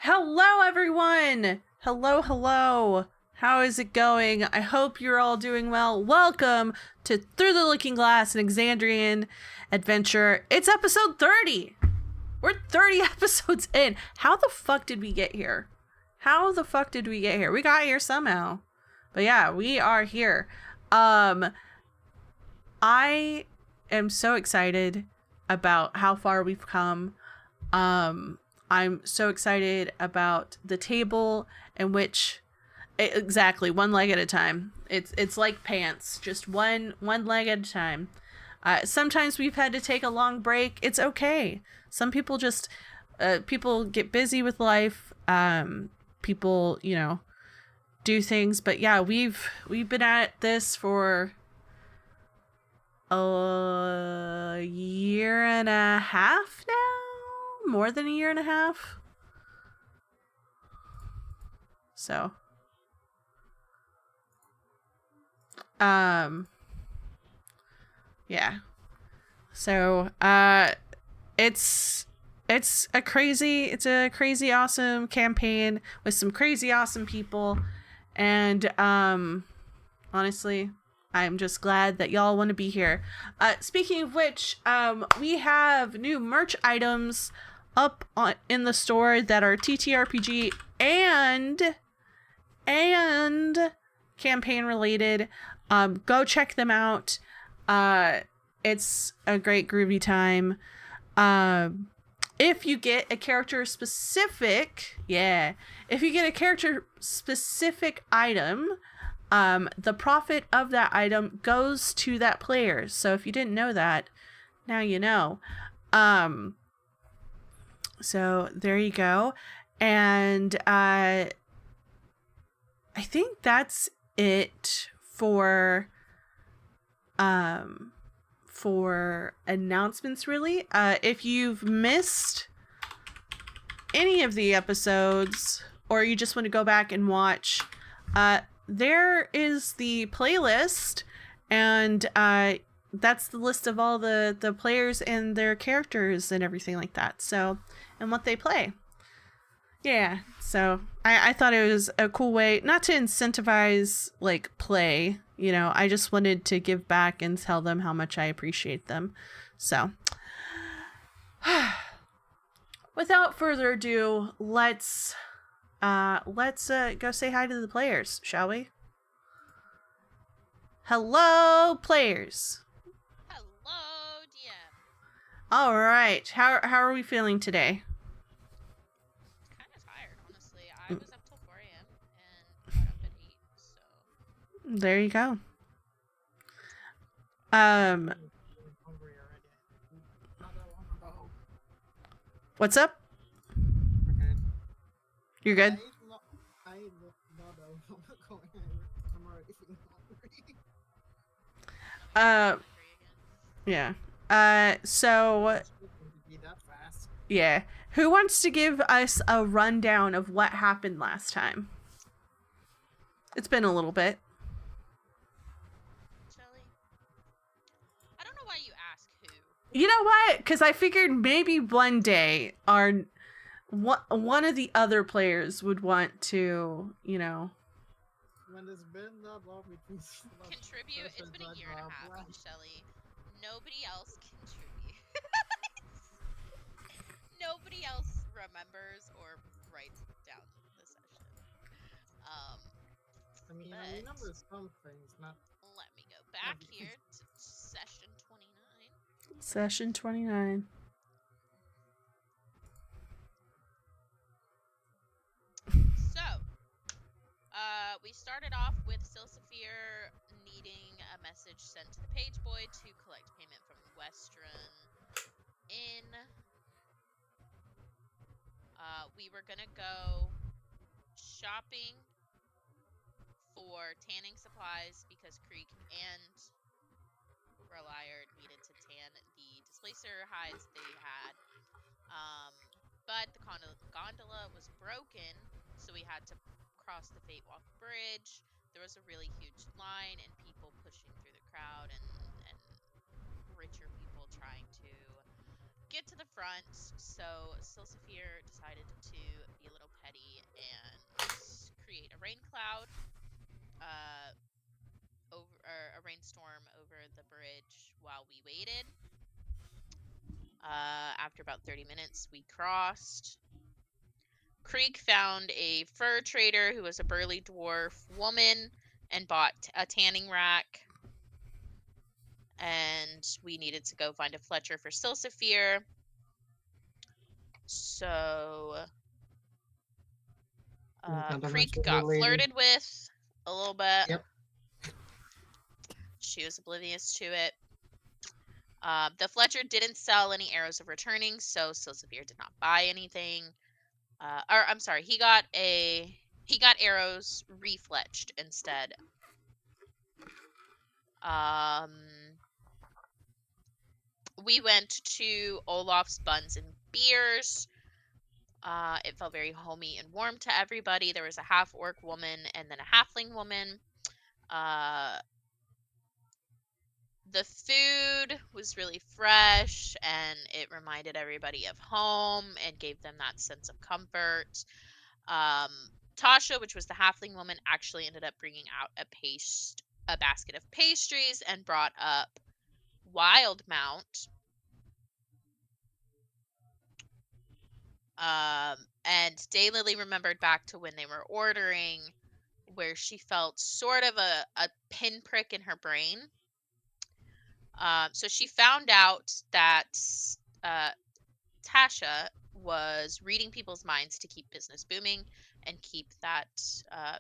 Hello, everyone! Hello. How is it going? I hope you're all doing well. Welcome to Through the Looking Glass, an Exandrian adventure. It's episode 30! We're 30 episodes in. How the fuck did we get here? We got here somehow. But yeah, we are here. I am so excited about how far we've come. I'm so excited about the table in which exactly one leg at a time. It's like pants, just one leg at a time. Sometimes we've had to take a long break. It's okay. Some people just people get busy with life. People, do things, but yeah, we've been at this for a year and a half now. More than a year and a half. So yeah. So it's a crazy awesome campaign with some crazy awesome people, and honestly, I'm just glad that y'all want to be here. Speaking of which, we have new merch items up in the store that are TTRPG and campaign related. Go check them out. It's a great groovy time. If you get a character specific item, the profit of that item goes to that player. So if you didn't know that, now you know. So there you go. And I think that's it for announcements, really. If you've missed any of the episodes, or you just want to go back and watch, there is the playlist, and that's the list of all the players and their characters and everything like that. So, and what they play. Yeah, so I thought it was a cool way, not to incentivize, like, play, I just wanted to give back and tell them how much I appreciate them. So, without further ado, let's go say hi to the players, shall we? Hello, players. Hello, DM. All right, how are we feeling today? Kind of tired, honestly. I was up till 4 a.m. and got up at 8, so. There you go. What's up? Okay. You're good? I'm already feeling hungry. Yeah. So, Be that fast. yeah. Who wants to give us a rundown of what happened last time? It's been a little bit. Shelly? I don't know why you ask who. You know what? Because I figured maybe one day one of the other players would want to, When it's been that long, Contribute? It's been a year and a half, Shelly. Nobody else contributes. Nobody else remembers or writes down the session. I mean, I remember some things, not... Let me go back here to session 29. Session 29. So, we started off with Silsaphir needing a message sent to the page boy to collect payment from Western Inn. We were gonna go shopping for tanning supplies because Creek and Reliard needed to tan the displacer hides they had. But the gondola was broken, so we had to cross the Fate Walk Bridge. There was a really huge line and people pushing through the crowd, and richer people trying to get to the front, so Silsafir decided to be a little petty and create a rain cloud, over or a rainstorm over the bridge while we waited. After about 30 minutes, we crossed. Creek found a fur trader who was a burly dwarf woman and bought a tanning rack. And we needed to go find a Fletcher for Silsafir. So Creek got flirted with a little bit. Yep. She was oblivious to it. The Fletcher didn't sell any arrows of returning, so Silsafir did not buy anything. Or I'm sorry, he got arrows refletched instead. We went to Olaf's Buns and Beers. It felt very homey and warm to everybody. There was a half-orc woman and then a halfling woman. The food was really fresh and it reminded everybody of home and gave them that sense of comfort. Tasha, which was the halfling woman, actually ended up bringing out a basket of pastries and brought up Wildmount. And Daylily remembered back to when they were ordering, where she felt sort of a pinprick in her brain. So she found out that Tasha was reading people's minds to keep business booming and keep that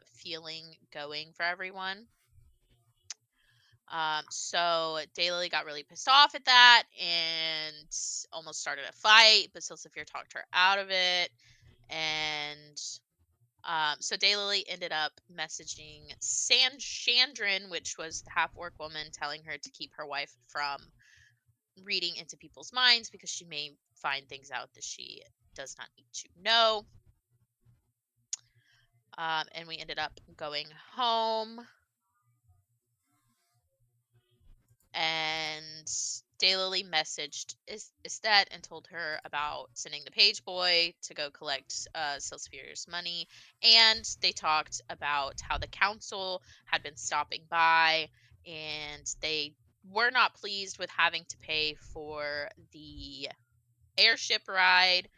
feeling going for everyone. So Daylily got really pissed off at that and almost started a fight, but Silsafir talked her out of it. And so Daylily ended up messaging Chandrin, which was the half-orc woman, telling her to keep her wife from reading into people's minds because she may find things out that she does not need to know. And we ended up going home. And Daylily messaged Estet and told her about sending the page boy to go collect Silsafir's money. And they talked about how the council had been stopping by and they were not pleased with having to pay for the airship ride.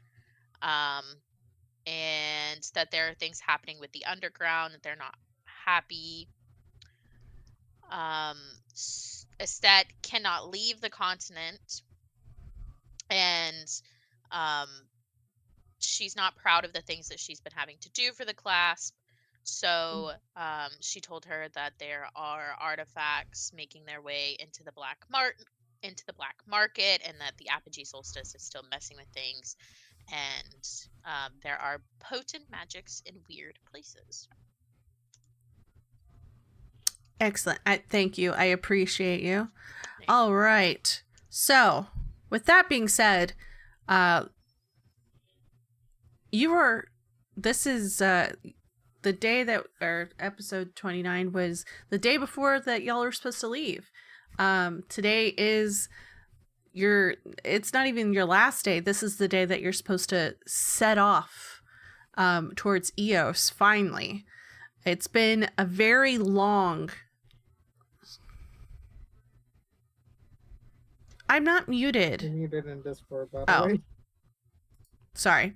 And that there are things happening with the underground that they're not happy. Estet cannot leave the continent, and she's not proud of the things that she's been having to do for the clasp. So she told her that there are artifacts making their way into the black market, and that the apogee solstice is still messing with things, and there are potent magics in weird places. Excellent. Thank you. I appreciate you. All right. So, with that being said, this is the day that, or episode 29 was the day before that y'all are supposed to leave. Today is it's not even your last day. This is the day that you're supposed to set off towards Eos, finally. It's been a very long... I'm not muted. You're muted in Discord, by the way. Sorry.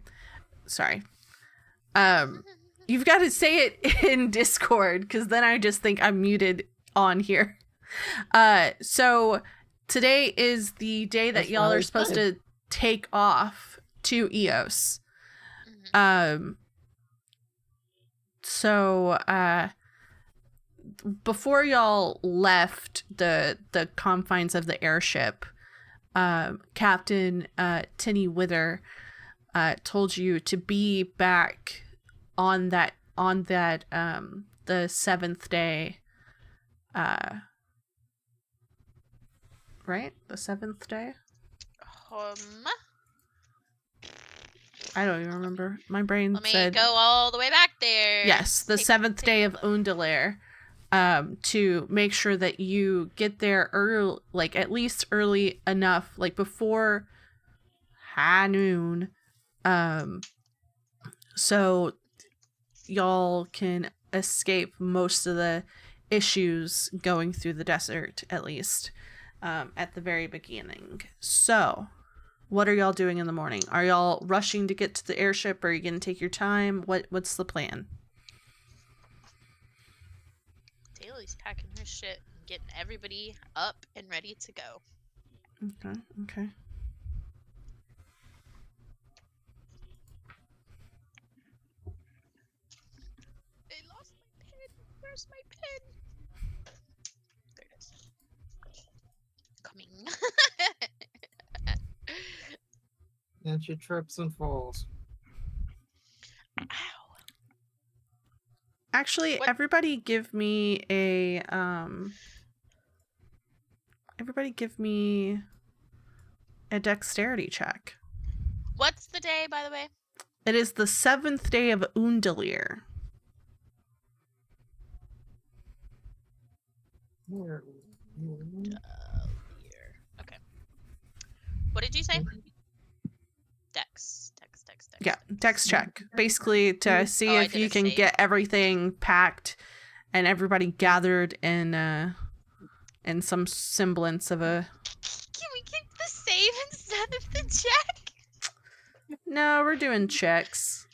You've got to say it in Discord, because then I just think I'm muted on here. So today is the day that y'all are supposed to take off to Eos. So before y'all left the confines of the airship, Captain Tinny Wither told you to be back on that the seventh day, right? The seventh day? I don't even remember. My brain said... Let me go all the way back there. Yes, the seventh day of Undalair. To make sure that you get there early, like at least early enough, like before high noon. So y'all can escape most of the issues going through the desert, at least at the very beginning. So what are y'all doing in the morning? Are y'all rushing to get to the airship? Or are you gonna take your time? What's the plan? Daly's packing her shit and getting everybody up and ready to go. Okay. I lost my pen. Where's my pen? There it is. Coming. And she trips and falls. Ow. Actually, What? everybody give me a dexterity check. What's the day, by the way? It is the 7th day of Undalir. Here. Okay. What did you say? Dex. Yeah, dex check. Basically to see if you can get everything packed and everybody gathered in some semblance of a... Can we keep the save instead of the check? No, we're doing checks.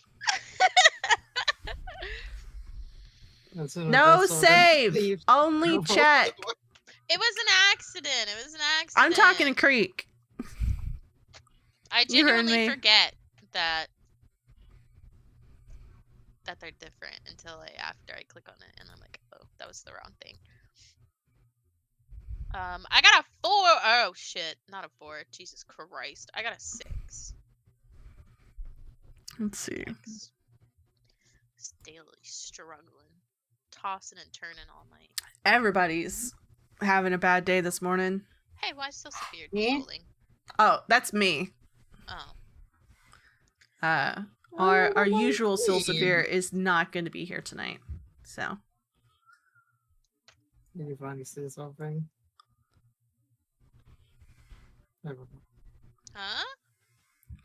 No save! Only check! It was an accident. I'm talking to Creek. I You heard genuinely me. forget that they're different until after I click on it and I'm like, oh, that was the wrong thing. I got a 4. Oh shit, not a 4. Jesus Christ, I got a 6. Let's see. Daily struggling, tossing and turning all night. Everybody's having a bad day this morning. Hey, why is so severe? Yeah. Oh, that's me. Oh. Our usual Silsavir is not going to be here tonight. So. Did you finally say something? Huh?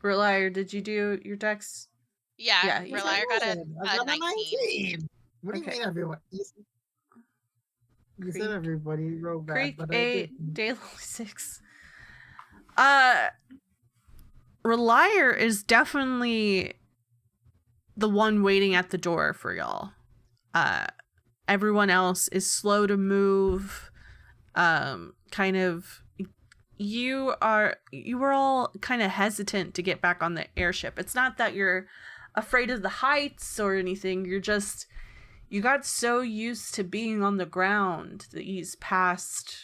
Reliar, did you do your dex? Yeah, you Reliar got a I got 19. What do you mean, everyone? You said Creek. everybody wrote back, Creek but 8, Daily 6. Reliar is definitely the one waiting at the door for y'all. Everyone else is slow to move. Kind of, you were all kind of hesitant to get back on the airship. It's not that you're afraid of the heights or anything. You got so used to being on the ground these past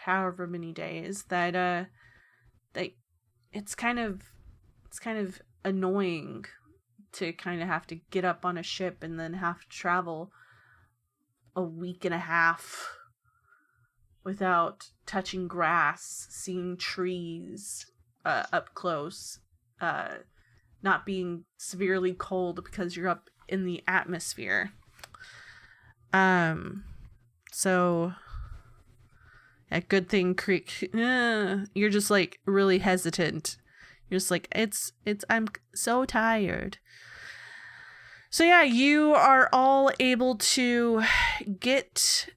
however many days that it's kind of annoying to kind of have to get up on a ship and then have to travel a week and a half without touching grass, seeing trees up close, not being severely cold because you're up in the atmosphere. So a good thing Creek, you're just like really hesitant. You're just like, I'm so tired. So yeah, you are all able to get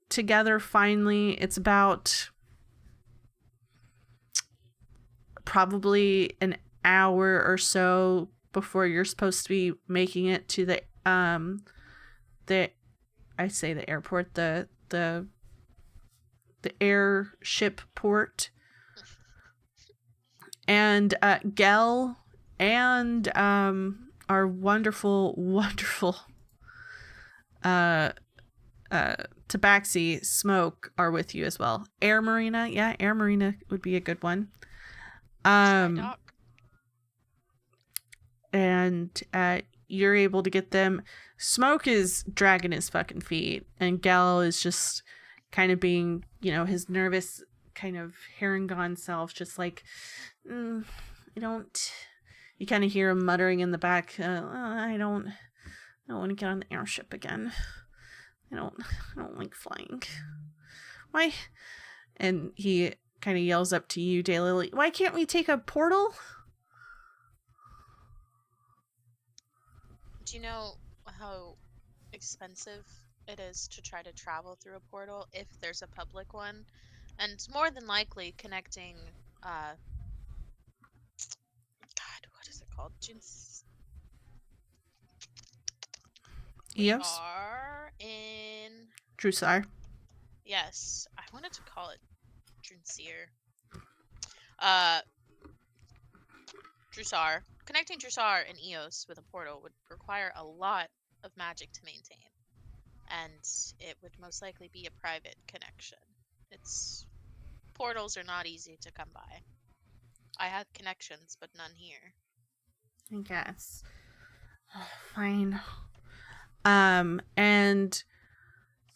together finally. It's about probably an hour or so before you're supposed to be making it to the airport, the airship port. And Gel and our wonderful Tabaxi Smoke are with you as well. Air Marina, yeah, Air Marina would be a good one. And you're able to get them. Smoke is dragging his fucking feet, and Gal is just kind of being, his nervous kind of Harangon self, just like, you kind of hear him muttering in the back, I don't want to get on the airship again. I don't like flying. Why? And he kind of yells up to you, Daylily. Why can't we take a portal? Do you know how expensive it is to try to travel through a portal if there's a public one? And more than likely connecting, God, what is it called? We Eos? are in... Drusar. Yes, I wanted to call it Drinsier. Drusar. Connecting Drusar and Eos with a portal would require a lot of magic to maintain. And it would most likely be a private connection. Portals are not easy to come by. I had connections, but none here. I guess. Fine. And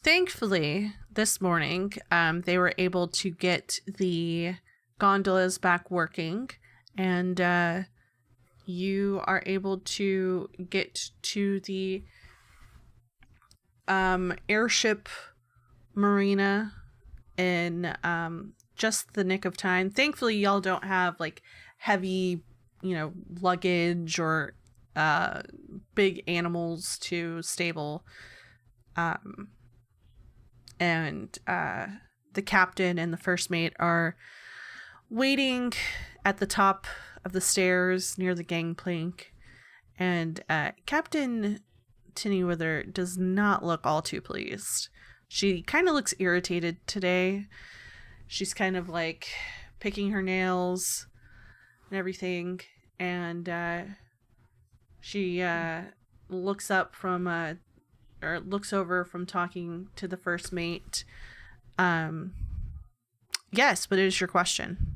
thankfully, this morning, they were able to get the gondolas back working, and you are able to get to the airship marina in just the nick of time. Thankfully, y'all don't have like heavy, luggage or big animals to stable. And the captain and the first mate are waiting at the top of the stairs near the gangplank. And Captain Tinnywither does not look all too pleased. She kind of looks irritated today. She's kind of like picking her nails and everything. And she looks up from or looks over from talking to the first mate. Yes, what is your question?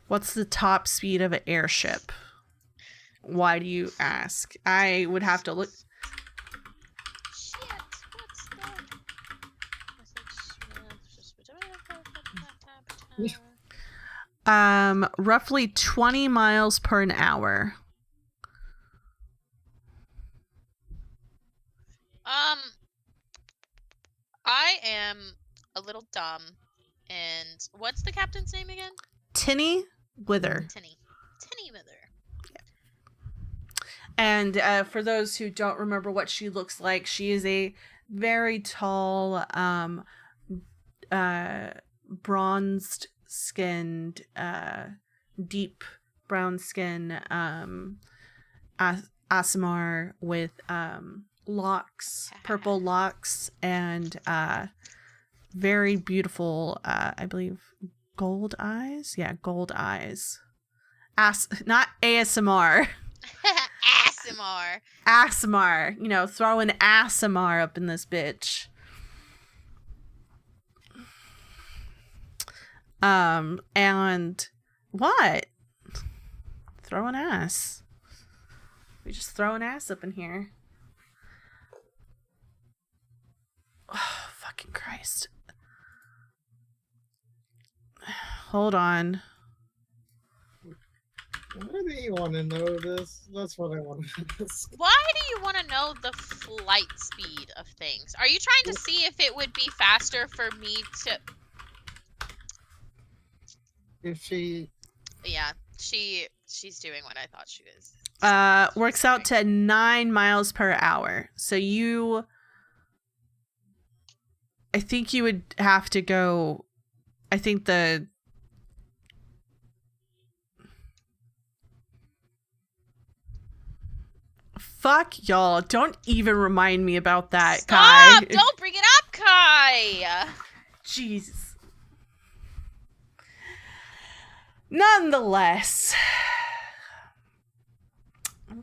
What's the top speed of an airship? Why do you ask? I would have to look. Shit, what's that? Roughly 20 miles per an hour. I am a little dumb. And what's the captain's name again? Tinny Wither. Tinny Wither. And for those who don't remember what she looks like, she is a very tall, bronzed skinned, deep brown skin, Asimar with locks, purple locks, and very beautiful, I believe, gold eyes. Yeah, gold eyes. Not ASMR. ASMR. Throwing ASMR up in this bitch. And what? Throwing ass. We just throwing ass up in here. Oh, fucking Christ. Hold on. Why do you want to know this? That's what I want to ask. Why do you want to know the flight speed of things? Are you trying to see if it would be faster for me to... If she... Yeah, she's doing what I thought she was. Works out to 9 miles per hour. So I think you would have to go... I think the... Fuck y'all. Don't even remind me about that, Stop! Kai. Don't bring it up, Kai! Jesus. Nonetheless, I'm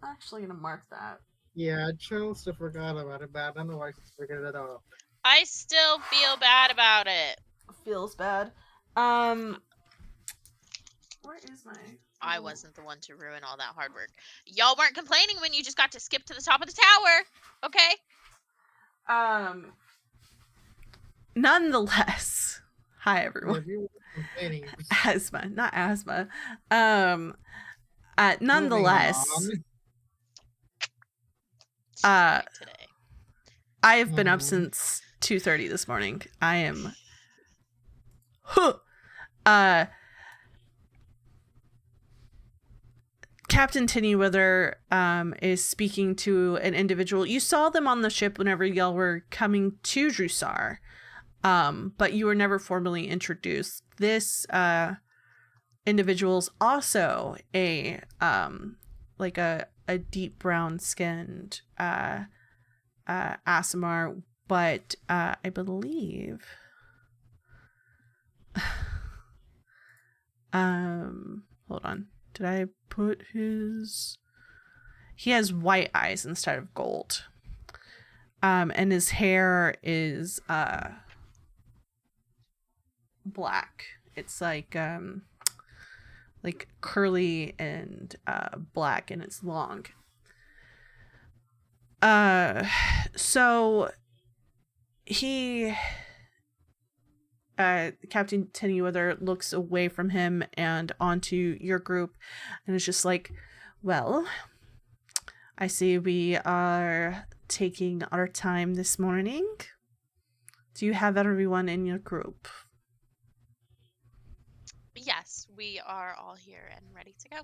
actually gonna mark that. Yeah, I chose to forgot about it, but I don't know why she figured it out. I still feel bad about it. Feels bad. Where is my... I wasn't the one to ruin all that hard work. Y'all weren't complaining when you just got to skip to the top of the tower, okay? Nonetheless, hi everyone. If you were complaining, Asthma, not asthma. Nonetheless, Today. I have been up since 2:30 this morning. I am Captain Tinnywither is speaking to an individual. You saw them on the ship whenever y'all were coming to Drusar, but you were never formally introduced. This individual's also a deep brown skinned Aasimar, but I believe hold on. Did I put his... He has white eyes instead of gold. And his hair is black. It's like curly and black, and it's long. So he Captain Tinnywither looks away from him and onto your group and is just like, well, I see we are taking our time this morning. Do you have everyone in your group? Yes, we are all here and ready to go.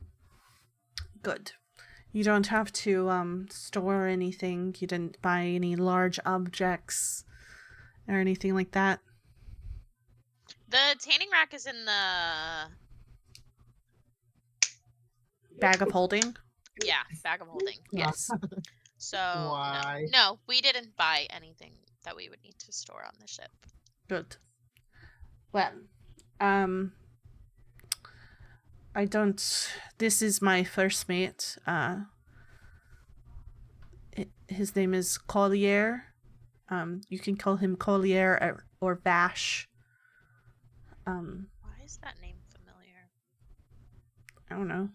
Good. You don't have to store anything. You didn't buy any large objects or anything like that? The tanning rack is in the... Bag of holding? Yeah, bag of holding. Yes. So, Why? no, we didn't buy anything that we would need to store on the ship. Good. Well, I don't... This is my first mate. His name is Collier. You can call him Collier or Vash. Why is that name familiar? I don't know.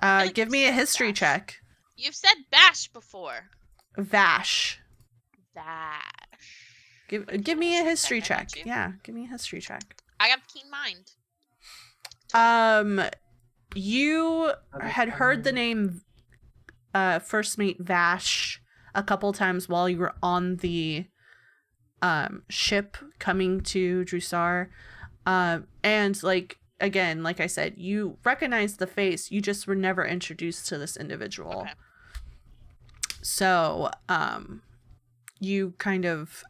like Give you've me a said history Bash. check. You've said Bash before. Vash. Vash. Give me a history check. You? Yeah, give me a history check. I got a keen mind. You had heard the name First Mate Vash a couple times while you were on the ship coming to Drusar. And again, like I said, you recognize the face, you just were never introduced to this individual. Okay. So, you kind of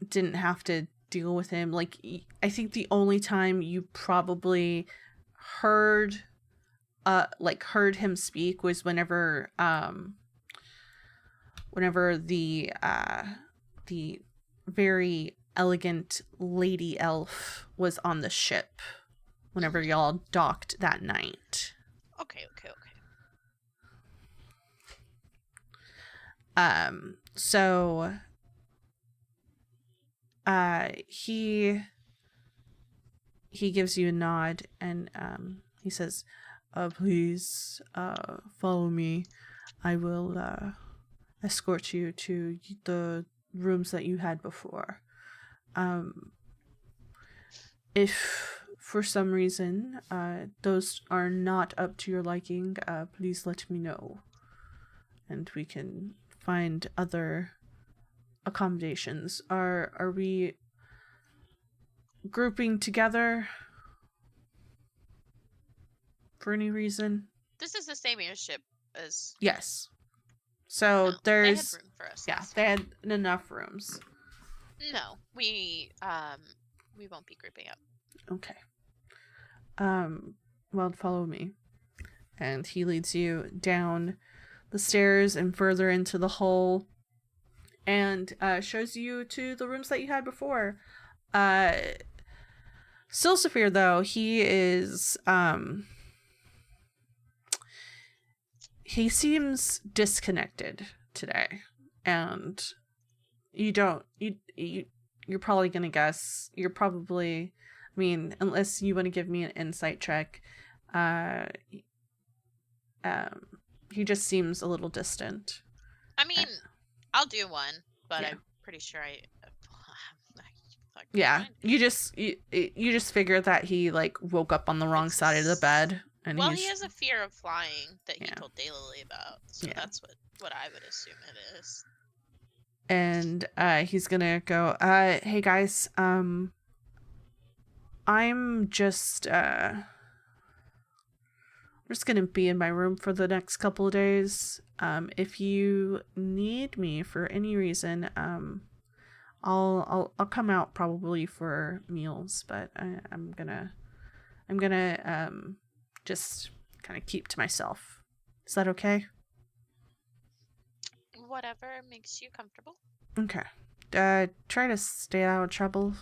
didn't have to deal with him. I think the only time you probably heard him speak was whenever the very elegant lady elf was on the ship whenever y'all docked that night. Okay. So he gives you a nod and he says, please follow me. I will escort you to the rooms that you had before. If for some reason those are not up to your liking, please let me know, and we can find other accommodations. Are we grouping together for any reason? This is the same airship as... Yes. So there's... They had room for us. Yeah, they had enough rooms. No, we won't be grouping up. Okay. Well, follow me. And he leads you down the stairs and further into the hall and shows you to the rooms that you had before. Silsafir, though, he is he seems disconnected today, and you're probably gonna guess, unless you want to give me an insight check, he just seems a little distant. I mean, I'll do one, but yeah. I'm pretty sure yeah, you just figure that he woke up on the wrong side of the bed And Well, he's, he has a fear of flying that he Yeah. told Daylily about, so Yeah. that's what I would assume it is. and he's gonna go, hey guys, I'm just gonna be in my room for the next couple of days. If you need me for any reason, I'll come out probably for meals, but I'm gonna just kind of keep to myself. Is that okay? Whatever makes you comfortable. Okay. Try to stay out of trouble.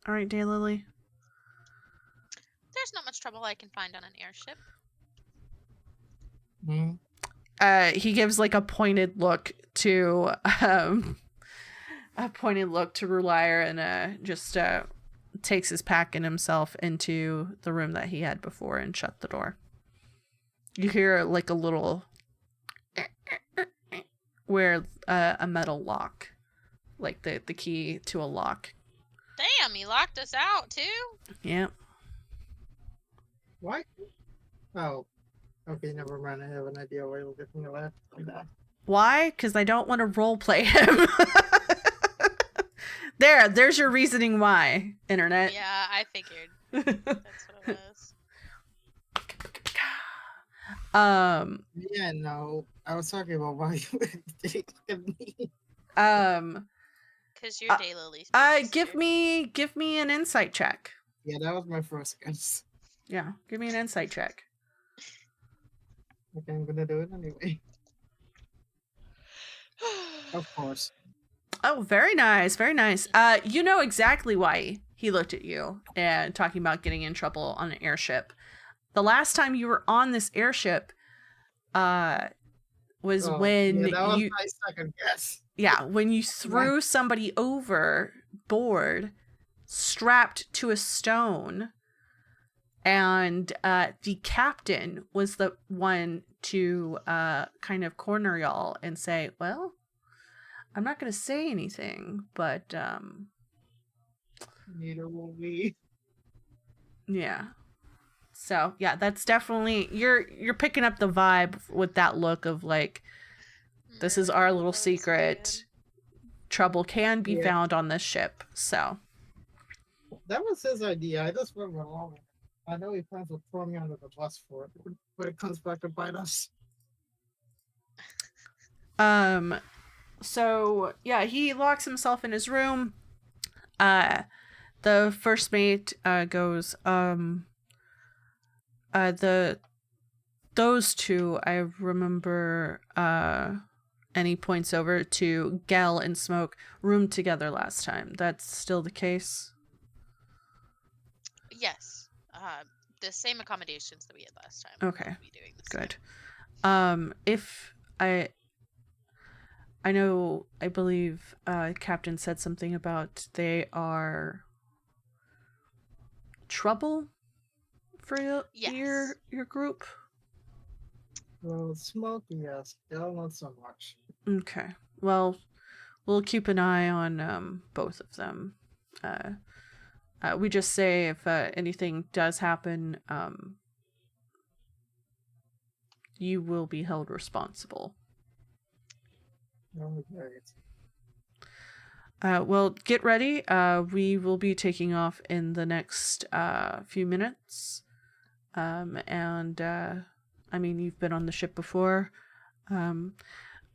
All right, Daylily. There's not much trouble I can find on an airship. Hmm. He gives like a pointed look to Rulier and just takes his pack and himself into the room that he had before and shut the door. You hear like a little where a metal lock, like the key to a lock. Damn, he locked us out too. Yeah. What? Oh. Okay, never mind. I have an idea why you'll get me left. Why? Because I don't want to roleplay him. There's your reasoning why, internet. Yeah, I figured. That's what it was. Yeah, no. I was talking about why you were taking me. Because you're Daylily. Give me an insight check. Yeah, that was my first guess. Yeah, give me an insight check. Okay, I'm gonna do it anyway. Of course. Oh, very nice, very nice. You know exactly why he looked at you and talking about getting in trouble on an airship. The last time you were on this airship, was when that was you my second guess. Yeah, when you threw somebody overboard, strapped to a stone, and the captain was the one to kind of corner y'all and say, well, I'm not going to say anything, but neither will we. Yeah. So, yeah, that's definitely you're picking up the vibe with that look of like, this is our little secret. Trouble can be found on this ship. So that was his idea. I just went along. I know he plans to throw me under the bus for it, but it comes back to bite us. So yeah, he locks himself in his room. The first mate goes, those two, I remember, and he points over to Gel and Smoke, roomed together last time. That's still the case? Yes. The same accommodations that we had last time. Okay. We'll be doing this Good. again. If I know, I believe Captain said something about they are trouble for your group. Well, Smoke, yes. Gel, not so much. Okay. Well, we'll keep an eye on both of them. We just say if anything does happen, you will be held responsible. Well, get ready. We will be taking off in the next few minutes. And I mean, you've been on the ship before.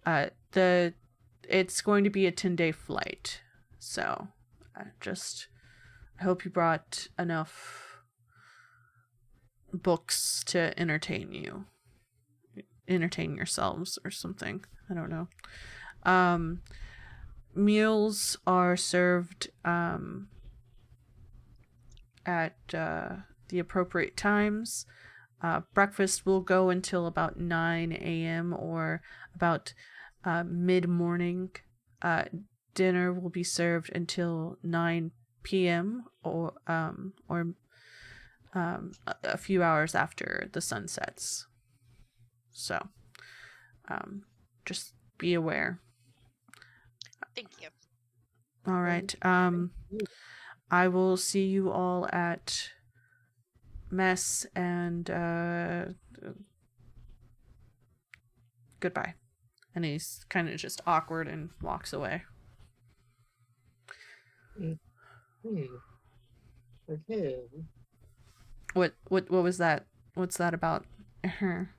It's going to be a 10-day flight. So I hope you brought enough books to entertain yourselves or something. I don't know. Meals are served at the appropriate times. Breakfast will go until about 9 a.m. or about mid-morning. Dinner will be served until 9 p.m. or a few hours after the sun sets. So, just be aware. Thank you. All right. I will see you all at mess and goodbye. And he's kind of just awkward and walks away. Okay. What was that? What's that about her?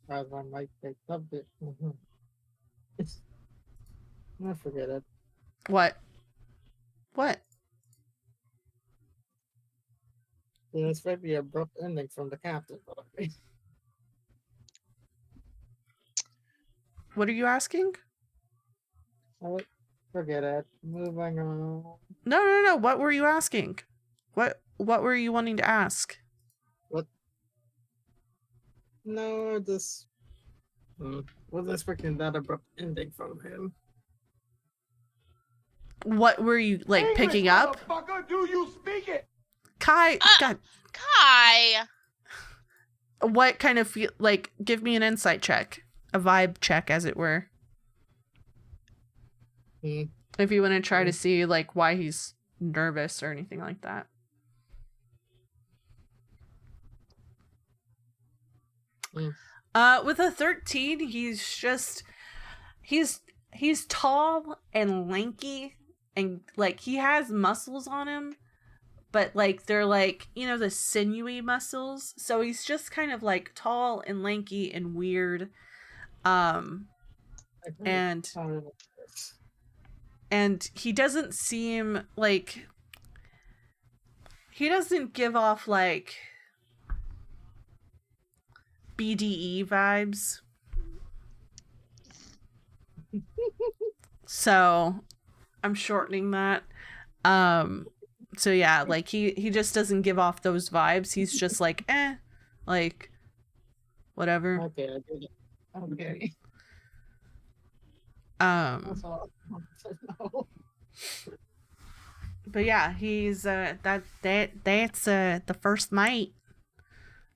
As I might take up it. I forget it. What? What? Yeah, it's might be an abrupt ending from the captain, but okay. What are you asking? Forget it. Moving on. No. What were you asking? What were you wanting to ask? What? No, this. Wasn't expecting that abrupt ending from him. What were you like English, picking up? motherfucker, do you speak it? Kai, God, Kai! what kind of feel like? Give me an insight check, a vibe check, as it were. If you want to try to see like why he's nervous or anything like that. With a 13, he's tall and lanky, and like he has muscles on him, but like they're like, you know, the sinewy muscles. So he's just kind of like tall and lanky and weird. And he doesn't seem like, he doesn't give off like BDE vibes. So I'm shortening that. So yeah, like he just doesn't give off those vibes. He's just like, like whatever. Okay, I get it. Okay. Um, all. No. But yeah, he's that's the first mate.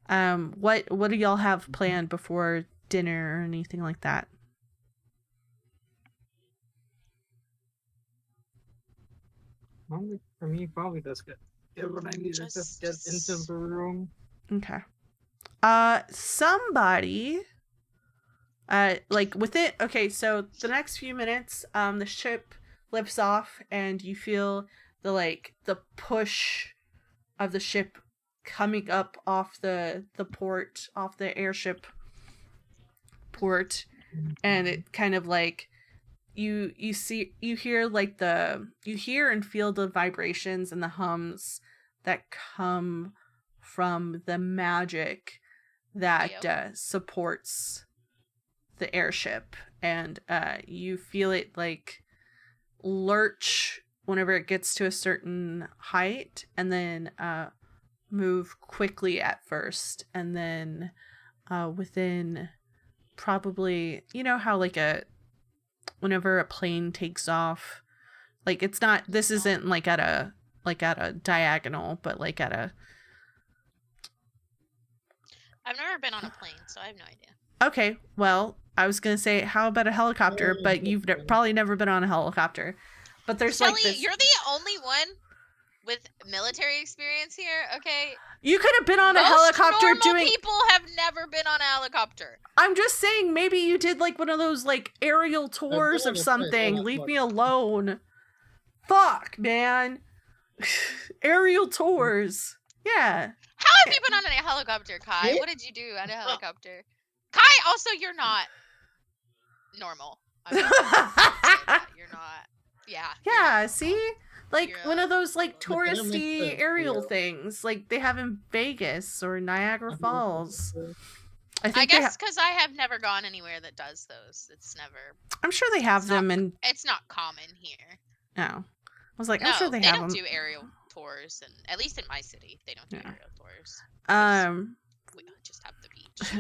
What do y'all have planned before dinner or anything like that? For me, probably just get what I need to just get into the room. Okay. Somebody. Like with it. Okay, so the next few minutes, the ship lifts off, and you feel the push of the ship coming up off the port, off the airship port, and it kind of like you hear and feel the vibrations and the hums that come from the magic that supports the airship, and you feel it like lurch whenever it gets to a certain height, and then move quickly at first, and then within probably, you know how like whenever a plane takes off, like it's not, this isn't like at a diagonal, but like at a, I've never been on a plane, so I have no idea. okay, well, I was gonna say, how about a helicopter? But you've probably never been on a helicopter. But there's Shelly, like this. you're the only one with military experience here, okay? You could have been on a Most helicopter normal doing. people have never been on a helicopter. I'm just saying, maybe you did like one of those like aerial tours of something. Leave me alone. Fuck, man. Aerial tours. Yeah. How have you been on a helicopter, Kai? What did you do on a helicopter? Kai, also, you're not normal. You're not. Yeah. Yeah, see? Like You're one of those like that makes touristy sense, aerial yeah. things like they have in Vegas or Niagara Falls. I guess because I have never gone anywhere that does those. It's never. I'm sure they have them, and It's not common here. no. I was like, I'm No, sure they have don't them. do aerial tours, and at least in my city, they don't do Yeah. aerial tours. We just have the beach.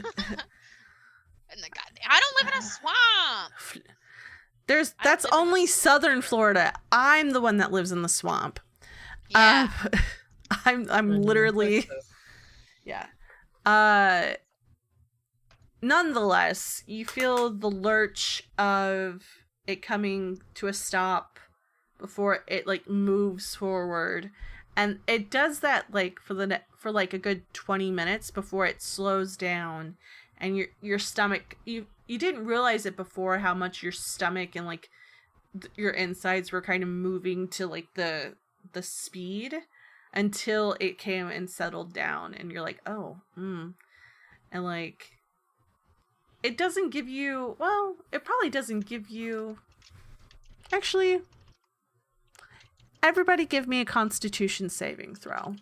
And the goddamn, I don't live in a swamp. That's live in a only swamp. southern Florida. I'm the one that lives in the swamp. Yeah. I'm literally, yeah. Nonetheless, you feel the lurch of it coming to a stop before it like moves forward, and it does that like for like a good 20 minutes before it slows down, and your stomach, you didn't realize it before how much your stomach and like your insides were kind of moving to like the speed until it came and settled down, and you're like, oh, and like it doesn't give you, well, it probably doesn't give you, actually, everybody give me a Constitution saving throw.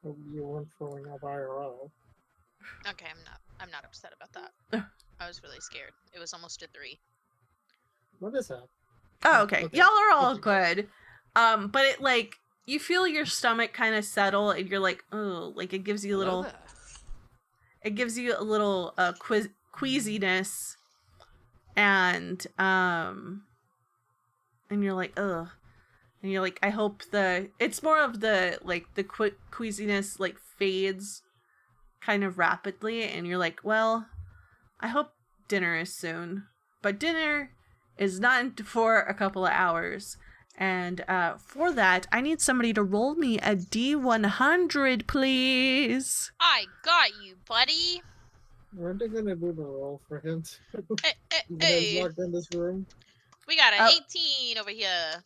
You weren't throwing up IRL. Okay, I'm not upset about that. I was really scared. It was almost a 3. What is that? Oh, okay. Okay. Y'all are all Okay. good. But it like you feel your stomach kind of settle, and you're like, oh, like it gives you a little, queasiness, and you're like, ugh, and you're like, I hope it's more of the like the queasiness like fades kind of rapidly, and you're like, well, I hope dinner is soon, but dinner is not for a couple of hours. And for that, I need somebody to roll me a D100, please. I got you, buddy. Weren't they gonna do the roll for him? Hey, You guys hey. locked in this room? We got an Oh. 18 over here.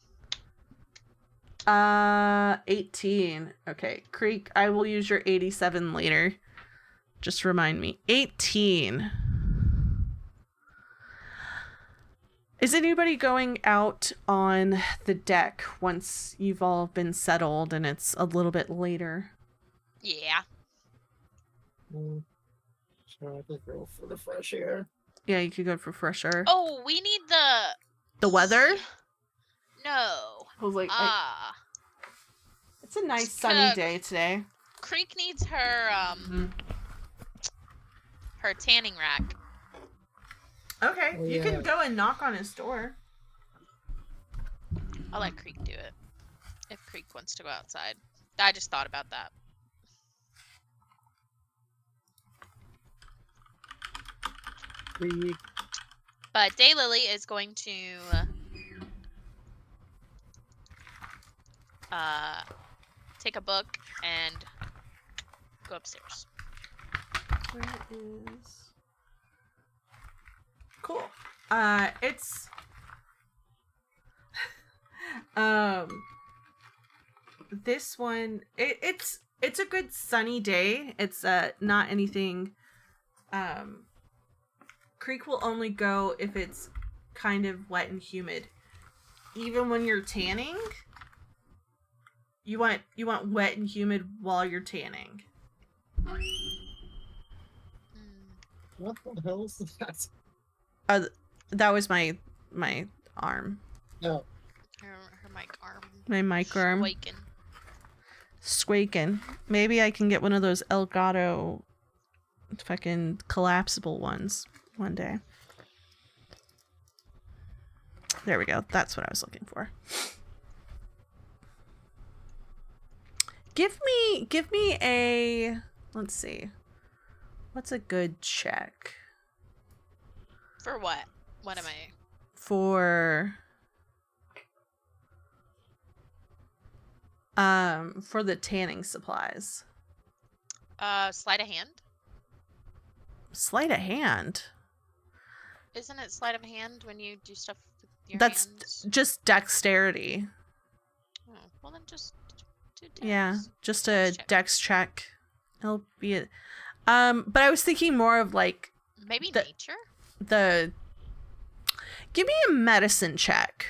18. Okay, Creek, I will use your 87 later. Just remind me. 18. Is anybody going out on the deck once you've all been settled and it's a little bit later? Yeah. So I think go for the fresh air. Yeah, you could go for fresh air. Oh, we need The weather? No. I was like, it's a nice It's sunny day today. Creek needs her her tanning rack. Okay, Oh, you yeah. can go and knock on his door. I'll let Creek do it. If Creek wants to go outside. I just thought about that. Creek. But Daylily is going to take a book and go upstairs. Where is... Cool. It's... This one, it's a good sunny day. It's not anything... Creek will only go if it's kind of wet and humid. Even when you're tanning, you want wet and humid while you're tanning. What the hell is that? That was my arm. No. Her mic arm. My mic arm. Squeaking. Squeaking. Maybe I can get one of those Elgato fucking collapsible ones one day. There we go. That's what I was looking for. Give me a, let's see. What's a good check? For what? What am I? For the tanning supplies. Sleight of hand? Sleight of hand. Isn't it sleight of hand when you do stuff with your That's hands? just dexterity. Oh, well then just do dex. Yeah, just a Dex check. dex check. It'll be it. But I was thinking more of like Maybe the- nature? give me a medicine check.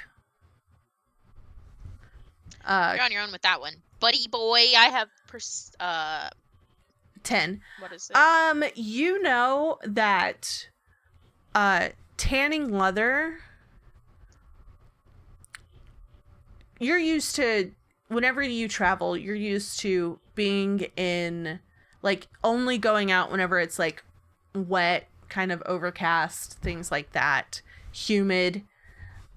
You're on your own with that one. Buddy boy, I have 10. what is it? You know that tanning leather, you're used to, whenever you travel, you're used to being in, like, only going out whenever it's like wet, kind of overcast, things like that, humid.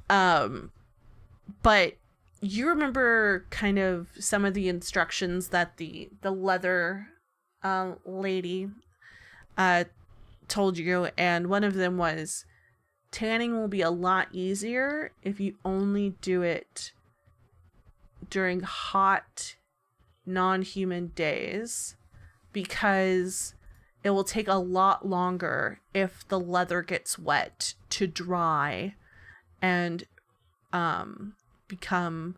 But you remember kind of some of the instructions that the leather lady told you, and one of them was tanning will be a lot easier if you only do it during hot, non-humid days, because it will take a lot longer if the leather gets wet to dry and become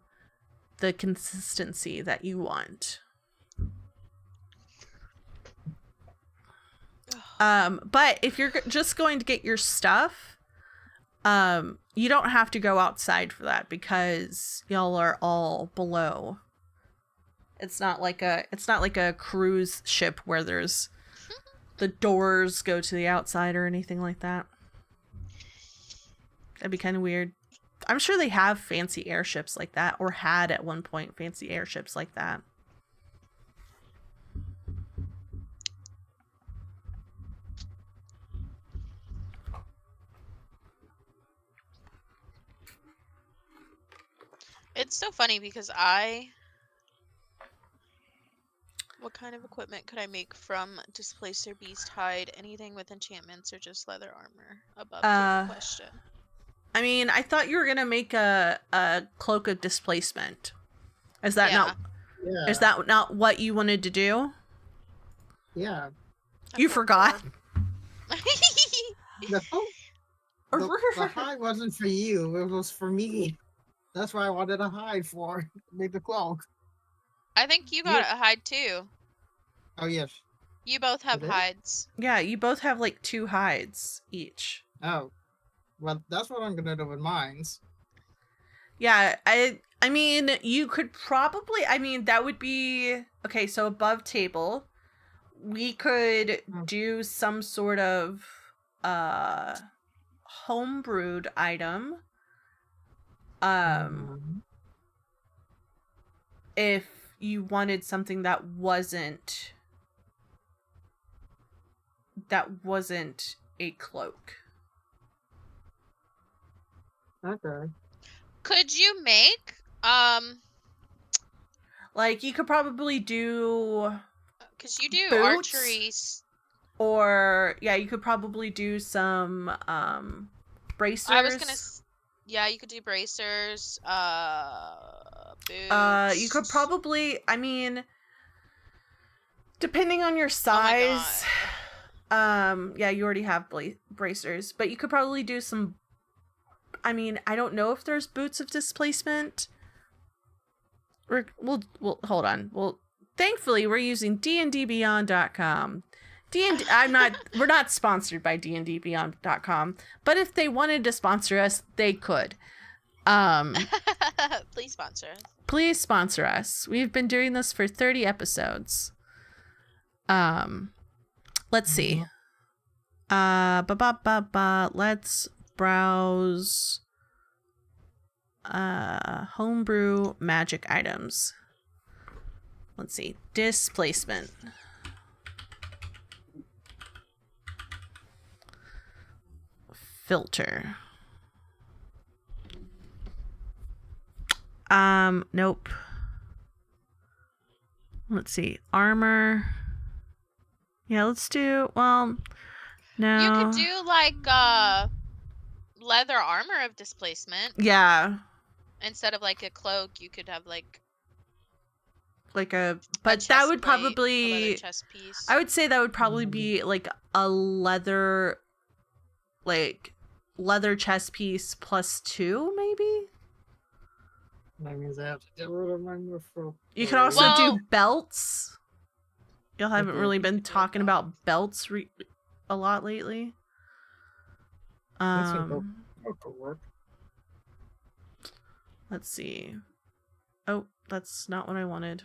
the consistency that you want. But if you're just going to get your stuff, you don't have to go outside for that because y'all are all below. It's not like a cruise ship where there's the doors go to the outside or anything like that. That'd be kind of weird. I'm sure they have fancy airships like that, or had at one point fancy airships like that. It's so funny because what kind of equipment could I make from displacer, beast hide, anything with enchantments, or just leather armor? Above table question. I mean, I thought you were gonna make a cloak of displacement. Is that not? Yeah. Is that not what you wanted to do? Yeah. You forgot. The hide wasn't for you. It was for me. That's why I wanted a hide for. Make the cloak. I think you got a hide too. Oh, yes. You both have I did? hides. Yeah, you both have like 2 hides each. Oh. Well, that's what I'm gonna do with mines. Yeah, I mean, you could probably, I mean, that would be, okay, so above table, we could do some sort of homebrewed item. If you wanted something that wasn't a cloak. Okay. Could you make like you could probably do, because you do boots? archery, or yeah, you could probably do some bracers. I was gonna yeah, you could do bracers, boots. You could probably, I mean, depending on your size, yeah, you already have bracers, but you could probably do some, I mean, I don't know if there's boots of displacement. We'll hold on. Well, thankfully we're using dndbeyond.com. We're not sponsored by dndbeyond.com, but if they wanted to sponsor us, they could. Please sponsor us. Please sponsor us. We've been doing this for 30 episodes. Let's see. Let's browse homebrew magic items. Let's see. Displacement. Filter. Nope. Let's see. Armor. Yeah, let's do, well, no. You could do like leather armor of displacement. Yeah. Instead of like a cloak, you could have like a but that would probably, a leather chest piece. I would say that would probably be like a leather chest piece +2, maybe. That means I have to get rid of my for. You could also do belts. Y'all haven't really been talking about belts a lot lately. Work. Let's see. Oh, that's not what I wanted.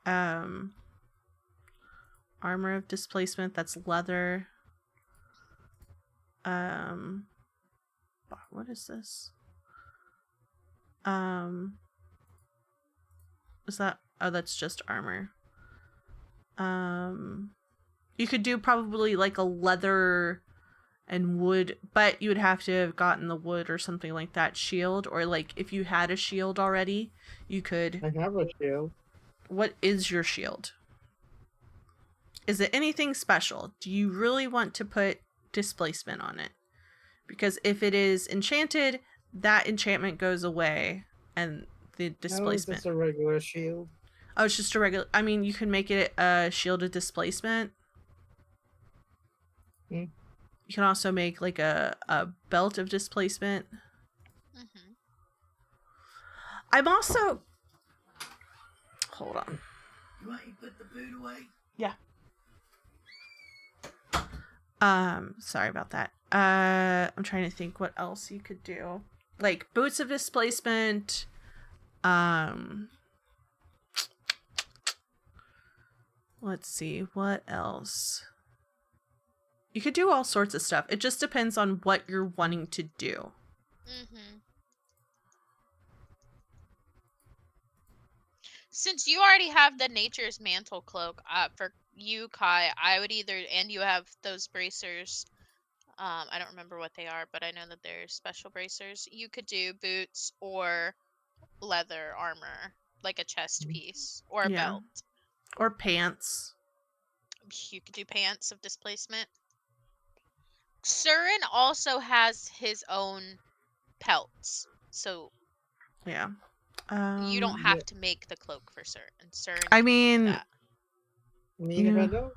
Armor of displacement, that's leather. What is this? Is that, oh, that's just armor. You could do probably like a leather and wood, but you would have to have gotten the wood or something like that shield, or like if you had a shield already, you could. I have a shield. What is your shield? Is it anything special? Do you really want to put displacement on it. Because if it is enchanted, that enchantment goes away and the No, displacement. it's just a regular shield. Oh, it's just a regular. I mean, you can make it a shielded displacement. Hmm. You can also make like a belt of displacement. Mm-hmm. I'm also. Hold on. You want you put the food away? Yeah. Sorry about that. I'm trying to think what else you could do. Like boots of displacement. Let's see, what else? You could do all sorts of stuff. It just depends on what you're wanting to do. Mm-hmm. Since you already have the Nature's Mantle cloak, for you, Kai, I would either, and you have those bracers. I don't remember what they are, but I know that they're special bracers. You could do boots or leather armor, like a chest piece or a Yeah. belt. Or pants. You could do pants of displacement. Surin also has his own pelts, so Yeah. you don't have to make the cloak for Surin. Surin I can make mean, that. If Yeah. I don't,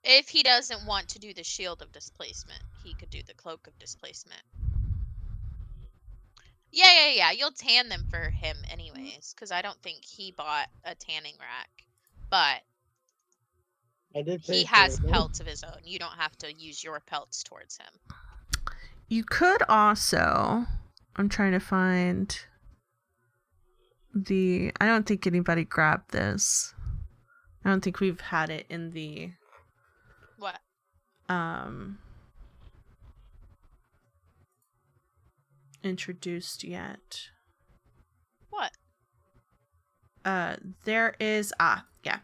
If he doesn't want to do the shield of displacement, he could do the cloak of displacement. Yeah. You'll tan them for him anyways, because I don't think he bought a tanning rack. But I did he pay for has it, though. pelts of his own. You don't have to use your pelts towards him. you could also. I'm trying to find the. I don't think anybody grabbed this. I don't think we've had it in the. What? Introduced yet. What? There is yeah.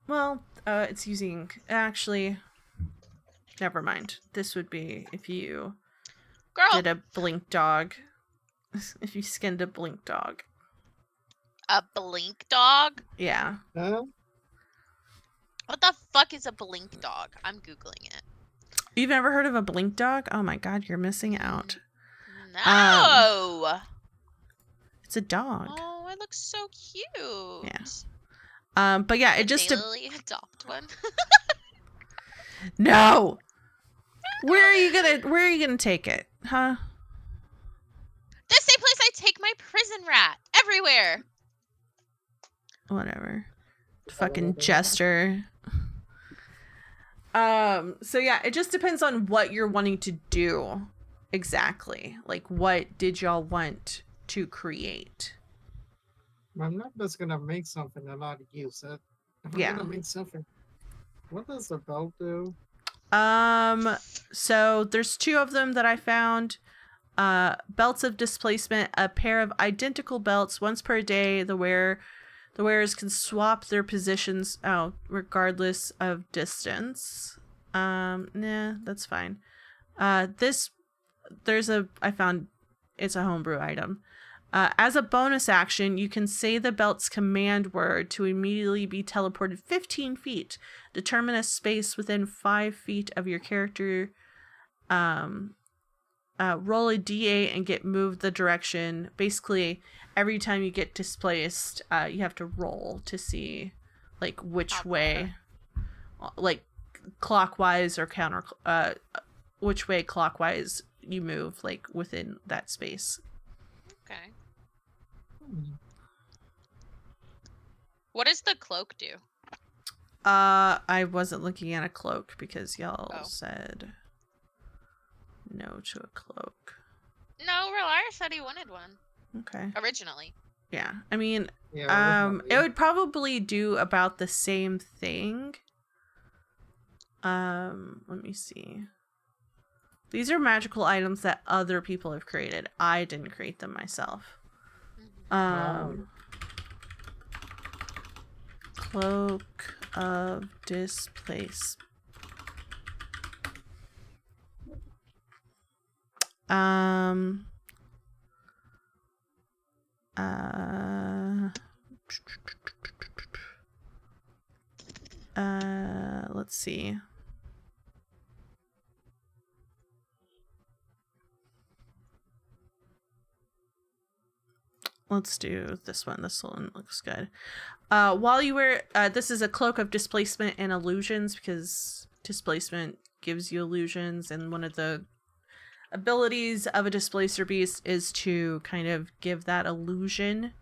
Well, it's using actually. Never mind. This would be if you Girl! did a blink dog. If you skinned a blink dog. A blink dog? Yeah. Huh? What the fuck is a blink dog? I'm Googling it. You've never heard of a blink dog? Oh my god, you're missing out. No! It's a dog. Oh, it looks so cute. Yeah. But yeah, it just daily adopt one. No. Where are you gonna take it? Huh? The same place I take my prison rat. Everywhere. Whatever. Fucking jester. So yeah, it just depends on what you're wanting to do exactly. Like what did y'all want to create? I'm not just gonna make something and not use it. If I'm Yeah. gonna make something. What does the belt do? So there's two of them that I found. Belts of displacement, a pair of identical belts once per day. The wearers can swap their positions regardless of distance. Nah, that's fine. I found it's a homebrew item. As a bonus action, you can say the belt's command word to immediately be teleported 15 feet. Determine a space within 5 feet of your character. Roll a d8 and get moved the direction. Basically, every time you get displaced, you have to roll to see, like, which way, like, clockwise or counter, which way clockwise you move, like, within that space. Okay. What does the cloak do? I wasn't looking at a cloak because y'all said no to a cloak. No, Reliar said he wanted one. Okay. Originally. Yeah. I mean, Yeah, it would probably do about the same thing. Let me see. These are magical items that other people have created. I didn't create them myself. Cloak of Displace. Let's let's see. Let's do this one. This one looks good. While you wear, this is a cloak of displacement and illusions, because displacement gives you illusions, and one of the abilities of a displacer beast is to kind of give that illusion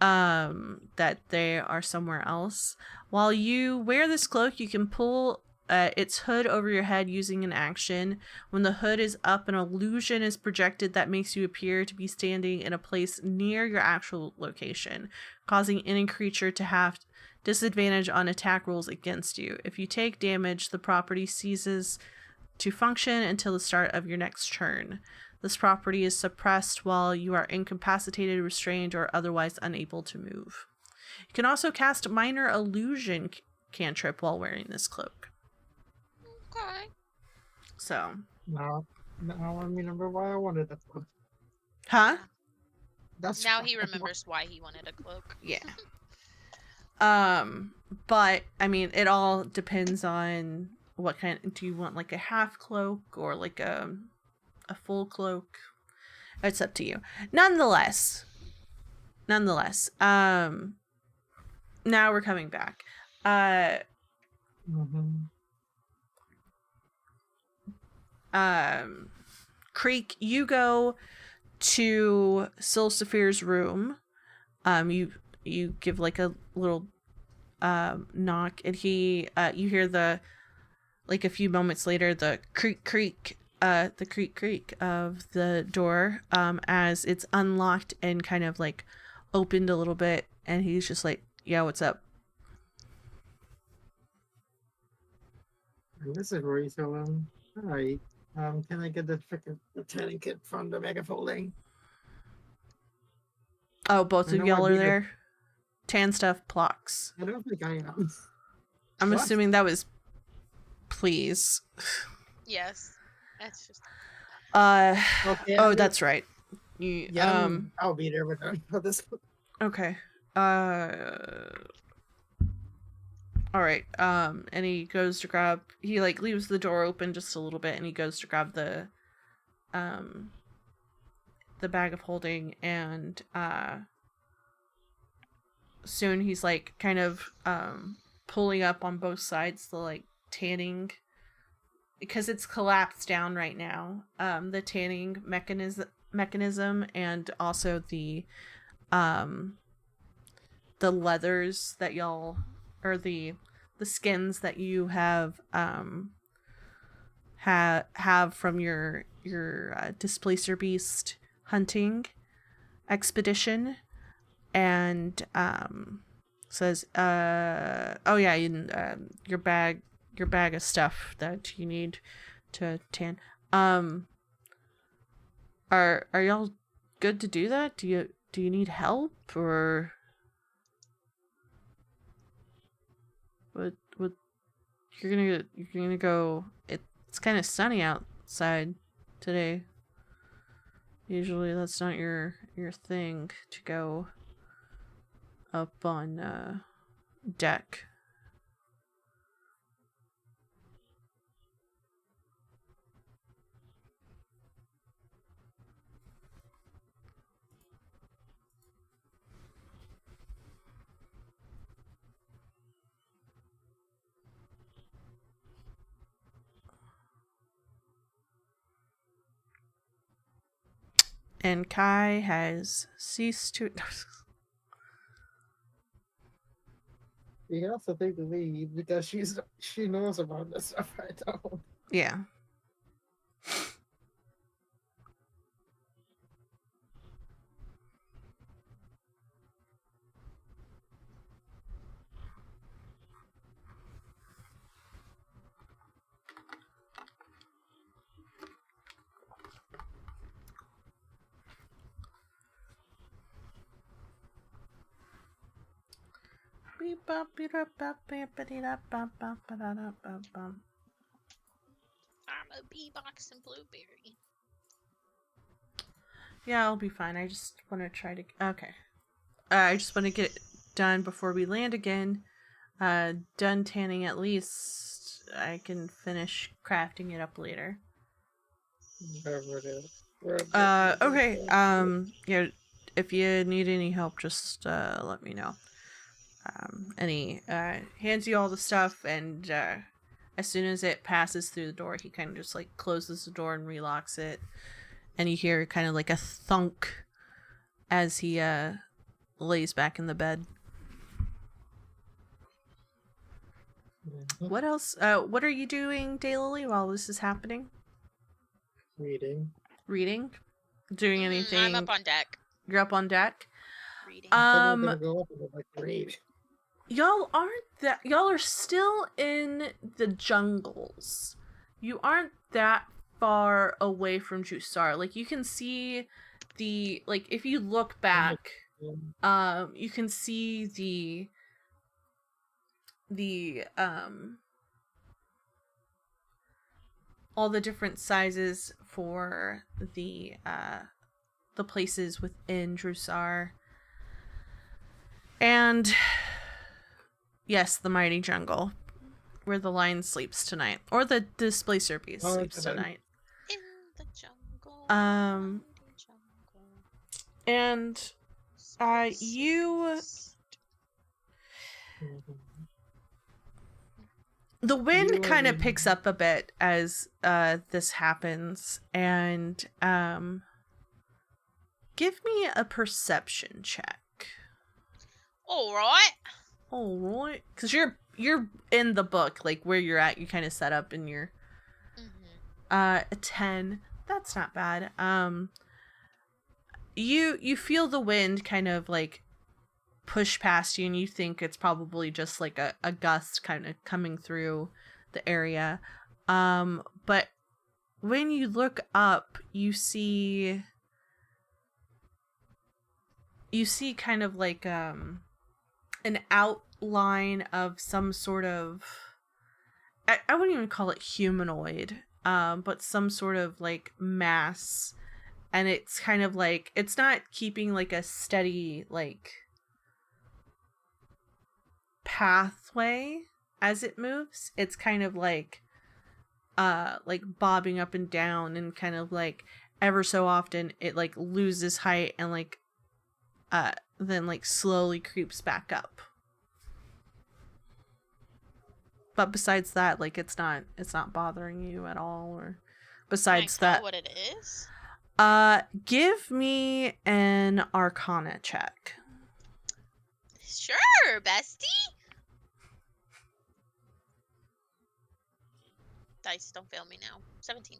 that they are somewhere else. While you wear this cloak, you can pull its hood over your head using an action. When the hood is up, an illusion is projected that makes you appear to be standing in a place near your actual location, causing any creature to have disadvantage on attack rolls against you. If you take damage, the property ceases to function until the start of your next turn. This property is suppressed while you are incapacitated, restrained, or otherwise unable to move. You can also cast minor illusion cantrip while wearing this cloak. Okay. So. Now I remember why I wanted that cloak. Huh? That's Now he remembers why he wanted a cloak. Yeah. But I mean, it all depends on what kind. Do you want like a half cloak or like a full cloak? It's up to you. Nonetheless, now we're coming back. Creek, you go to Silsafir's room. You give like a little knock, and he you hear the, like a few moments later, the creak of the door as it's unlocked and kind of like opened a little bit, and he's just like, yeah, what's up? This is Rory, so alright. Can I get the tanning kit from the mega folding? Oh, both I of know y'all I are need it. there. Tan stuff blocks. I don't think I am. I'm What? assuming that was please. Yes. That's just. Okay, Oh, I'm that's right. You Yeah, I'll be there with this. okay. All right. And he goes to grab. He like leaves the door open just a little bit, and he goes to grab the bag of holding, and soon he's like kind of pulling up on both sides the like tanning, because it's collapsed down right now. The tanning mechanism, and also the leathers that y'all, or the skins that you have have from your displacer beast hunting expedition, and says oh yeah, your bag of stuff that you need to tan. Are y'all good to do that? Do you need help, or what you're gonna go? It's kind of sunny outside today. Usually that's not your thing to go up on deck. And Kai has ceased to. You also take the lead because she knows about this stuff I don't. Yeah. I'm a bee box and blueberry. Yeah, I'll be fine. I just want to try to. Okay. I just want to get it done before we land again. Done tanning at least I can finish crafting it up later. Whatever it is. Okay. Yeah, if you need any help, just let me know. And he hands you all the stuff, and as soon as it passes through the door, he kind of just like closes the door and relocks it, and you hear kind of like a thunk as he lays back in the bed. What else? What are you doing daily while this is happening? Reading. Reading? Doing anything? I'm up on deck. You're up on deck? Reading. I'm gonna go up and like read. Y'all are still in the jungles. You aren't that far away from Jusar. Like, you can see like, if you look back, you can see the all the different sizes for the places within Drusar. And yes, the mighty jungle, where the lion sleeps tonight, or the displacer beast sleeps tonight. In the jungle. And you. The wind kind of picks up a bit as this happens, and give me a perception check. All right. Because you're in the book, like where you're at. You kind of set up in your a 10. That's not bad. You feel the wind kind of like push past you, and you think it's probably just like a gust kind of coming through the area. But when you look up, you see kind of like an outline of some sort of, I wouldn't even call it humanoid, but some sort of like mass, and it's kind of like, it's not keeping like a steady like pathway as it moves. It's kind of like bobbing up and down, and kind of like ever so often it like loses height and like then like slowly creeps back up. But besides that, like it's not bothering you at all. Or besides Can I tell that, what it is? give me an Arcana check. Sure, bestie. Dice, don't fail me now. 17.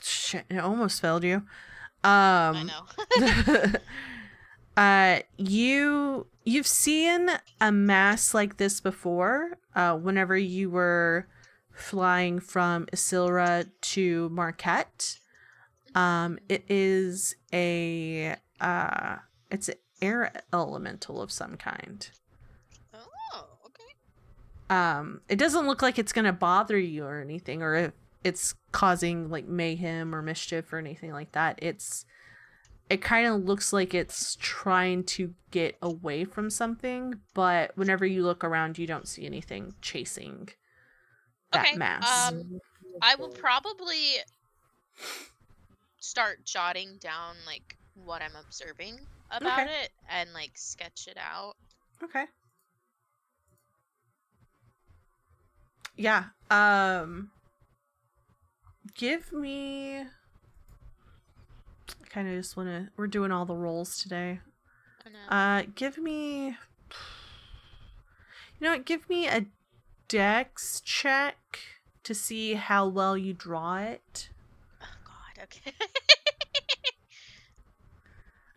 Shit, it almost failed you. I know. You've seen a mass like this before, whenever you were flying from Isilra to Marquette. It is it's an air elemental of some kind. Oh, okay. It doesn't look like it's gonna bother you or anything, or if it's causing like mayhem or mischief or anything like that. It kind of looks like it's trying to get away from something, but whenever you look around, you don't see anything chasing that mass. I will probably start jotting down like what I'm observing about it and like sketch it out. Okay. Yeah. Give me. I kind of just want to. We're doing all the rolls today. I know. Give me. You know what? Give me a dex check to see how well you draw it. Oh God. Okay.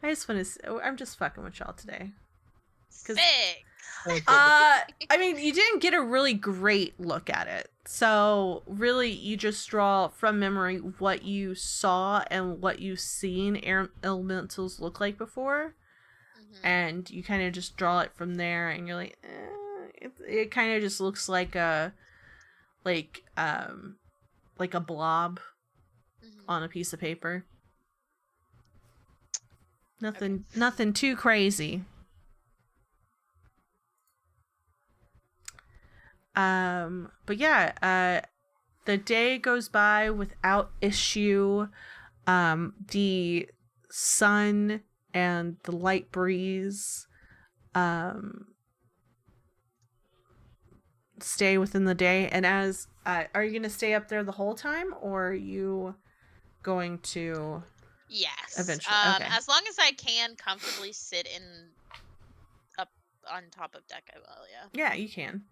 I just want to. I'm just fucking with y'all today. 'Cause- 6. I mean, you didn't get a really great look at it. So, really, you just draw from memory what you saw and what you've seen air elementals look like before. And you kind of just draw it from there, and you're like, it kind of just looks like a blob on a piece of paper. Nothing too crazy. But yeah, the day goes by without issue. The sun and the light breeze stay within the day. And as are you going to stay up there the whole time, or are you going to Yes. eventually? Okay. As long as I can comfortably sit up on top of deck, I will. Yeah. Yeah, you can.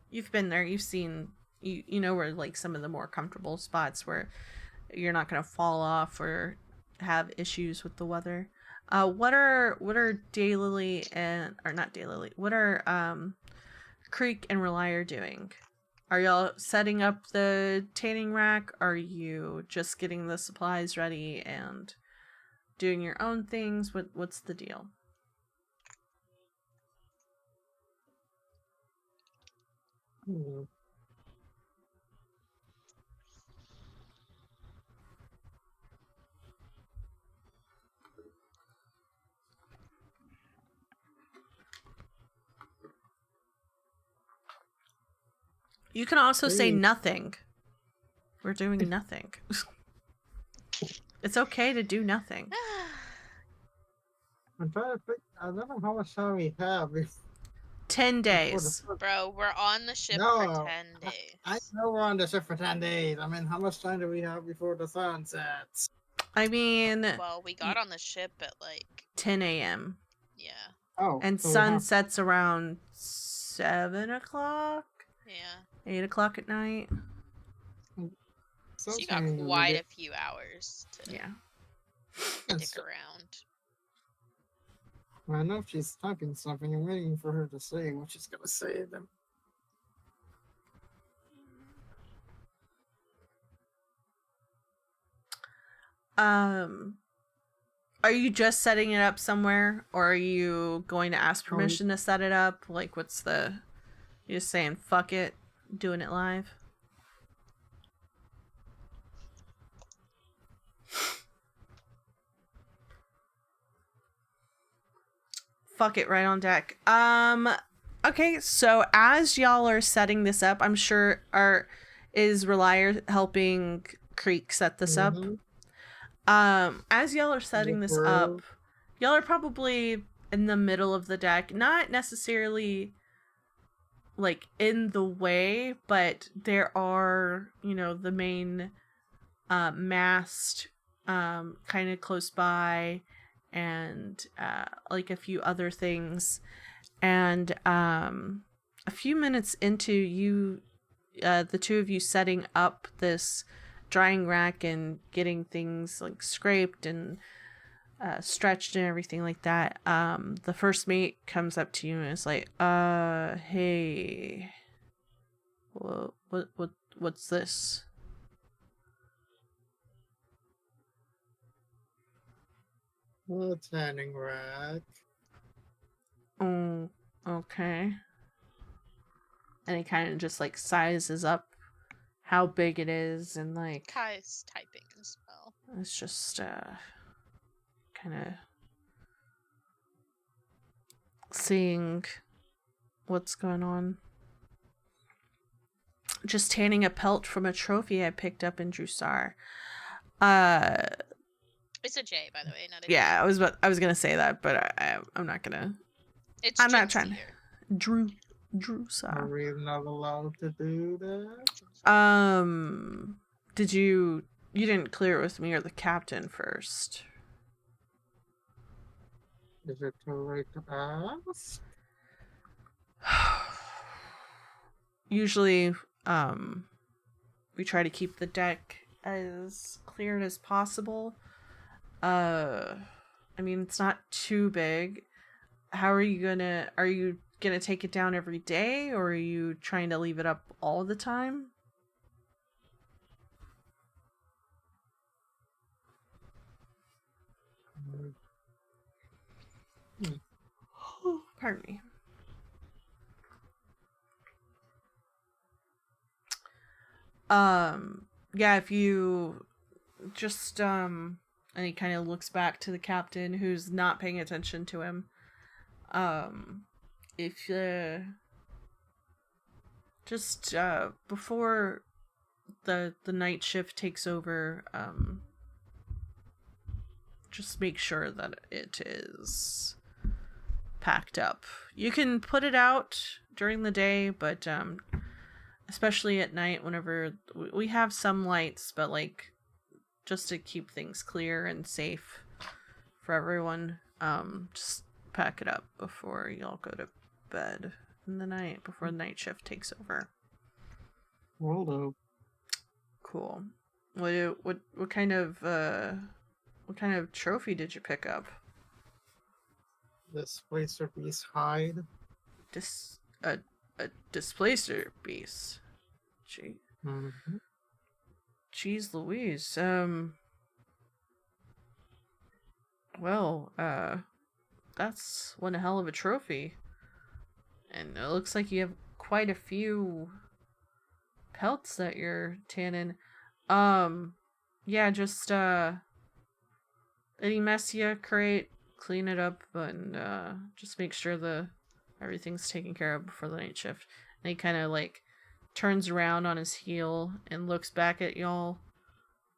You've been there. You've seen. You know where like some of the more comfortable spots where you're not going to fall off or have issues with the weather. What are Daylily and or not Daylily? What are Creek and Relier doing? Are y'all setting up the tanning rack? Are you just getting the supplies ready and doing your own things? What's the deal? Hmm. You can also say Hey. nothing. We're doing nothing. It's okay to do nothing. I'm trying to think. I don't know how much time we have. 10 before days. the- Bro, we're on the ship No, for 10 days. I know we're on the ship for 10 days. I mean, how much time do we have before the sun sets? I mean, Well, we got on the ship at like 10 a.m. yeah. Oh, And so we sun have- sets around 7 o'clock, Yeah. 8 o'clock at night. So so you got soon we quite get- a few hours to Yeah. stick around. I know she's typing something. I'm waiting for her to say what she's gonna say. Then Are you just setting it up somewhere, or are you going to ask permission to set it up? Like, what's the... You just saying, fuck it, doing it live? Fuck it, right on deck. Okay, so as y'all are setting this up, I'm sure is Relier helping Creek set this up? Mhm. As y'all are setting this up, y'all are probably in the middle of the deck, not necessarily like in the way, but there are, the main mast kind of close by, and like a few other things. And a few minutes into you, the two of you setting up this drying rack and getting things like scraped and stretched and everything like that, the first mate comes up to you and is like, hey, what's this? The tanning rack. Oh, okay. And he kind of just like sizes up how big it is, and like Kai's typing as well. it's just kind of seeing what's going on. Just tanning a pelt from a trophy I picked up in Drusar. It's a J, by the way, not a Yeah, D. I was gonna say that, but I'm not gonna. It's I'm not Jim's trying. here. Drusar. Are we not allowed to do that? Did you didn't clear it with me or the captain first? Is it too late to ask? Usually, we try to keep the deck as cleared as possible. I mean, it's not too big. Are you gonna take it down every day, or are you trying to leave it up all the time? Pardon me. Yeah, if you just and he kind of looks back to the captain who's not paying attention to him. If just before the night shift takes over, just make sure that it is packed up. You can put it out during the day, but especially at night, whenever we have some lights, but like just to keep things clear and safe for everyone, just pack it up before y'all go to bed in the night, before the night shift takes over. Waldo. Cool. What kind of trophy did you pick up? Displacer Beast hide. A displacer beast. Gee. Mm-hmm. Jeez Louise. Well, that's one hell of a trophy. And it looks like you have quite a few pelts that you're tanning. Yeah, just, any mess you create, clean it up, and, just make sure everything's taken care of before the night shift. And he kind of, like, turns around on his heel and looks back at y'all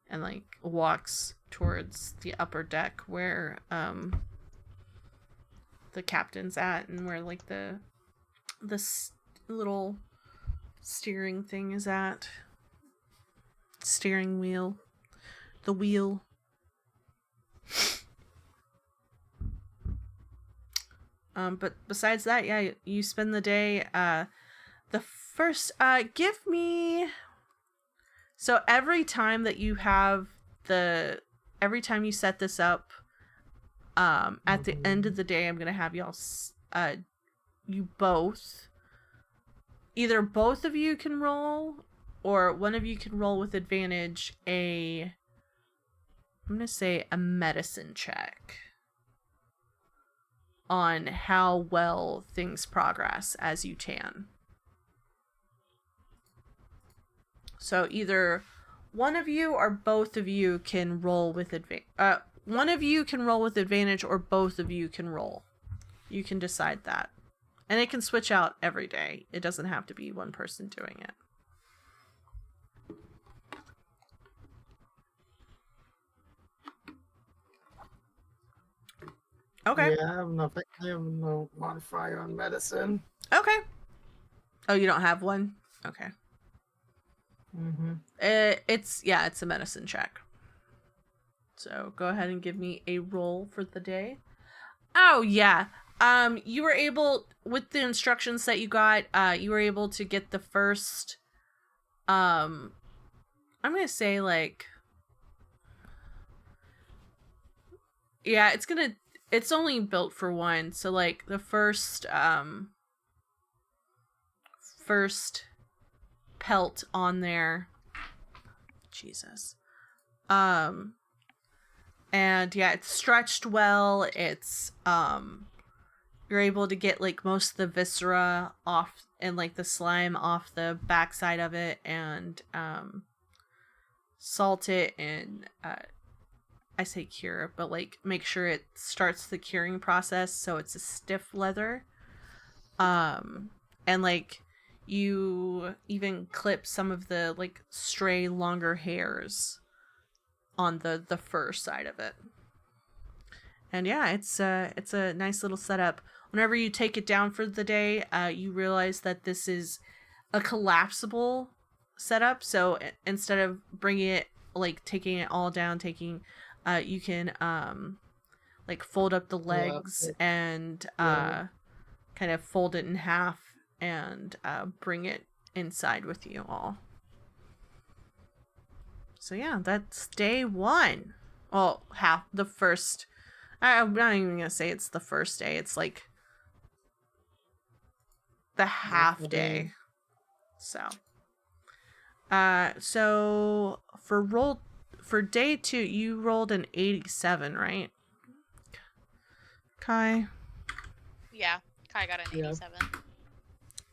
and, like, walks towards the upper deck where, the captain's at and where, like, the little steering thing is at. Steering wheel. The wheel. But besides that, yeah, you spend the day, the first, give me, so every time you set this up, at the end of the day, I'm gonna have y'all, either both of you can roll, or one of you can roll with advantage I'm gonna say a medicine check on how well things progress as you tan. So either one of you or both of you can roll with advantage. One of you can roll with advantage or both of you can roll. You can decide that. And it can switch out every day. It doesn't have to be one person doing it. Okay. Yeah, I have no modifier on medicine. Okay. Oh, you don't have one? Okay. Mm-hmm. It's a medicine check. So go ahead and give me a roll for the day. Oh yeah. You were able, with the instructions that you got, you were able to get the first, I'm gonna say like, yeah, it's only built for one, so like the first pelt on there. Jesus. And yeah, it's stretched well. It's you're able to get like most of the viscera off and like the slime off the backside of it, and salt it and I say cure, but like make sure it starts the curing process so it's a stiff leather. And like you even clip some of the like stray longer hairs on the fur side of it. And yeah, it's a nice little setup. Whenever you take it down for the day, you realize that this is a collapsible setup. So instead of bringing it, like taking it all down, you can like fold up the legs and kind of fold it in half and bring it inside with you all. So yeah, that's day one. Well, the first. I'm not even gonna say it's the first day. It's like the half day. So, so for day 2, you rolled an 87, right? Kai. Yeah, Kai got an 87.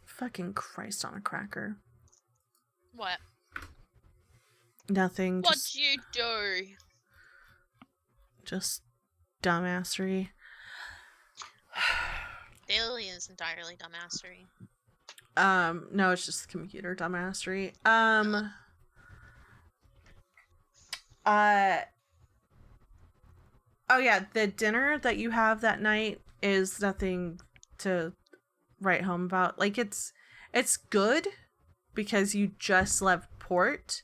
Fucking Christ on a cracker. What? Nothing. What'd you do? Just dumbassery. Daily is entirely dumbassery. No, it's just computer dumbassery. Oh yeah, the dinner that you have that night is nothing to write home about. Like it's good because you just left port.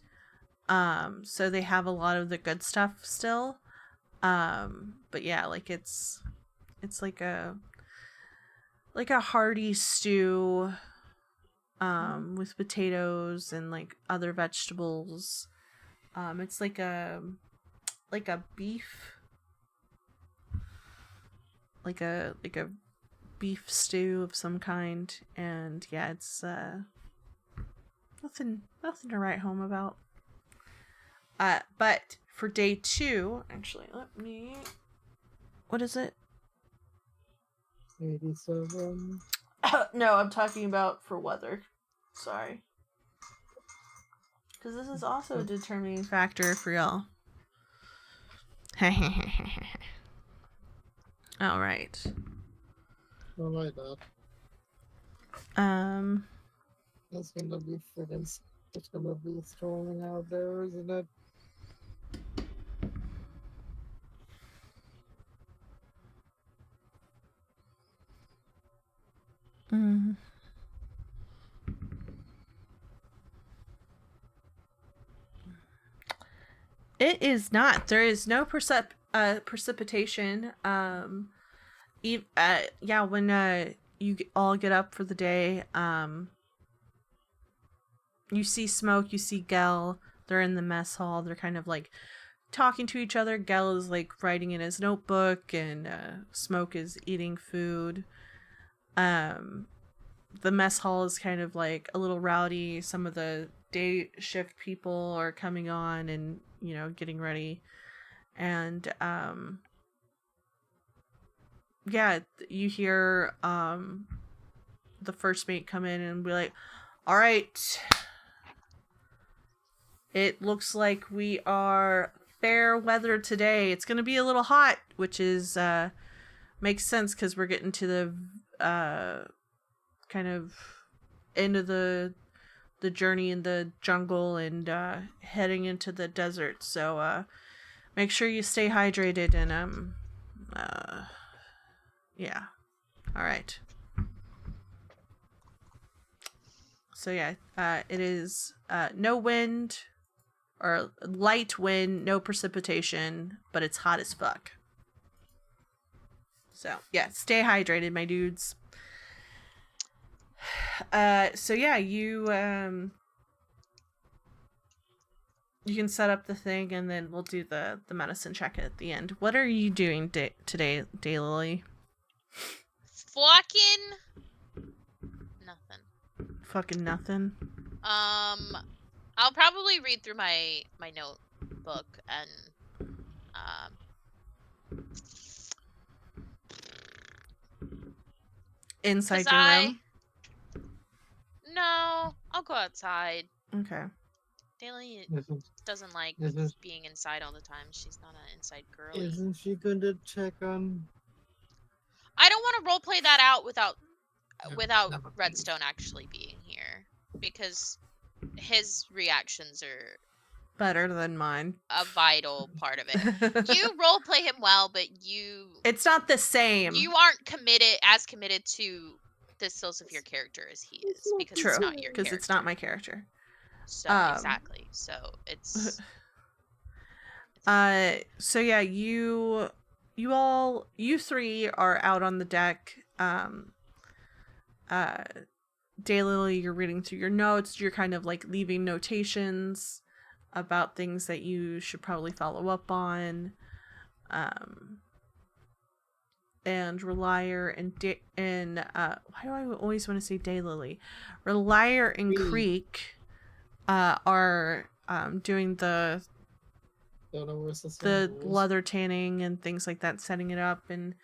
So they have a lot of the good stuff still. But yeah, like it's like a hearty stew with potatoes and like other vegetables. It's like a beef like a beef stew of some kind, and yeah, it's nothing to write home about. But for day 2, actually, what is it? 87. No, I'm talking about for weather. Sorry. Because this is also a determining factor for y'all. All right. I like that. That's gonna be friggin'. It's gonna be storming out there, isn't it? It is not. There is no precipitation. Yeah, when you all get up for the day, you see Smoke, you see Gel. They're in the mess hall. They're kind of like talking to each other. Gel is like writing in his notebook, and Smoke is eating food. The mess hall is kind of like a little rowdy. Some of the day shift people are coming on and, you know, getting ready. And yeah, you hear the first mate come in and be like, all right, it looks like we are fair weather today. It's gonna be a little hot, which is makes sense because we're getting to the kind of end of the journey in the jungle and heading into the desert. So make sure you stay hydrated and yeah. All right. So yeah, it is no wind or light wind, no precipitation, but it's hot as fuck. So yeah, stay hydrated, my dudes. So yeah, you can set up the thing, and then we'll do the medicine check at the end. What are you doing today, Daylily? Nothing. Fucking nothing. I'll probably read through my notebook and Inside your room? No, I'll go outside. Okay. Daily Isn't, doesn't like isn't, being inside all the time. She's not an inside girly. isn't she gonna check on? I don't want to roleplay that out without Never mind. Redstone actually being here, because his reactions are Better than mine. a vital part of it. You roleplay him well, but it's not the same. You aren't committed to the skills of your character as he is, because True, it's not your character. because it's not my character. So exactly. So it's so yeah, you three are out on the deck. Daylily, you're reading through your notes. You're kind of like leaving notations about things that you should probably follow up on. And Relier and why do I always want to say Daylily? Relier and Creek are doing the leather tanning and things like that, setting it up, and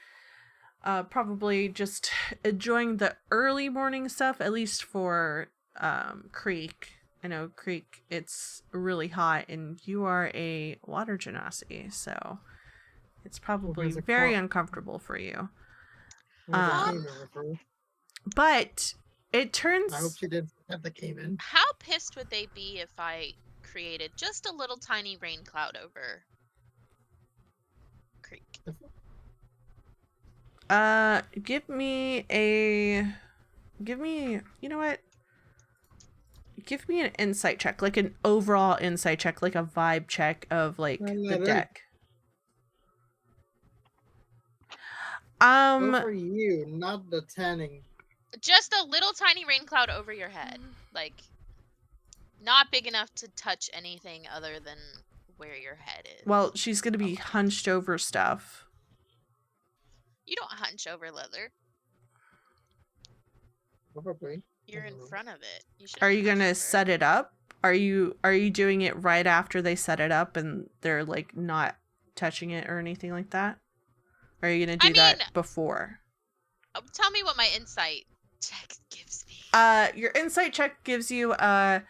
probably just enjoying the early morning stuff, at least for Creek. I know Creek, it's really hot, and you are a water genasi, so it's probably very uncomfortable for you. But It turns. I hope she didn't have the came in. How pissed would they be if I created just a little tiny rain cloud over Creek? You know what? Give me an insight check, like an overall insight check, like a vibe check of like the deck. Over you, not the tanning. Just a little tiny rain cloud over your head. Like, not big enough to touch anything other than where your head is. Well, she's gonna be hunched over stuff. You don't hunch over leather. Probably. You're in front of it. Are you gonna set it up? Are you doing it right after they set it up and they're like not touching it or anything like that? Or are you gonna do that before? Tell me what my insight check gives me. Your insight check gives you the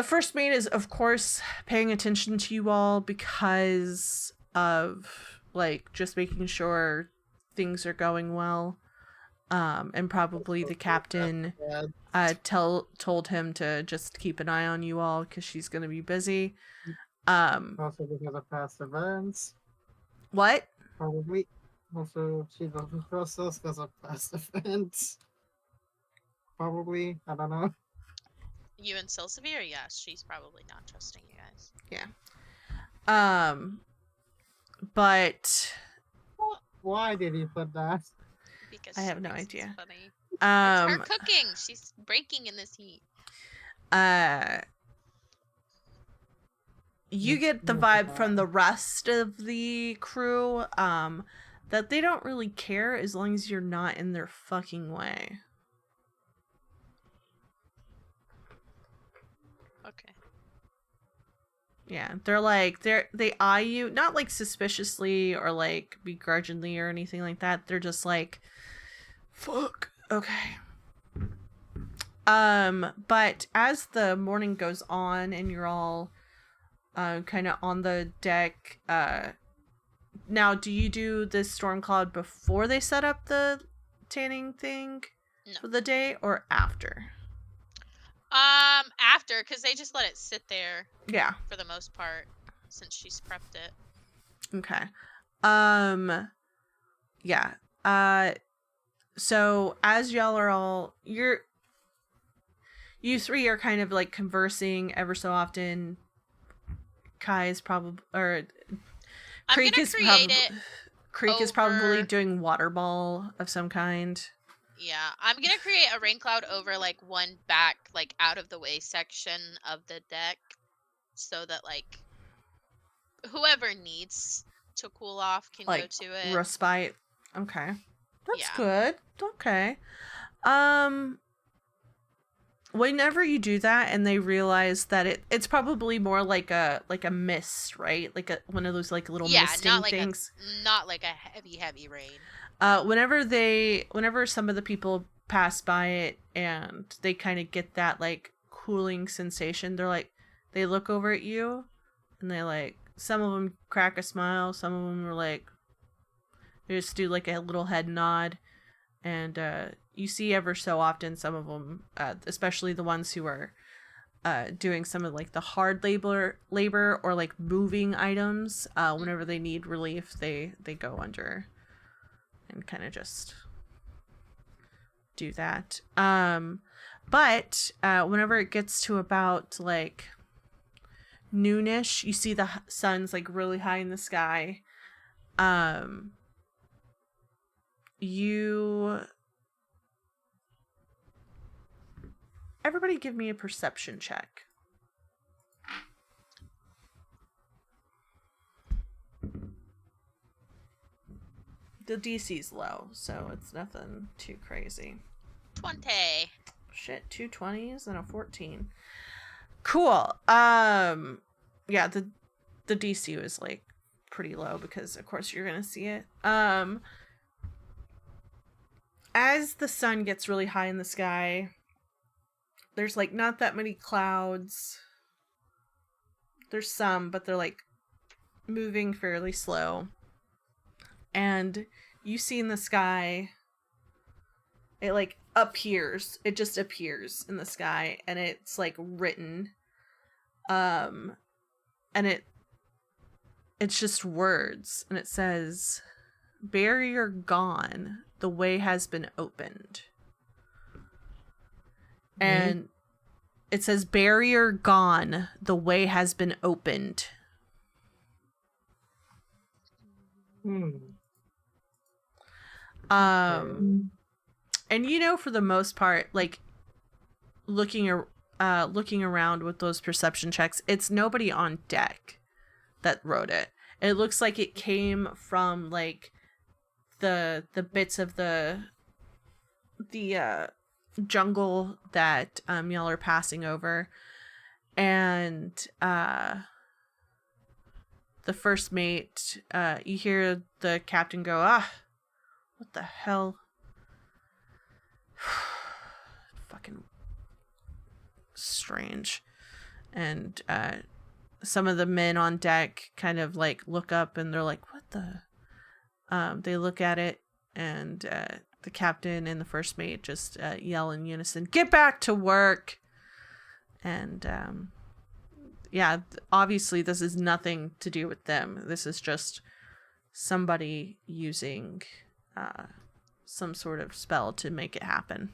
first mate is of course paying attention to you all because of like just making sure things are going well. And probably the captain told him to just keep an eye on you all because she's gonna be busy. Also because of past events. What? Probably. Also, she doesn't trust us because of past events. Probably. I don't know. You and Sylvia, yes, she's probably not trusting you guys. Yeah. But Why did he put that? Because I have no it's idea. funny. It's her cooking. She's breaking in this heat. You get the vibe from the rest of the crew that they don't really care as long as you're not in their fucking way. Okay. Yeah, they're like they eye you not like suspiciously or like begrudgingly or anything like that. They're just like, fuck. Okay. But as the morning goes on and you're all kind of on the deck, now do you do this storm cloud before they set up the tanning thing for the day or after? After, because they just let it sit there. Yeah. For the most part, since she's prepped it. Okay. Yeah. So as y'all are all, you three are kind of like conversing ever so often. Kai is probably, or Creek is probably doing water ball of some kind. Yeah, I'm gonna create a rain cloud over like one back, like out of the way section of the deck, so that like whoever needs to cool off can like, go to it. Respite. Okay, that's good. Okay. Whenever you do that and they realize that it's probably more like a mist, right? Like one of those like little misting things. Not like a heavy rain. Whenever some of the people pass by it and they kind of get that like cooling sensation, they look over at you and they like, some of them crack a smile, some of them are like, they just do like a little head nod. And you see ever so often some of them, especially the ones who are doing some of like the hard labor or like moving items, whenever they need relief, they go under and kind of just do that. But whenever it gets to about like noonish, you see the sun's like really high in the sky. Everybody give me a perception check. The DC's low, so it's nothing too crazy. 20. Shit, 2 20s and a 14. Cool. Yeah, the DC was like pretty low because of course you're gonna see it. As the sun gets really high in the sky, there's like not that many clouds. There's some, but they're like moving fairly slow. And you see in the sky It like appears. It just appears in the sky, and it's like written. And it's just words, and it says, "Barrier gone. The way has been opened." And it says, "Barrier gone. The way has been opened." And you know, for the most part, like looking around with those perception checks, it's nobody on deck that wrote it. It looks like it came from like the bits of the jungle that y'all are passing over, and the first mate, you hear the captain go, what the hell? Fucking strange. And some of the men on deck kind of like look up and they're like, what the? They look at it, and the captain and the first mate just yell in unison, "Get back to work!" And yeah, obviously this is nothing to do with them. This is just somebody using some sort of spell to make it happen.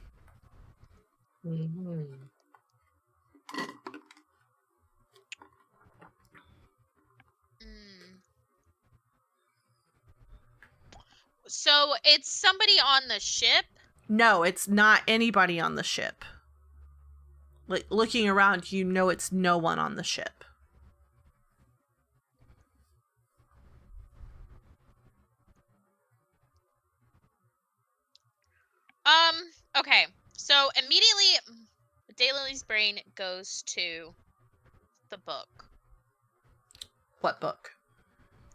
So it's somebody on the ship? No, it's not anybody on the ship. Like, looking around, you know it's no one on the ship. Okay. So immediately Daylily's brain goes to the book. What book?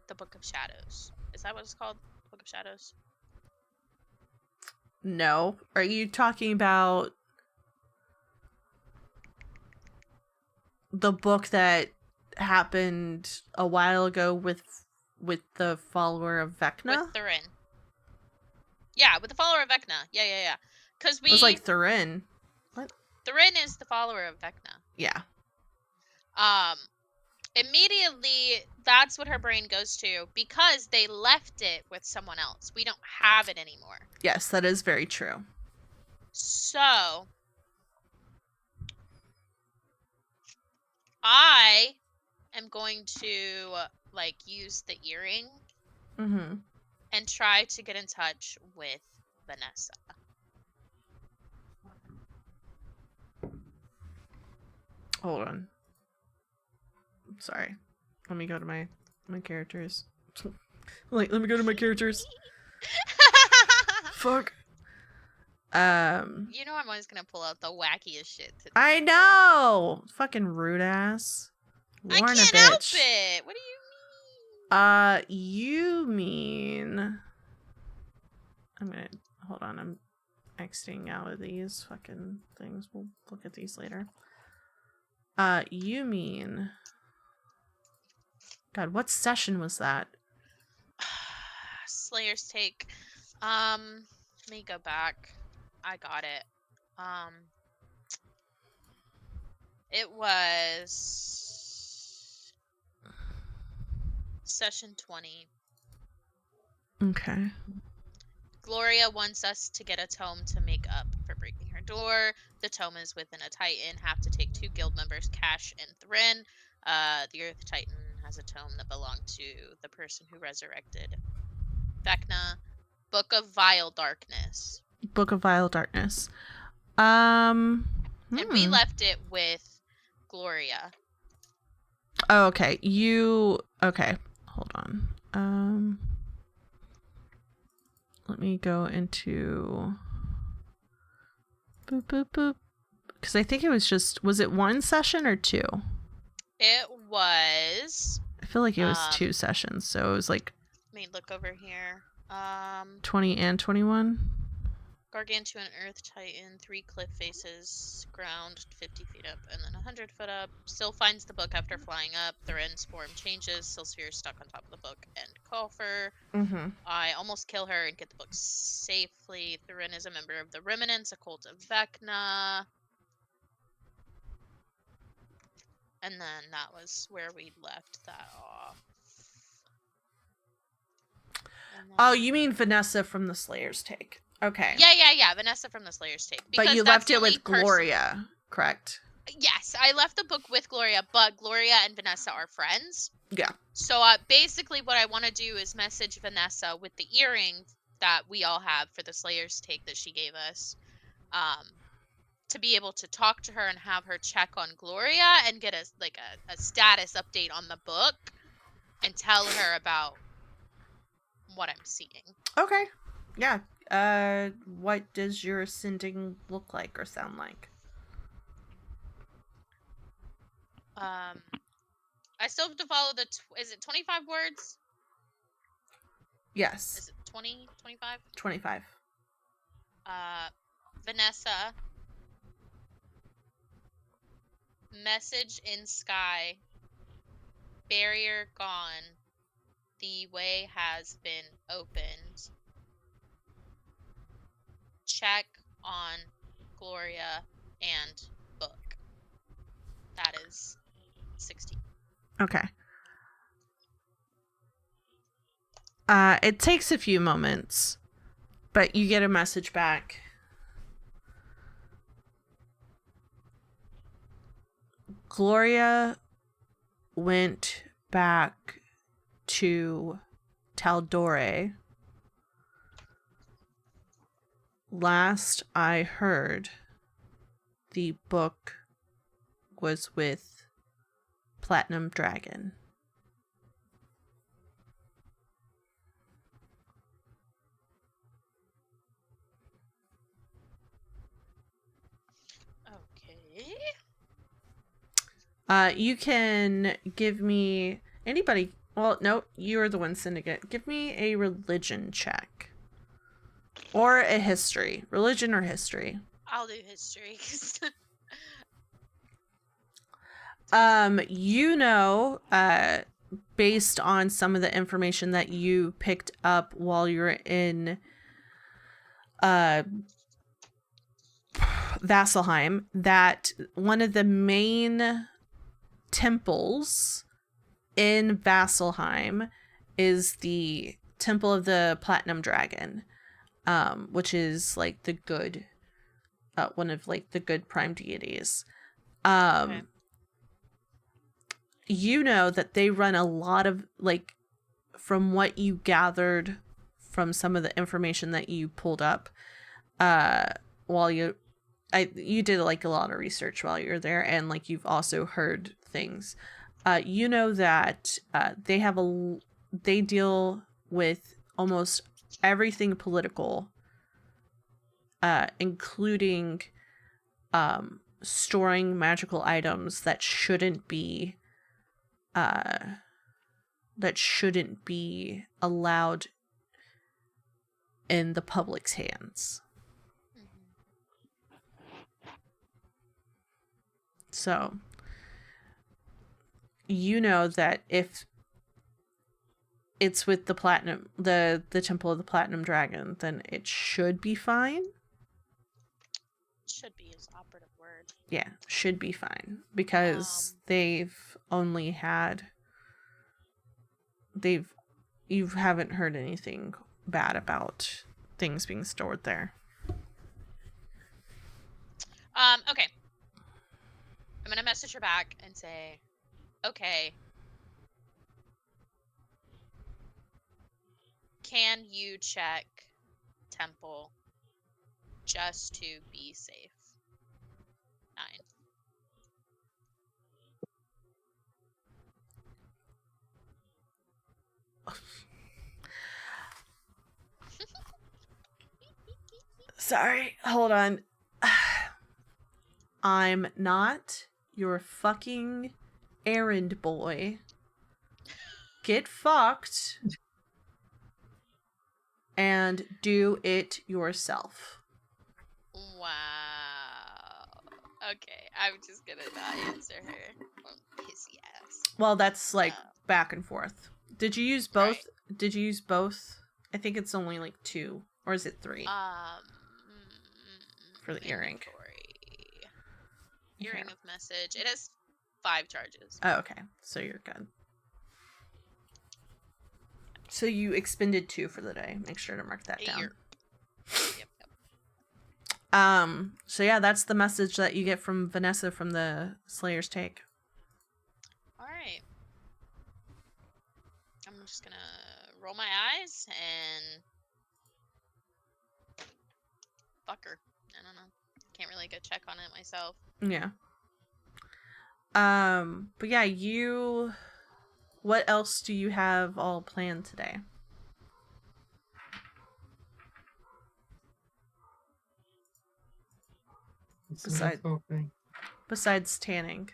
The Book of Shadows. Is that what it's called? Book of Shadows? No. Are you talking about the book that happened a while ago with the follower of Vecna? With Thurin. Yeah, with the follower of Vecna. Yeah. Because It was like Thurin. What? Thurin is the follower of Vecna. Yeah. Immediately, that's what her brain goes to because they left it with someone else. We don't have it anymore. Yes, that is very true. So, I am going to, like, use the earring and try to get in touch with Vanessa. Hold on. Sorry. Let me go to my characters. Like, let me go to my characters. Fuck. You know I'm always gonna pull out the wackiest shit. I know! Fucking rude ass. I Warn can't a bitch. help it! What do You mean... I'm gonna... Hold on, I'm exiting out of these fucking things. We'll look at these later. You mean... God, what session was that? Slayer's Take. Let me go back. I got it. It was session 20. Okay. Gloria wants us to get a tome to make up for breaking her door. The tome is within a Titan. Have to take 2 guild members, Cash and Thrin. The Earth Titan has a tome that belonged to the person who resurrected Vecna. Book of Vile Darkness. Book of Vile Darkness. And we left it with Gloria. Oh, okay. Okay. Hold on. Let me go into... Boop, boop, boop. Because I think it was just... Was it 1 session or 2? It was... I feel like it was 2 sessions, so it was like... Let me look over here. 20 and 21? Gargantuan Earth Titan, 3 cliff faces, ground 50 feet up, and then 100 foot up. Still finds the book after flying up. Thurin's form changes. Silsphere stuck on top of the book and coffer. Mm-hmm. I almost kill her and get the book safely. Thurin is a member of the Remnants, a cult of Vecna. And then that was where we left that off. And Oh, then- you mean Vanessa from the Slayer's Take. Okay. Yeah. Vanessa from the Slayer's Take. But you that's left the it only with Gloria, correct? Yes, I left the book with Gloria, but Gloria and Vanessa are friends. Yeah. So basically what I want to do is message Vanessa with the earring that we all have for the Slayer's Take that she gave us. To be able to talk to her and have her check on Gloria and get a status update on the book and tell her about what I'm seeing. Okay. Yeah. What does your sending look like or sound like? I still have to follow is it 25 words? Yes. Is it 20, 25? 25. Vanessa, message in sky, barrier gone, the way has been opened. Check on Gloria and book. That is 16. Okay. It takes a few moments, but you get a message back. Gloria went back to Taldore. Last I heard, the book was with Platinum Dragon. Okay. You can give me anybody. Well, no, you're the one sending it. Give me a religion check. Or a history. Religion or history. I'll do history. You know, based on some of the information that you picked up while you were in Vasselheim, that one of the main temples in Vasselheim is the Temple of the Platinum Dragon, which is like the good, one of like the good prime deities. Okay. You know that they run a lot of, like, from what you gathered from some of the information that you pulled up, while you did like a lot of research while you were there, and like you've also heard things. You know that they deal with almost everything political, including storing magical items that shouldn't be allowed in the public's hands. So you know that if it's with the Temple of the Platinum Dragon, then it should be fine. Should be his operative word. Yeah, should be fine, because you haven't heard anything bad about things being stored there. Okay. I'm gonna message her back and say, okay, can you check temple just to be safe? 9. Sorry, hold on. I'm not your fucking errand boy. Get fucked and do it yourself. Wow. Okay, I'm just gonna not answer her. Pissy ass. Well, that's like Oh. back and forth. Did you use both? Right. Did you use both? I think it's only like 2, or is it 3 for the earring? Inventory. Earring Here. of message. It has 5 charges. Oh, okay. So you're good. So you expended 2 for the day. Make sure to mark that down. Yep. So yeah, that's the message that you get from Vanessa from the Slayer's Take. All right. I'm just gonna roll my eyes and fuck her. I don't know. Can't really go check on it myself. Yeah. But yeah, what else do you have all planned today? Besides tanning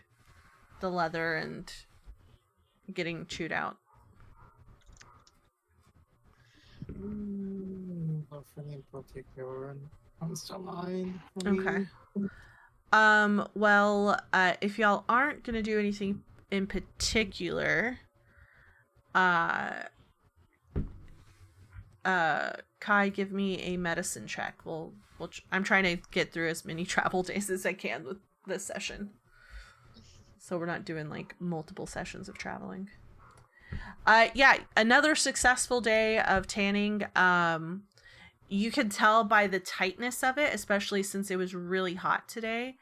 the leather and getting chewed out. Nothing in particular comes to mind for me. Okay. Well, if y'all aren't gonna do anything in particular, Kai, give me a medicine check. I'm trying to get through as many travel days as I can with this session, so we're not doing like multiple sessions of traveling. Yeah, another successful day of tanning. You can tell by the tightness of it, especially since it was really hot today,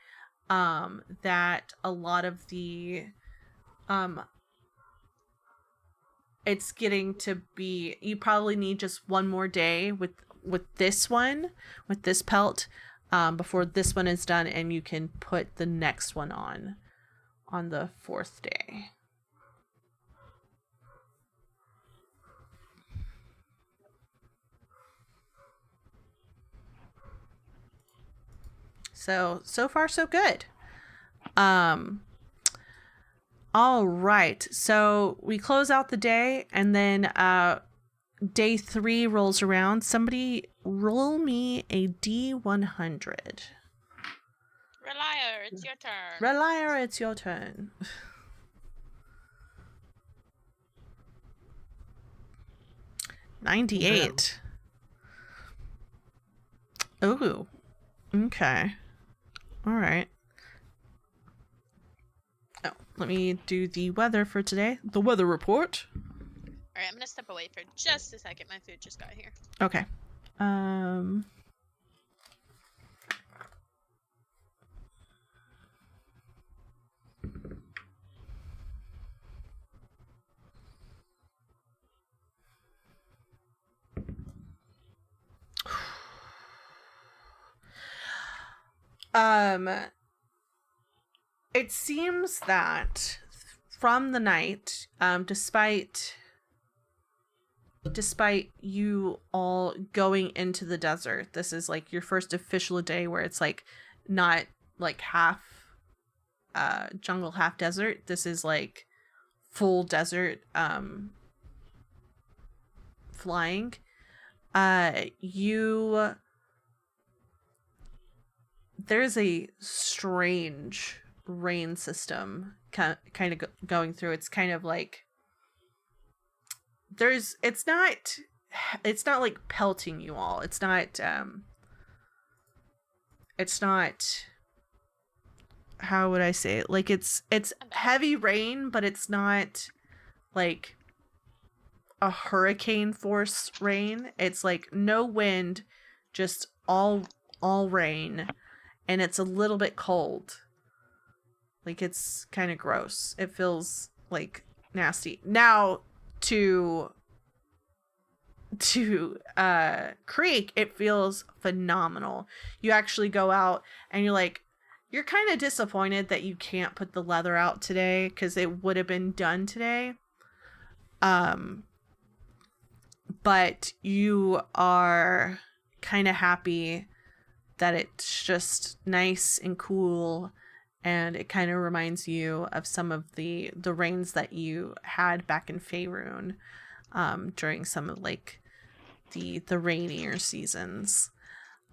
that a lot of the it's getting to be, you probably need just one more day with this pelt, before this one is done, and you can put the next one on the 4th day. So far so good. All right. So we close out the day, and then day 3 rolls around. Somebody roll me a D100. Relier, it's your turn. Relier, it's your turn. 98. Ooh. Okay. All right. Oh, let me do the weather for today. The weather report. All right, I'm gonna step away for just a second. My food just got here. Okay. It seems that from the night, despite you all going into the desert, this is like your first official day where it's like not like half jungle, half desert. This is like full desert flying. There's a strange rain system kind of going through. It's kind of like it's not like pelting you all. It's not how would I say it? Like it's heavy rain, but it's not like a hurricane force rain. It's like no wind, just all rain, and it's a little bit cold. Like it's kind of gross. It feels like nasty. Now to Creek, it feels phenomenal. You actually go out and you're kind of disappointed that you can't put the leather out today because it would have been done today. But you are kind of happy that it's just nice and cool, and it kind of reminds you of some of the rains that you had back in Faerun during some of like the rainier seasons.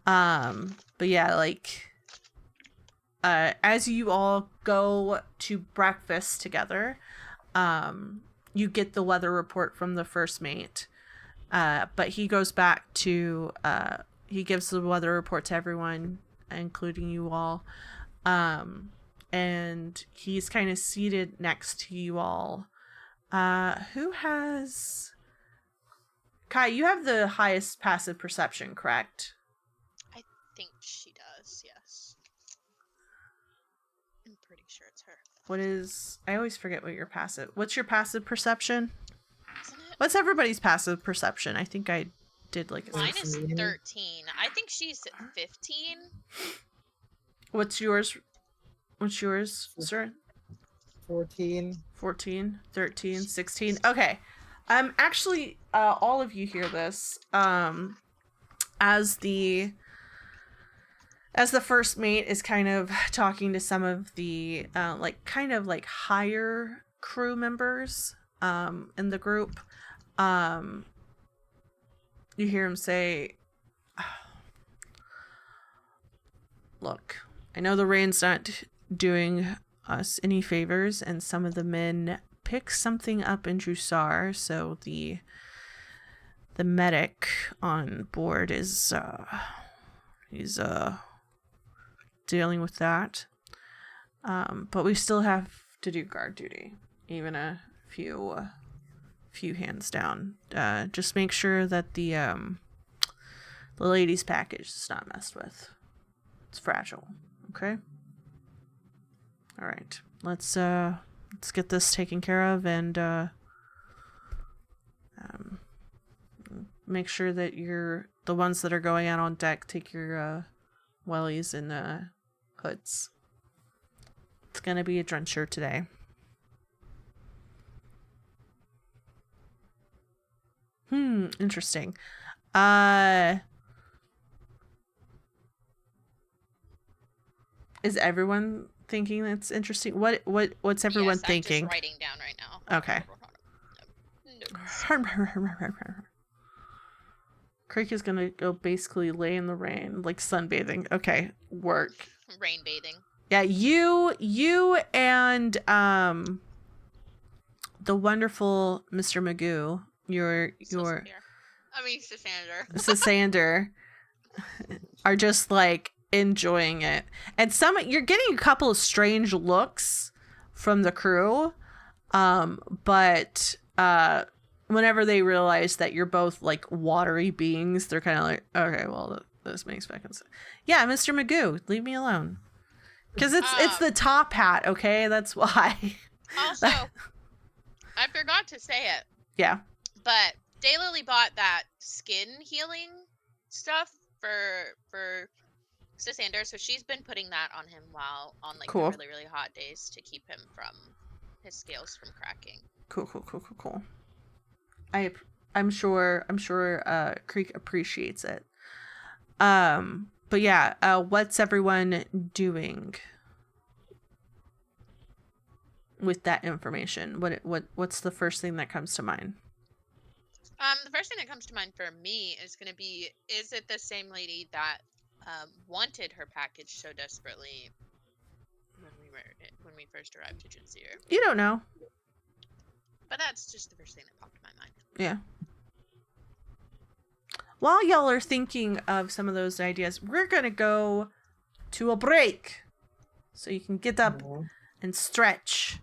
But yeah, like, as you all go to breakfast together, you get the weather report from the first mate. But he goes back to, he gives the weather report to everyone, including you all. And he's kind of seated next to you all. Who has... Kai, you have the highest passive perception, correct? I think she does, yes. I'm pretty sure it's her. What is... I always forget what your passive... What's your passive perception? Isn't it? What's everybody's passive perception? I think I did like a... Mine is 13. 13. I think she's 15. What's yours? What's yours, sir? 14. 14, 13, 16. Okay. Actually, all of you hear this. As the first mate is kind of talking to some of the kind of higher crew members in the group. You hear him say, "Look, I know the rain's not doing us any favors, and some of the men picked something up in Drusar, so the medic on board is he's dealing with that. But we still have to do guard duty, even a few hands down. Just make sure that the ladies' package is not messed with. It's fragile, okay? All right, let's get this taken care of, and make sure that the ones that are going out on deck take your wellies and hoods. It's gonna be a drencher today." Interesting. Is everyone thinking that's interesting? What's everyone yes, thinking? I'm just writing down right now. Okay. Creek is gonna go basically lay in the rain, like sunbathing. Okay, work. Rain bathing. Yeah, you and the wonderful Mr. Magoo, your Sasander. are just like enjoying it, and you're getting a couple of strange looks from the crew, but whenever they realize that you're both like watery beings, they're kind of like, okay, well, this makes fucking sense. Yeah, Mr. Magoo, leave me alone. Because it's the top hat, okay? That's why. Also, I forgot to say it, Yeah. but Daylily bought that skin healing stuff for Sasander, so she's been putting that on him while on like Cool. the really, really hot days to keep him from his scales from cracking. Cool. I'm sure Creek appreciates it. But yeah, what's everyone doing with that information? What's the first thing that comes to mind? The first thing that comes to mind for me is going to be, is it the same lady that wanted her package so desperately when we first arrived to Jinsir? You don't know. But that's just the first thing that popped in my mind. Yeah. While y'all are thinking of some of those ideas, we're gonna go to a break, so you can get up and stretch.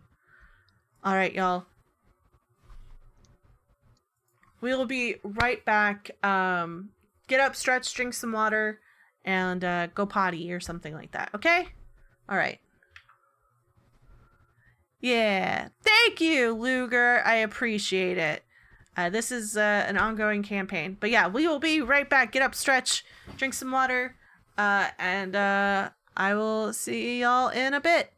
All right, y'all. We'll be right back. Get up, stretch, drink some water, and go potty or something like that. Okay? All right. Yeah. Thank you, Luger. I appreciate it. This is an ongoing campaign. But yeah, we will be right back. Get up, stretch, drink some water, and I will see y'all in a bit.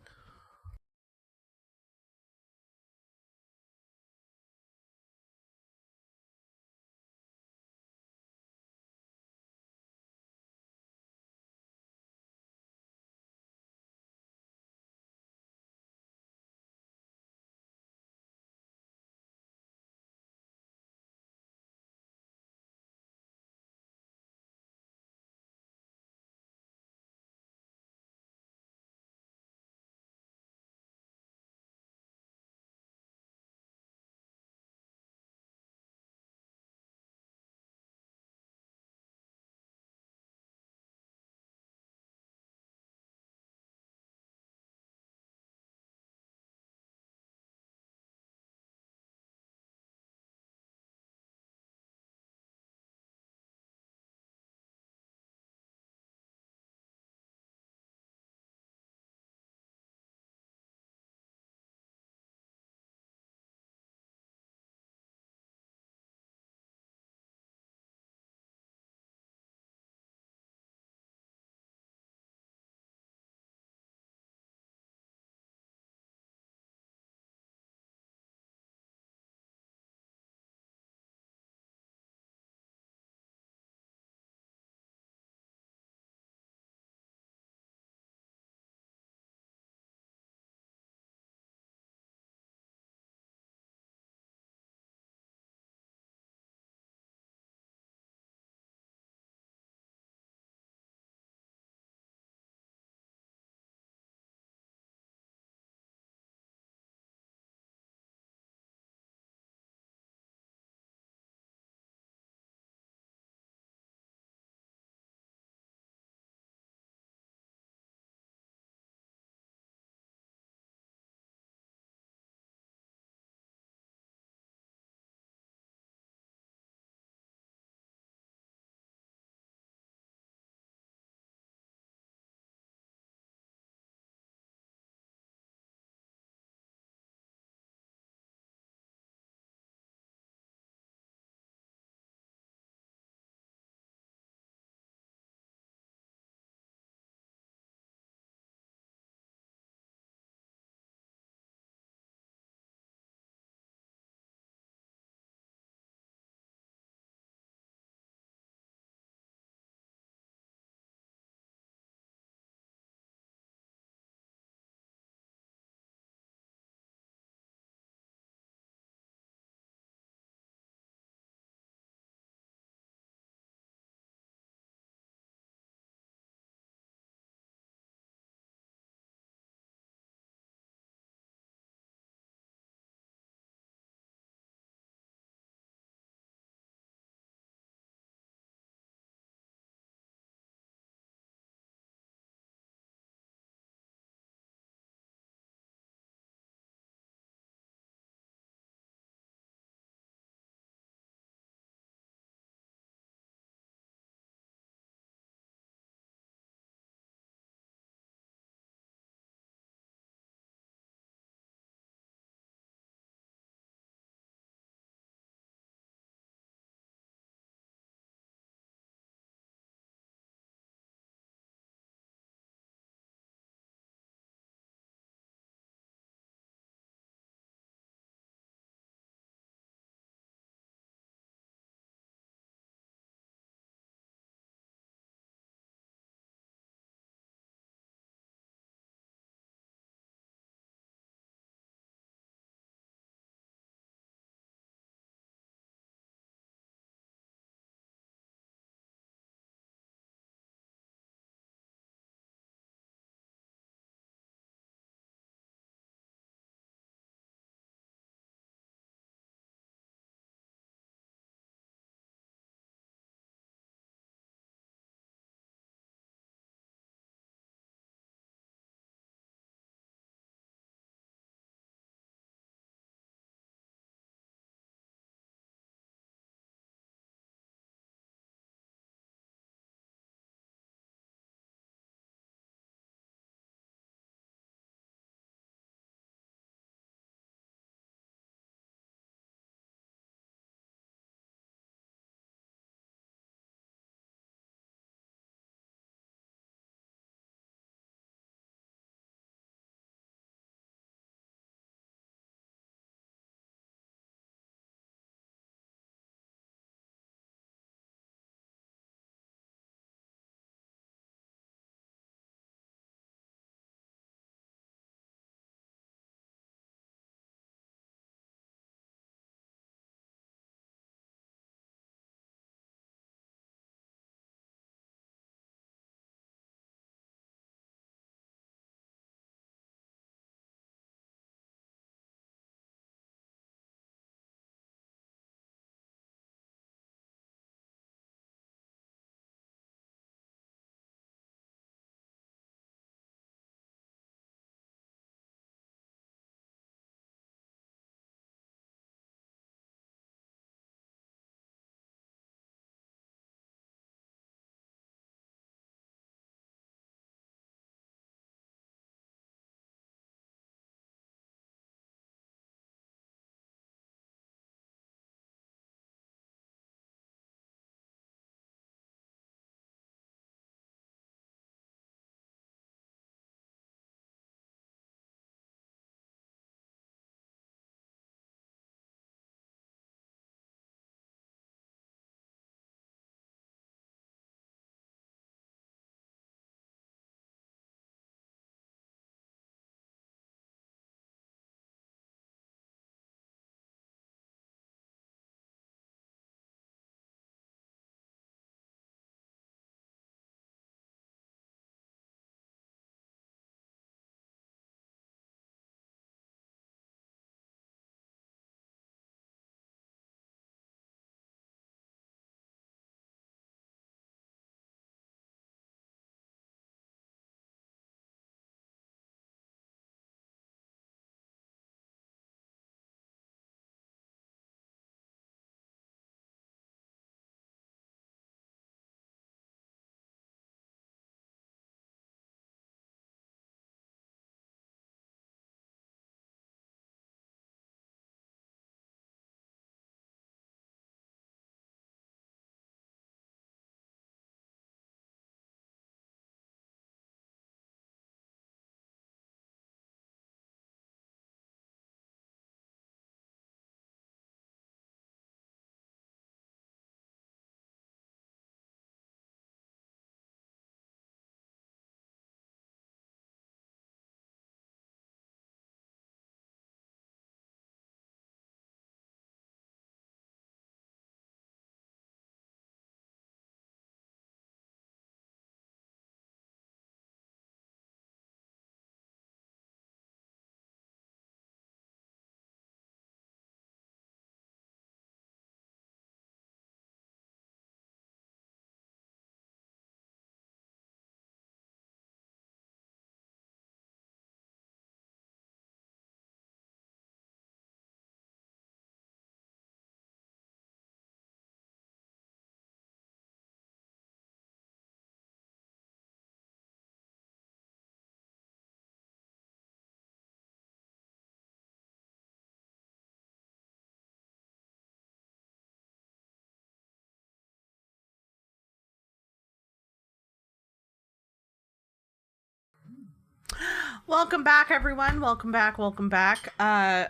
Welcome back, everyone. Welcome back. Welcome back. I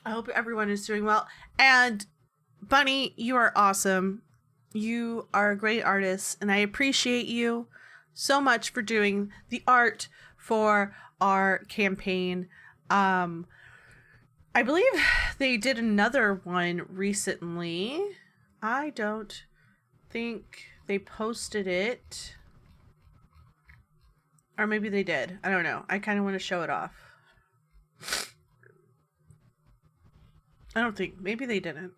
hope everyone is doing well. And Bunny, you are awesome. You are a great artist, and I appreciate you so much for doing the art for our campaign. I believe they did another one recently. I don't think they posted it. Or maybe they did. I don't know. I kind of want to show it off. I don't think. Maybe they didn't.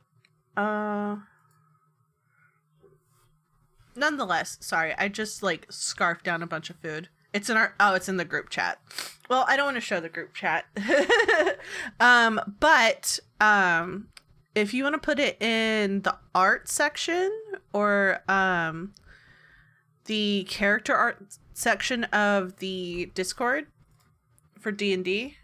Nonetheless, sorry. I just like scarfed down a bunch of food. It's in our. Oh, it's in the group chat. Well, I don't want to show the group chat. But if you want to put it in the art section or the character art section of the Discord for D&D,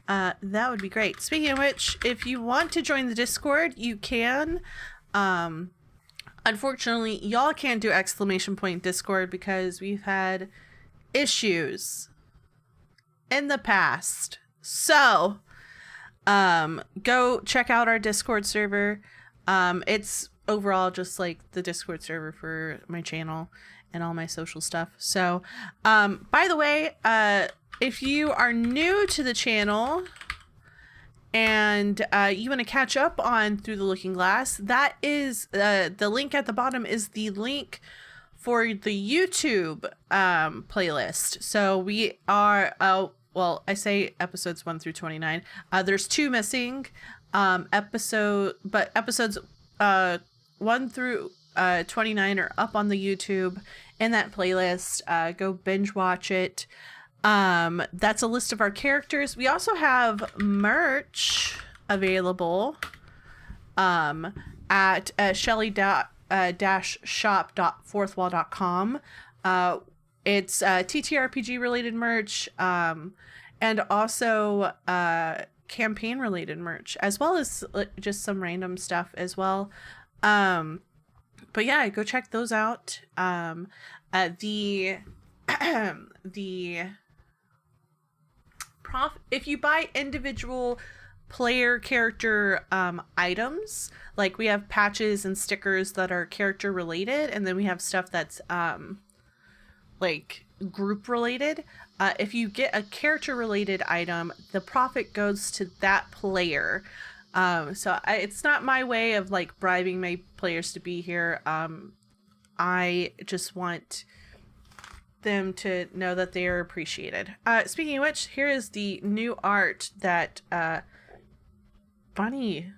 that would be great. Speaking of which, if you want to join the Discord, you can. Unfortunately, y'all can't do ! Discord because we've had issues in the past. So, go check out our Discord server. It's overall just like the Discord server for my channel and all my social stuff. So, by the way, if you are new to the channel and you want to catch up on Through the Looking Glass, that is the link at the bottom is the link for the YouTube playlist. So we are, well, I say episodes 1 through 29. There's 2 missing episodes 1 through 29 are up on the YouTube in that playlist. Go binge watch it. That's a list of our characters. We also have merch available at shelly-shop.fourthwall.com. It's TTRPG related merch and also campaign related merch, as well as just some random stuff as well. But yeah, go check those out. If you buy individual player character items, like we have patches and stickers that are character related, and then we have stuff that's like group related. If you get a character related item, the profit goes to that player. It's not my way of like bribing my players to be here. I just want them to know that they are appreciated. Speaking of which, here is the new art that Bunny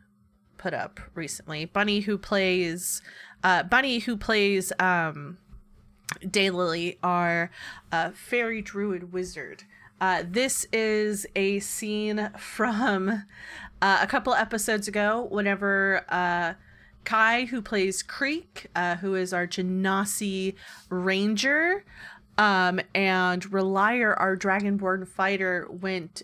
put up recently. Bunny who plays Daylily, our fairy druid wizard. This is a scene from a couple episodes ago whenever Kai, who plays Creek, who is our Genasi ranger, and Relier, our dragonborn fighter, went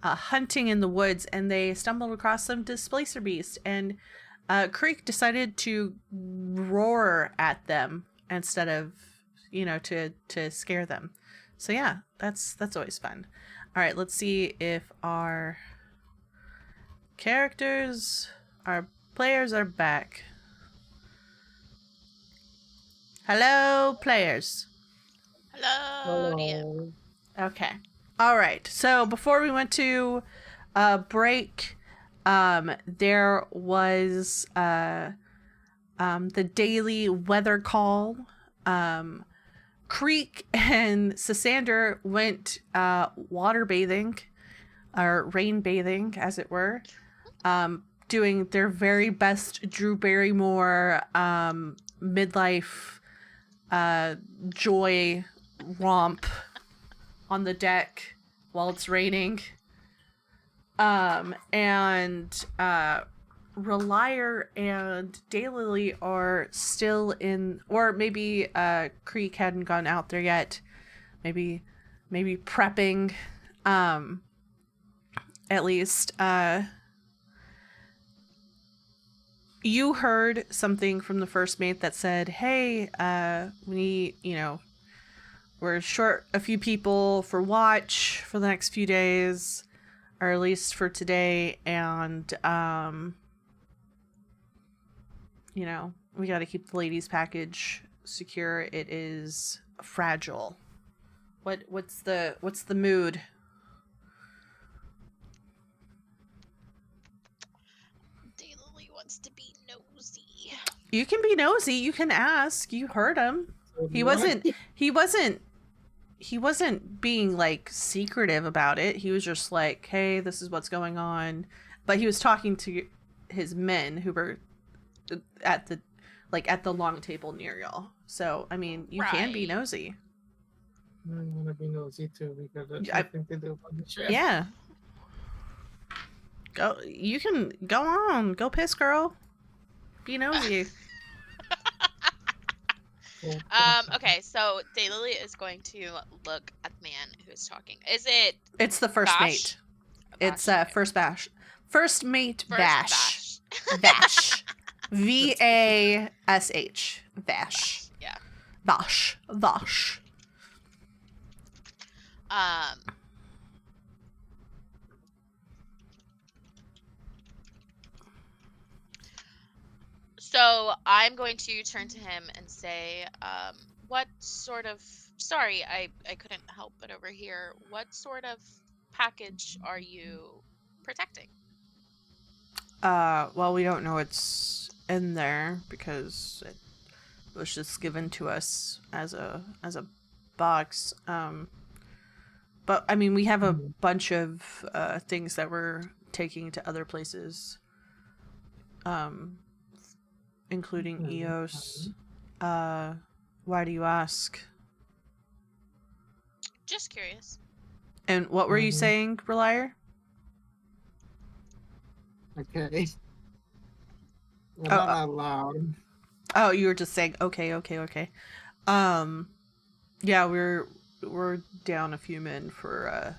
hunting in the woods, and they stumbled across some displacer beast, and Creek decided to roar at them instead of, to scare them. So yeah, that's always fun. All right, let's see if our players are back. Hello, players. Hello, dear. Okay. All right. So before we went to break, there was the daily weather call. Creek and Sasander went water bathing, or rain bathing, as it were, doing their very best Drew Barrymore midlife joy romp on the deck while it's raining. And Relier and Daylily are still in, or maybe Creek hadn't gone out there yet. Maybe prepping, at least. you heard something from the first mate that said, hey, we're short a few people for watch for the next few days, or at least for today, and, we got to keep the ladies' package secure. It is fragile. What's the mood? Daylily wants to be nosy. You can be nosy. You can ask. You heard him. He wasn't being like secretive about it. He was just like, hey, this is what's going on. But he was talking to his men who were at the long table near y'all. So, I mean, you can be Right. nosy. I want to be nosy too because I- I think they do a bunch of shit. Yeah. You can go on. Go piss, girl. Be nosy. Okay, so Daylily is going to look at the man who is talking. Is it It's the first Bash? mate. It's Bash, okay. first bash. First mate First Bash. Bash? Vash. VASH. Vash. Yeah. Vash. Vash. So I'm going to turn to him and say, what sort of, sorry, I couldn't help but overhear, what sort of package are you protecting? Well, we don't know what's in there because it was just given to us as a box. But I mean, we have a bunch of things that we're taking to other places, including EOS. Why do you ask? Just curious. And what were you saying, Relier? Okay. Well, not out loud. Oh, you were just saying okay. Yeah, we're down a few men for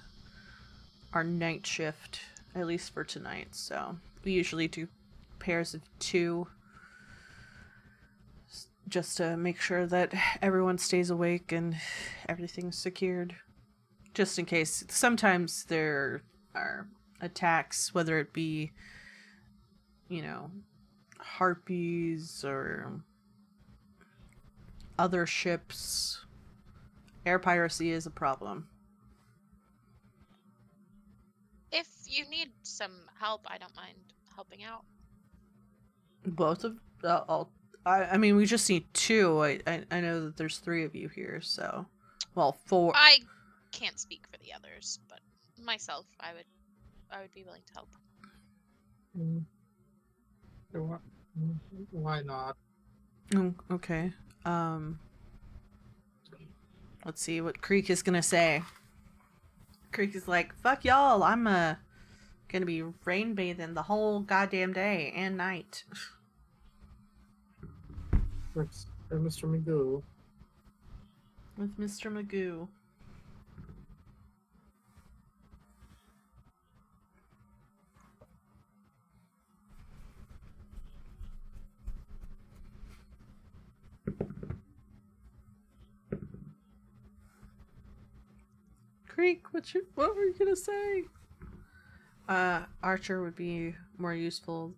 our night shift, at least for tonight. So we usually do pairs of 2, just to make sure that everyone stays awake and everything's secured, just in case. Sometimes there are attacks, whether it be, harpies or other ships. Air piracy is a problem. If you need some help, I don't mind helping out. Both of all. I mean, we just need 2. I know that there's 3 of you here, so 4. I can't speak for the others, but myself, I would be willing to help. Why not? Okay. Let's see what Creek is gonna say. Creek is like, fuck y'all, I'm gonna be rain bathing the whole goddamn day and night. With Mr. Magoo. With Mr. Magoo. Creek, what were you gonna say? Archer would be more useful.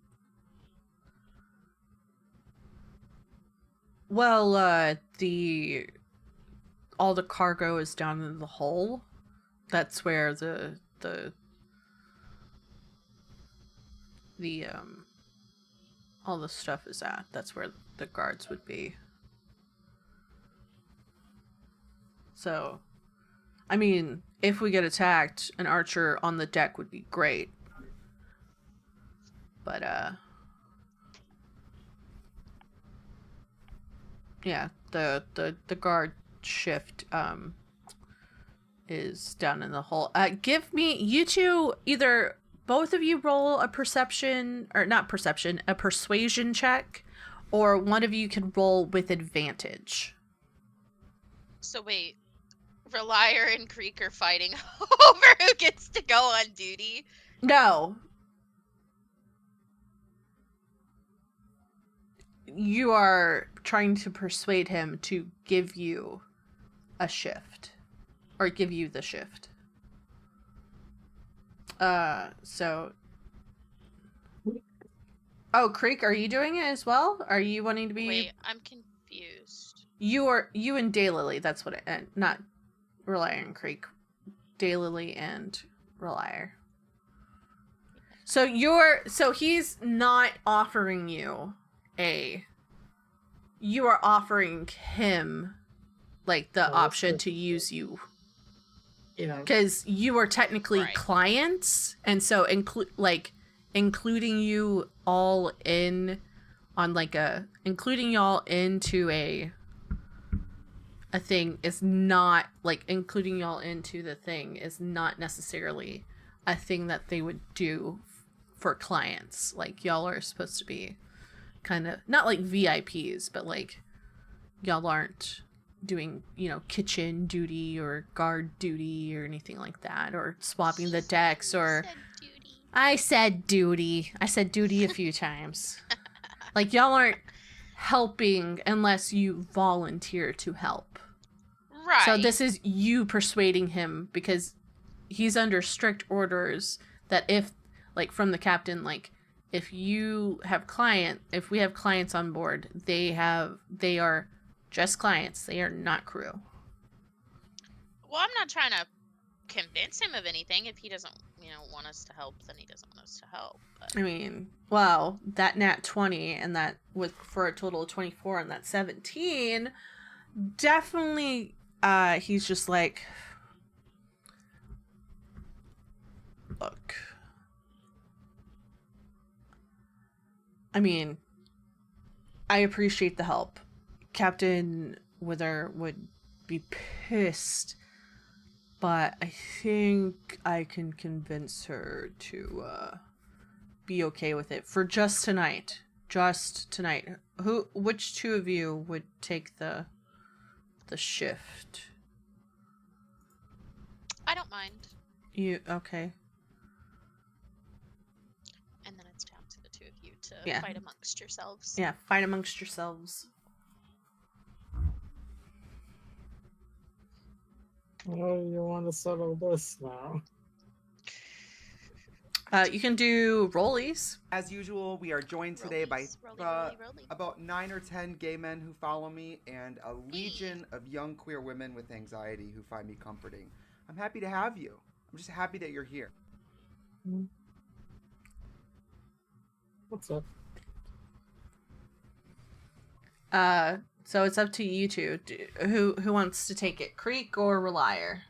Well, all the cargo is down in the hull. That's where the all the stuff is at. That's where the guards would be. So, I mean, if we get attacked, an archer on the deck would be great. But, yeah, the guard shift, is down in the hull. Give me, you two, either both of you roll a persuasion check, or one of you can roll with advantage. So wait, Relier and Creek are fighting over who gets to go on duty? No. you are trying to persuade him to give you a shift. Or give you the shift. So... Oh, Creek, are you doing it as well? Are you wanting to be... Wait, I'm confused. You and Daylily, that's what it... not Relier and Creek. Daylily and Relier. So he's not offering you you are offering him like the option to use you. Yeah. Because you are technically Right. clients, and so including you all in on like including y'all into a thing is not like including y'all into the thing is not necessarily a thing that they would do for clients. Like y'all are supposed to be kind of not like VIPs, but like y'all aren't doing, kitchen duty or guard duty or anything like that, or swapping the decks or I said duty a few times. Like y'all aren't helping unless you volunteer to help. Right. So this is you persuading him because he's under strict orders that if, like, from the captain, like, if we have clients on board, they are just clients. They are not crew. Well, I'm not trying to convince him of anything. If he doesn't, want us to help, then he doesn't want us to help. But... I mean, well, that nat 20 and that with for a total of 24 and that 17, definitely, he's just like, look, I mean, I appreciate the help. Captain Wither would be pissed, but I think I can convince her to be okay with it for just tonight. Just tonight. Which two of you would take the shift? I don't mind. You okay? And then it's down to the two of you to fight amongst yourselves. Yeah, fight amongst yourselves. Oh, you want to settle this now? You can do rollies. As usual, we are joined today by Rolly. about 9 or 10 gay men who follow me and a legion of young queer women with anxiety who find me comforting. I'm happy to have you. I'm just happy that you're here. What's up? So it's up to you two. Who wants to take it, Creek or Relier?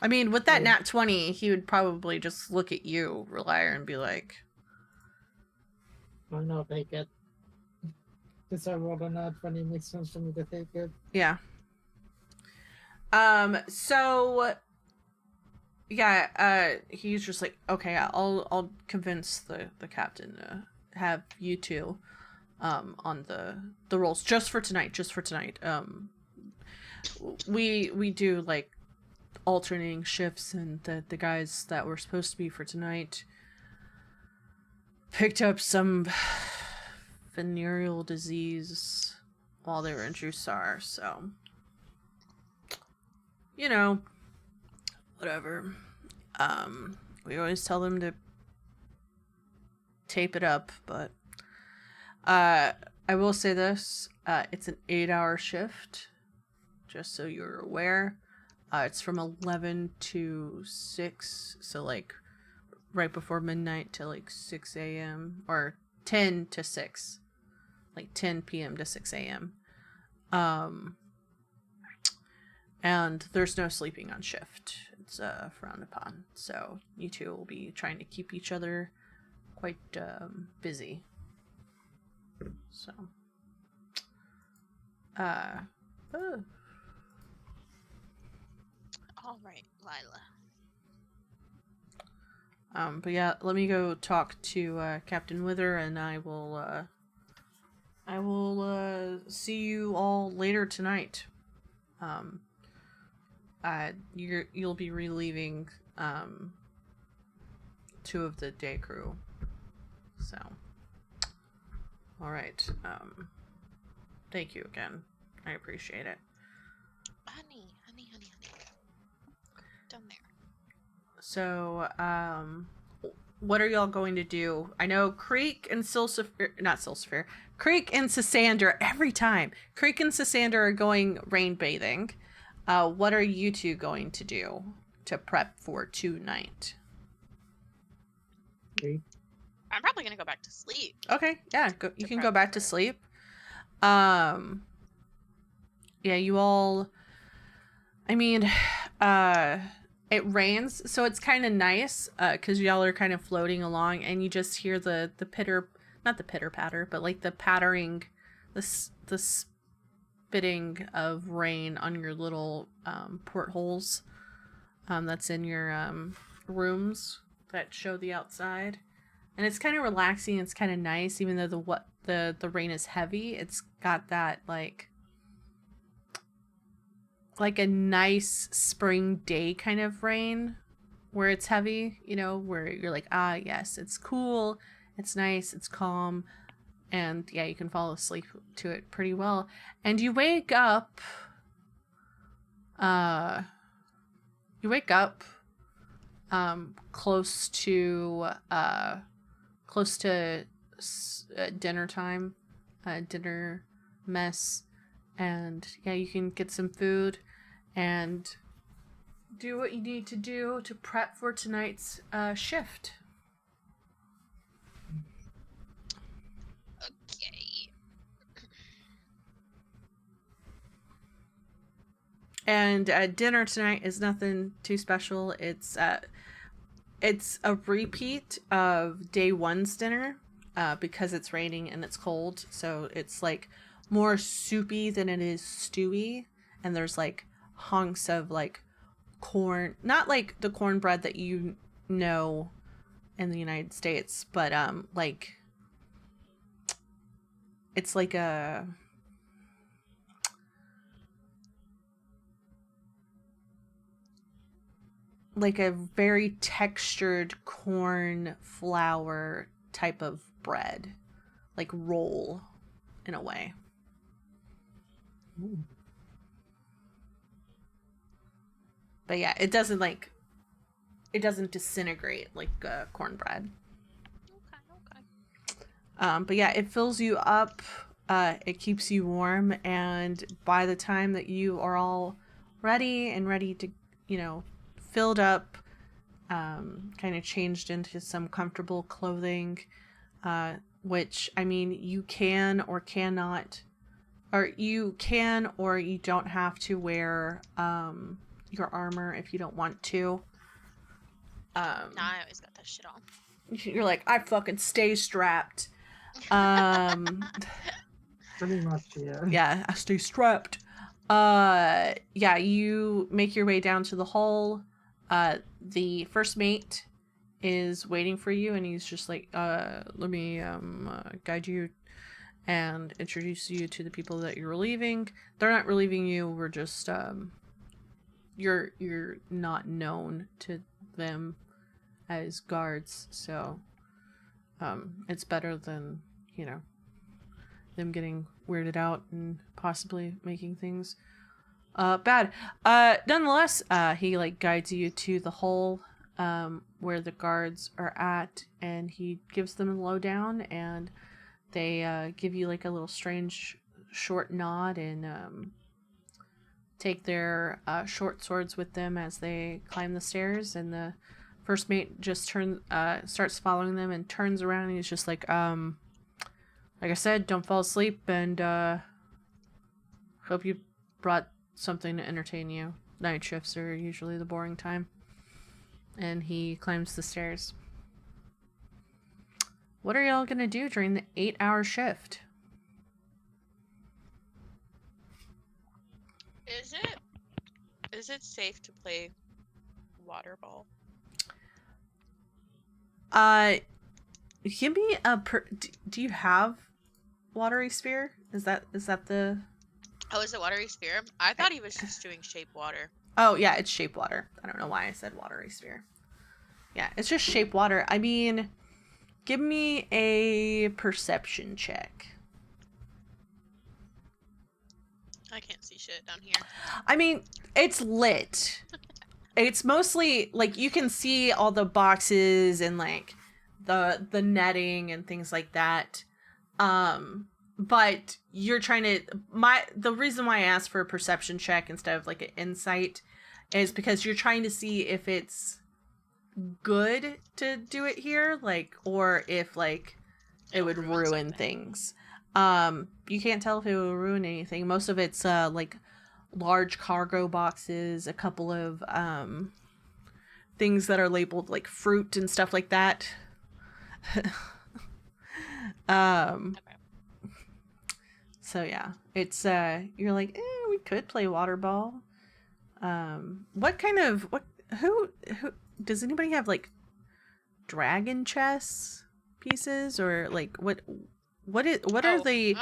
I mean, with that nat 20, he would probably just look at you, Relier, and be like, I know, take it. Since I rolled a nat 20, makes sense for me to take it. yeah. So yeah, he's just like, okay, I'll convince the captain to have you two on the rolls just for tonight. We do like alternating shifts, and the guys that were supposed to be for tonight picked up some venereal disease while they were in Drusar, so whatever. We always tell them to tape it up, but I will say this, it's an 8-hour shift, just so you're aware. It's from 11 to 6, so like right before midnight to like 6 a.m. or 10 to 6, like 10 p.m. to 6 a.m. And there's no sleeping on shift. It's frowned upon. So you two will be trying to keep each other quite busy. So, All right, Lila. But yeah, let me go talk to Captain Wither, and I will see you all later tonight. You'll be relieving 2 of the day crew. So All right. Thank you again. I appreciate it. Honey. Down there. So, what are y'all going to do? I know Creek and Creek and Sassander every time. Creek and Sassander are going rain bathing. What are you two going to do to prep for tonight? I'm probably gonna go back to sleep. Okay, yeah, you can go prep back to for- sleep. Yeah, you all. I mean, it rains, so it's kind of nice because y'all are kind of floating along, and you just hear the not the pitter patter, but like the pattering, the spitting of rain on your little portholes that's in your rooms that show the outside. And it's kind of relaxing. It's kind of nice, even though the rain is heavy. It's got that like a nice spring day kind of rain, where it's heavy. You know, where you're like, ah, yes, it's cool, it's nice, it's calm, and yeah, you can fall asleep to it pretty well. And you wake up. Close to dinner time, dinner mess, and yeah, you can get some food and do what you need to do to prep for tonight's shift. Okay. And dinner tonight is nothing too special. It's a repeat of day one's dinner, because it's raining and it's cold. So it's like more soupy than it is stewy. And there's like hunks of like corn, not like the cornbread that you know in the United States, but like it's like a very textured corn flour type of bread, like roll in a way. Ooh. But yeah, it doesn't disintegrate like cornbread. Okay. But yeah, it fills you up. It keeps you warm, and by the time that you are all ready to, filled up, kind of changed into some comfortable clothing, which, I mean, you can or cannot, or you can or you don't have to wear your armor if you don't want to. No, I always got that shit on. You're like, I fucking stay strapped. Pretty much, yeah. Yeah, I stay strapped. Yeah, you make your way down to the hall. The first mate is waiting for you, and he's just like, let me guide you and introduce you to the people that you're relieving. They're not relieving you. We're just you're not known to them as guards, so it's better than, them getting weirded out and possibly making things bad. Nonetheless, he like guides you to the hole where the guards are at, and he gives them a lowdown, and they give you like a little strange short nod and take their short swords with them as they climb the stairs. And the first mate just starts following them and turns around, and he's just like I said, don't fall asleep, and hope you brought something to entertain you. Night shifts are usually the boring time. And he climbs the stairs. What are y'all gonna do during the 8-hour shift? Is it safe to play water ball? Give me a do you have watery sphere? Is that the... Oh, is it watery sphere? I thought he was just doing shape water. Oh, yeah, it's shape water. I don't know why I said watery sphere. Yeah, it's just shape water. I mean, Give me a perception check. I can't see shit down here. I mean, it's lit. It's mostly like you can see all the boxes and like the netting and things like that. But you're trying to the reason why I asked for a perception check instead of like an insight is because you're trying to see if it's good to do it here, like, or if like it would ruin things. You can't tell if it will ruin anything. Most of it's like large cargo boxes, a couple of things that are labeled like fruit and stuff like that. So yeah, it's you're like, we could play water ball. Who does anybody have like dragon chess pieces, or like what are they?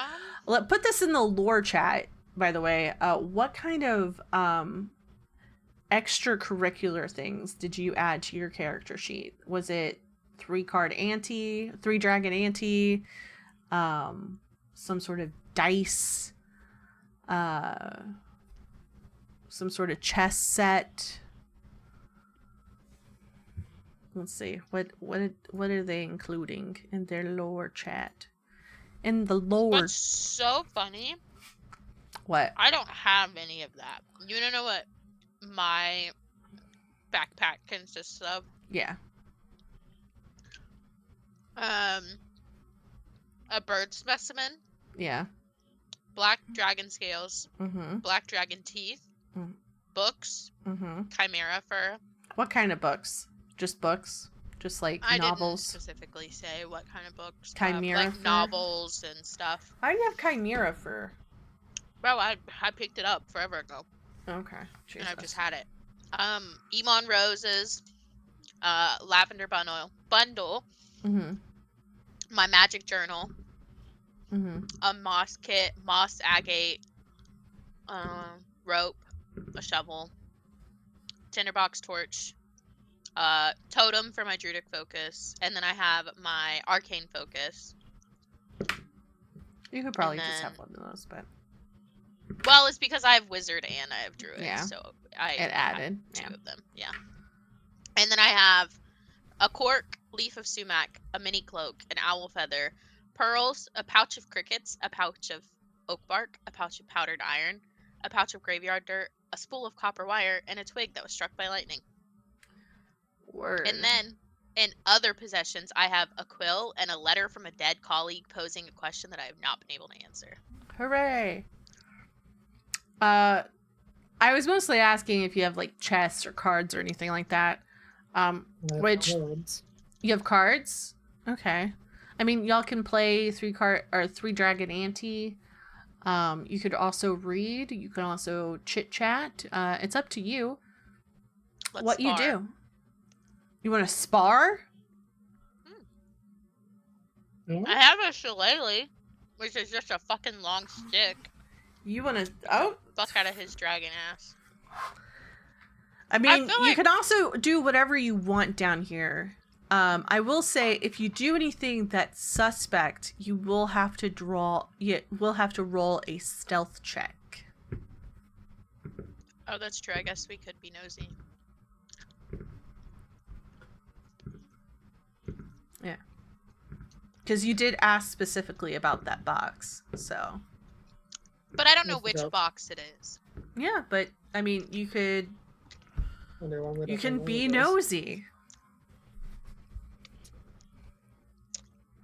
Put this in the lore chat, by the way. What kind of extracurricular things did you add to your character sheet? Was it 3 dragon ante, some sort of dice, some sort of chess set? Let's see. What are they including in their lore chat? In the lore. What's so funny? What? I don't have any of that. You don't know what my backpack consists of? Yeah. A bird specimen. Yeah. Black dragon scales. Mm-hmm. Black dragon teeth. Mm. Books. Mm-hmm. Chimera fur. What kind of books? Just books? Just like I novels? didn't specifically say what kind of books. Chimera like fur? novels and stuff. Why do you have chimera fur? Bro, I picked it up forever ago. Okay. Jesus. And I've just had it. Emon roses. Lavender bundle. Mm-hmm. My magic journal. Mm-hmm. A moss kit, moss agate, rope, a shovel, tinderbox torch, totem for my druidic focus, and then I have my arcane focus. You could probably just have one of those, but well, it's because I have wizard and I have druid, yeah. so I added two of them, yeah. And then I have a cork, leaf of sumac, a mini cloak, an owl feather, pearls, a pouch of crickets, a pouch of oak bark, a pouch of powdered iron, a pouch of graveyard dirt, a spool of copper wire, and a twig that was struck by lightning. Word. And then, in other possessions, I have a quill and a letter from a dead colleague posing a question that I have not been able to answer. Hooray! I was mostly asking if you have like chests or cards or anything like that. Which Cards. you have cards? Okay. I mean, y'all can play 3 dragon ante. You could also read. You can also chit chat. It's up to you. Let's what spar. you do. You want to spar? I have a shillelagh, which is just a fucking long stick. You want to? Oh, fuck out of his dragon ass. I mean, you can also do whatever you want down here. I will say, if you do anything that's suspect, you will have to roll a stealth check. Oh, that's true. I guess we could be nosy. Yeah. Because you did ask specifically about that box, so. But I don't know which box it is. Yeah, but, I mean, you could. You can be those. nosy.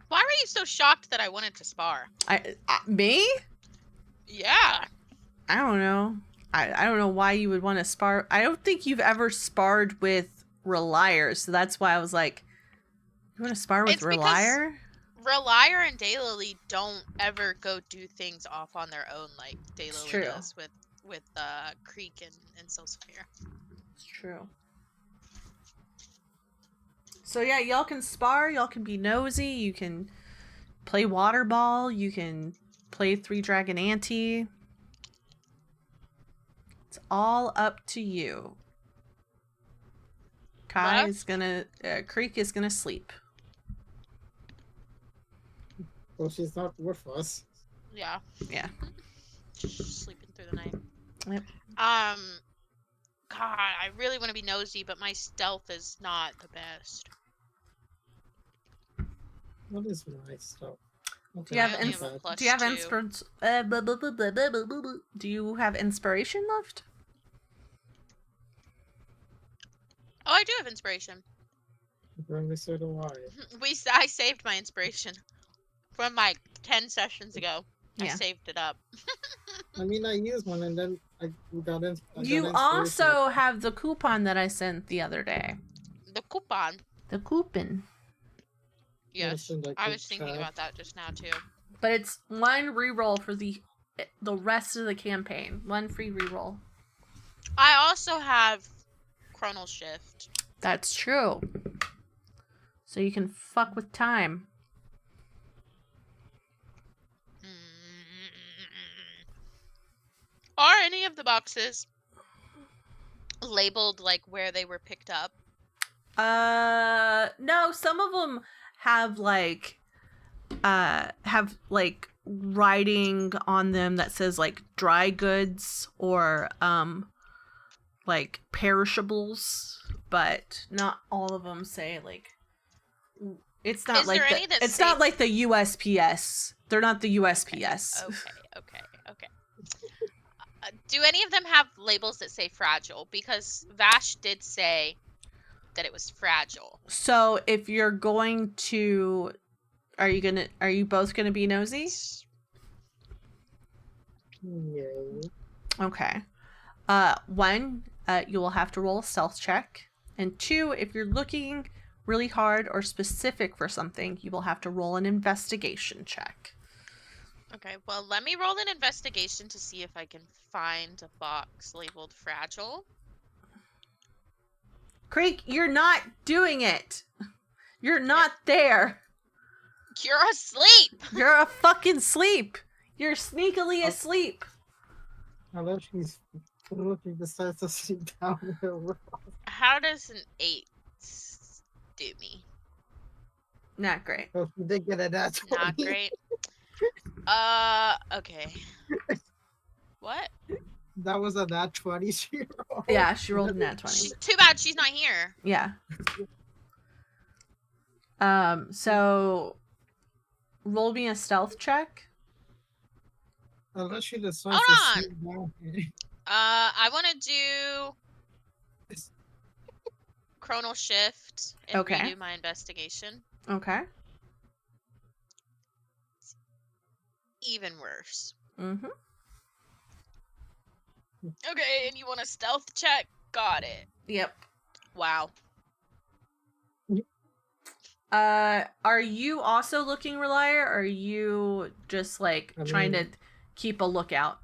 Why were you so shocked that I wanted to spar? Me? Yeah. I don't know. I don't know why you would want to spar. I don't think you've ever sparred with Relier, so that's why I was like, you want to spar with Relier? Relier and Daylily don't ever go do things off on their own like Daylily does with Creek and Silsafir. It's true. So yeah, y'all can spar, y'all can be nosy, you can play water ball, you can play 3 dragon ante. It's all up to you. Kai is gonna Creek is gonna sleep. Well, she's not with us. Yeah. Yeah. Just sleeping through the night. Yep. God, I really want to be nosy, but my stealth is not the best. What is my stuff? Do you have I only have a plus do you have 2. Do you have inspiration left? Oh, I do have inspiration. Apparently so do I. I saved my inspiration from like 10 sessions ago. I Yeah. saved it up. I mean, I used one and then I got in. You also have the coupon that I sent the other day. The coupon. The coupon. Yes, in, like, I the was thinking chat. about that just now too. But it's one reroll for the rest of the campaign. One free reroll. I also have Chronal Shift. That's true. So you can fuck with time. Are any of the boxes labeled like where they were picked up? No, some of them have like writing on them that says like dry goods or like perishables, but not all of them say like it's not Is like there the, any that it's say not like the USPS. They're not the USPS. Okay. Do any of them have labels that say fragile? Because Vash did say that it was fragile. So if you're going to are you both gonna be nosy? Yay. Okay. One, you will have to roll a stealth check. And two, if you're looking really hard or specific for something, you will have to roll an investigation check. Okay, well, let me roll an investigation to see if I can find a box labeled fragile. Creek, you're not doing it. You're not there. You're asleep! You're a fucking sleep. You're sneakily asleep. Unless she's looking decides to sleep down there with us. How does an 8 do me? Not great. Oh, she did get a nat 20. Not great. Okay. What? That was a nat 20 she rolled. Yeah, she rolled a nat 20. Too bad she's not here. Yeah. So roll me a stealth check. Unless she decides Hold to on. sleep down here. I want to do Chronal Shift and Okay. redo my investigation. Okay. Even worse. Mm-hmm. Okay, and you want a stealth check? Got it. Yep. Wow. Are you also looking Relier, or are you just like trying to keep a lookout?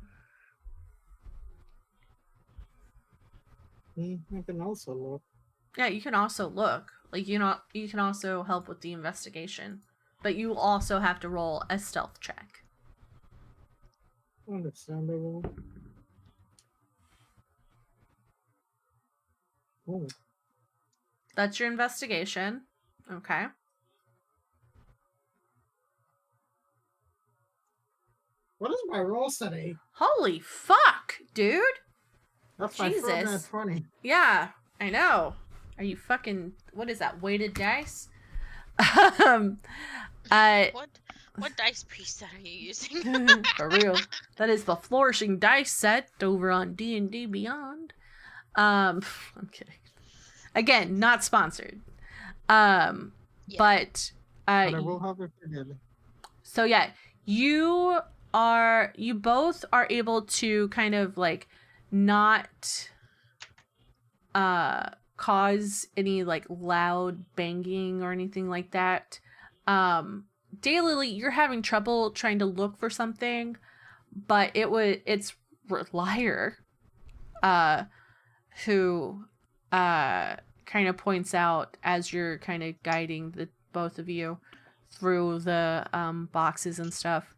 I can also look. Yeah, you can also look. Like you can also help with the investigation. But you also have to roll a stealth check. Understandable. Oh, That's your investigation. Okay. what is my roll today? Holy fuck, dude. That's my first nat Jesus. 20. Yeah, I know. Are you fucking what is that? Weighted dice? What dice preset are you using? For real. That is the flourishing dice set over on D&D Beyond. I'm kidding. Again, not sponsored. Yeah. But But I will have it again. so yeah, you both are able to kind of like not cause any like loud banging or anything like that. Daily, you're having trouble trying to look for something, but it's Relier who kind of points out as you're kind of guiding the both of you through the boxes and stuff,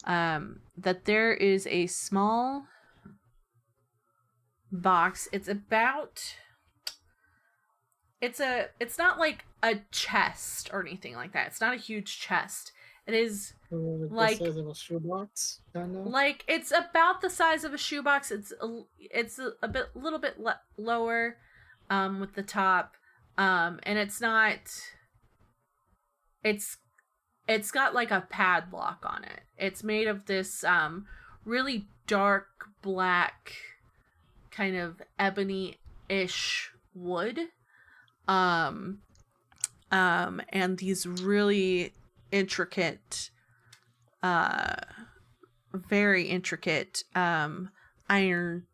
that there is a small box. It's not like a chest or anything like that. It's not a huge chest. It is The like size of a shoebox, kind of. like it's about the size of a shoebox. It's a little bit lower, with the top, and it's not. It's got like a padlock on it. It's made of this really dark black, kind of ebony-ish wood, and these really intricate, very intricate iron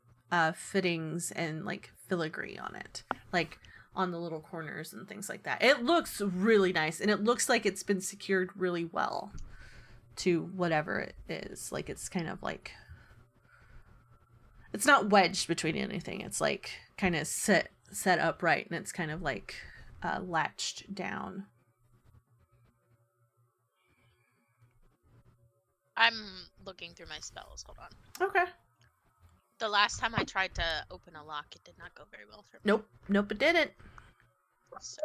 fittings and like filigree on it, like on the little corners and things like that. It looks really nice, and it looks like it's been secured really well to whatever it is. Like it's kind of like, it's not wedged between anything. It's like kind of set upright, and it's kind of like latched down. I'm looking through my spells. Hold on. Okay. The last time I tried to open a lock, it did not go very well for me. Nope, it didn't. So,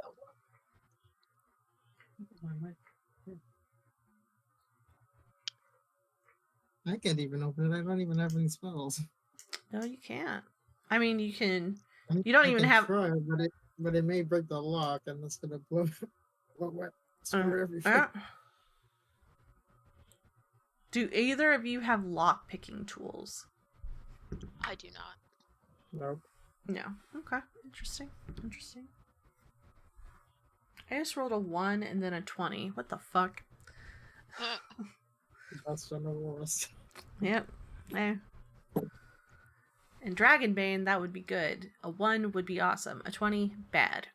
I can't even open it. I don't even have any spells. No, you can't. I mean, you can. I You don't I even can have. try, but it may break the lock, and that's gonna blow screw everything. Do either of you have lock picking tools? I do not. Nope. No. Okay. Interesting. I just rolled a 1 and then a 20. What the fuck? That's the worst. Yep. Eh. In Dragonbane, that would be good. A 1 would be awesome. A 20, bad.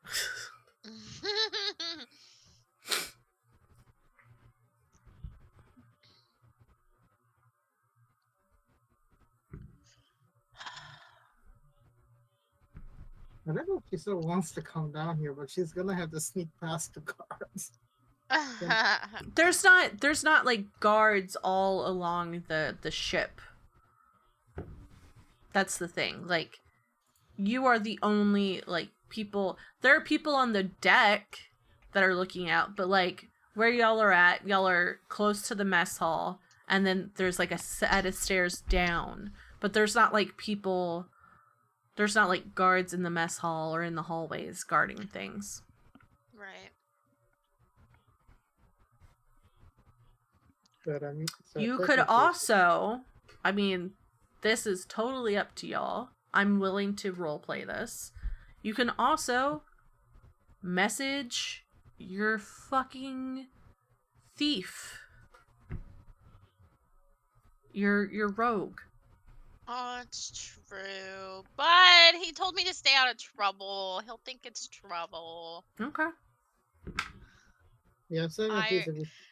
I don't know if she still wants to come down here, but she's gonna have to sneak past the guards. There's not like guards all along the ship. That's the thing. Like, you are the only like people. There are people on the deck that are looking out, but like where y'all are close to the mess hall, and then there's like a set of stairs down. But there's not like people. There's not like guards in the mess hall or in the hallways guarding things. Right. But I mean, so You could technically- also, I mean, this is totally up to y'all. I'm willing to roleplay this. You can also message your fucking thief. Your rogue. Oh, it's true. But he told me to stay out of trouble. He'll think it's trouble. Okay. Yeah, so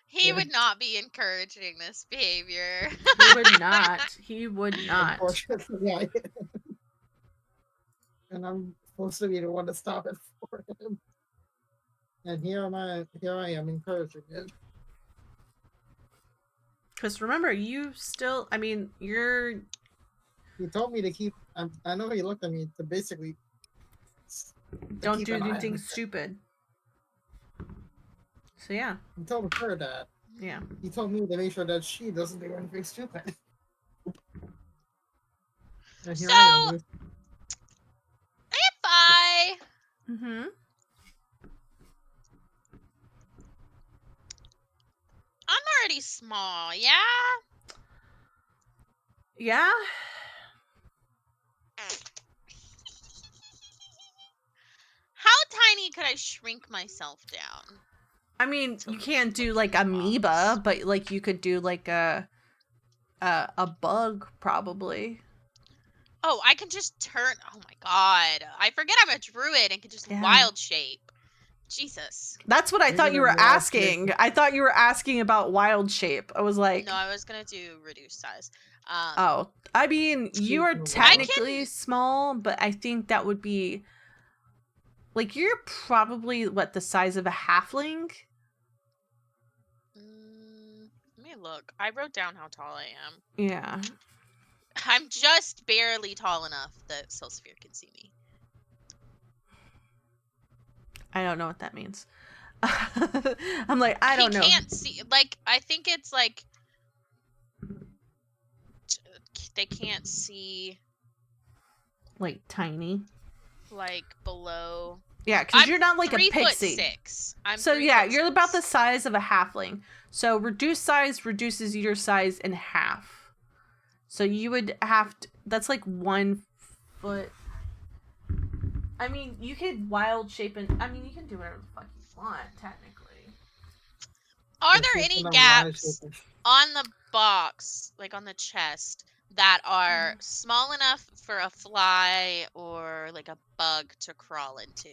He Yeah. would not be encouraging this behavior. He would not. He would not. unfortunately, yeah. And I'm supposed to be the one to stop it for him. And here I am encouraging it. Because remember, you still, I mean, you're... He told me to keep. I know he looked at me to basically. Don't keep do an eye on anything it. stupid. So yeah. He told her that. Yeah. He told me to make sure that she doesn't do anything stupid. And here I am. Bye. Mm-hmm. I'm already small, yeah? Yeah? How tiny could I shrink myself down? I mean, So you can't do fucking like amoeba, box. but like you could do like a bug probably. Oh, I can just turn. Oh my god. I forget I'm a druid and can just Yeah. wild shape. Jesus. That's what I You're thought you gonna were wild asking. shape. I thought you were asking about wild shape. I was like, No, I was gonna do reduced size. oh, I mean, you are Excuse me. technically I can- small, but I think that would be like you're probably what, the size of a halfling? Let me look. I wrote down how tall I am. Yeah. I'm just barely tall enough that Soulsphere can see me. I don't know what that means. I'm like, I don't know. He can't see. Like, I think it's like they can't see Like tiny. like below. Yeah, because you're not like a 3'6". pixie. I'm So 3'6". yeah, you're about the size of a halfling. So reduced size reduces your size in half. So you would have to, that's like 1 foot. I mean, you could wild shape and I mean, you can do whatever the fuck you want, technically. Are If there you any can gaps imagine- on the box, like on the chest, that are small enough for a fly or like a bug to crawl into?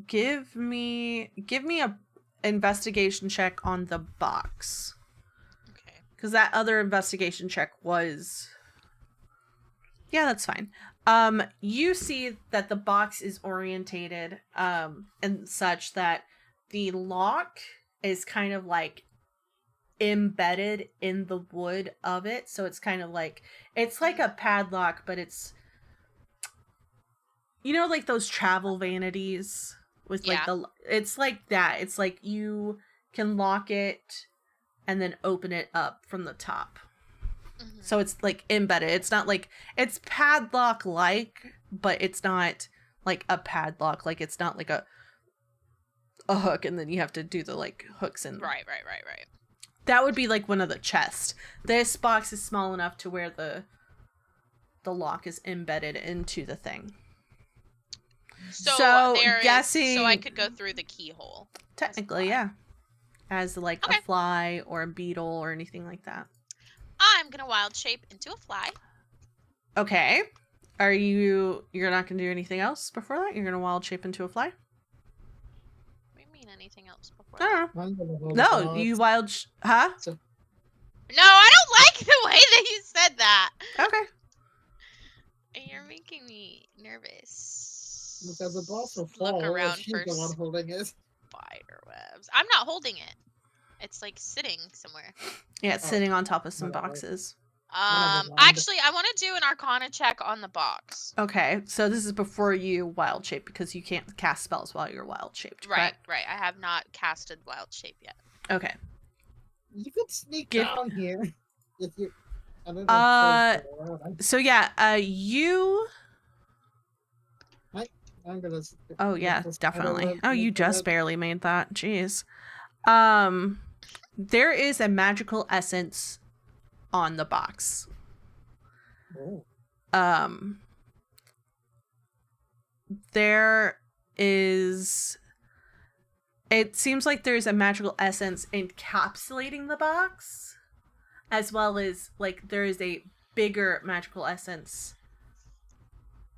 Give me a investigation check on the box. Okay. Because that other investigation check was... Yeah, that's fine. You see that the box is orientated, and such that the lock is kind of like embedded in the wood of it. So it's kind of like, it's like a padlock, but it's, you know, like those travel vanities with like it's like that. It's like you can lock it and then open it up from the top. So it's like embedded. It's not like, it's padlock like, but it's not like a padlock. Like it's not like a hook and then you have to do the like hooks and Right. that would be like one of the chests. This box is small enough to where the lock is embedded into the thing. So guessing, so I could go through the keyhole. Technically, yeah. As like a fly or a beetle or anything like that. I'm gonna wild shape into a fly. Okay. You're not gonna do anything else before that? You're gonna wild shape into a fly? What do you mean anything else before I that? don't know. I'm gonna hold No, the you dogs. wild huh? So, No, I don't like the way that you said that. Okay. You're making me nervous. because the boss will Look fall. around She's for the one holding it. spider webs. I'm not holding it. It's like sitting somewhere. Yeah, it's sitting on top of some whatever. boxes. mind. Actually, I want to do an Arcana check on the box. Okay, so this is before you wild shape because you can't cast spells while you're wild shaped. Right. I have not casted Wild Shape yet. Okay. You could sneak Give- down here if you. I don't know if it's around. So yeah, you. I'm gonna. Oh yeah, this definitely. spider Oh, web you into just it. barely made that. Jeez. There is a magical essence on the box. Oh. There is. It seems like there's a magical essence encapsulating the box, as well as like there is a bigger magical essence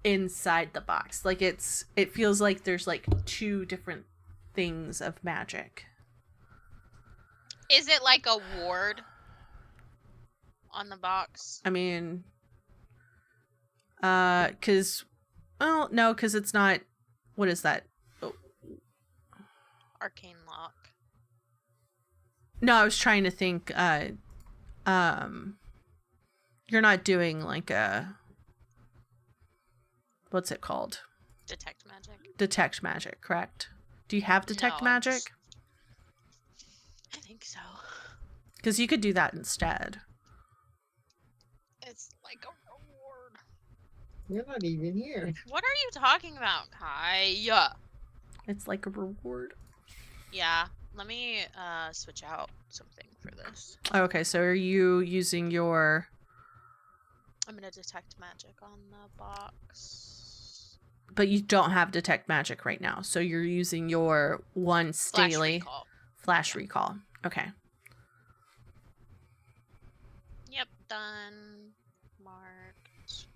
inside the box. Like it feels like there's like two different things of magic. Is it like a ward on the box? I mean, because it's not. What is that? Arcane lock. No, I was trying to think. You're not doing like a. What's it called? Detect magic. Detect magic, correct? Do you have detect No, I'm magic? just- I think so. Because you could do that instead. It's like a reward. You're not even here. What are you talking about, Kai? It's like a reward. Yeah. Let me switch out something for this. Okay, so are you using your... I'm gonna detect magic on the box. But you don't have detect magic right now, so you're using your one Flash Staley recall. flash recall. Okay. Yep, done. Marked.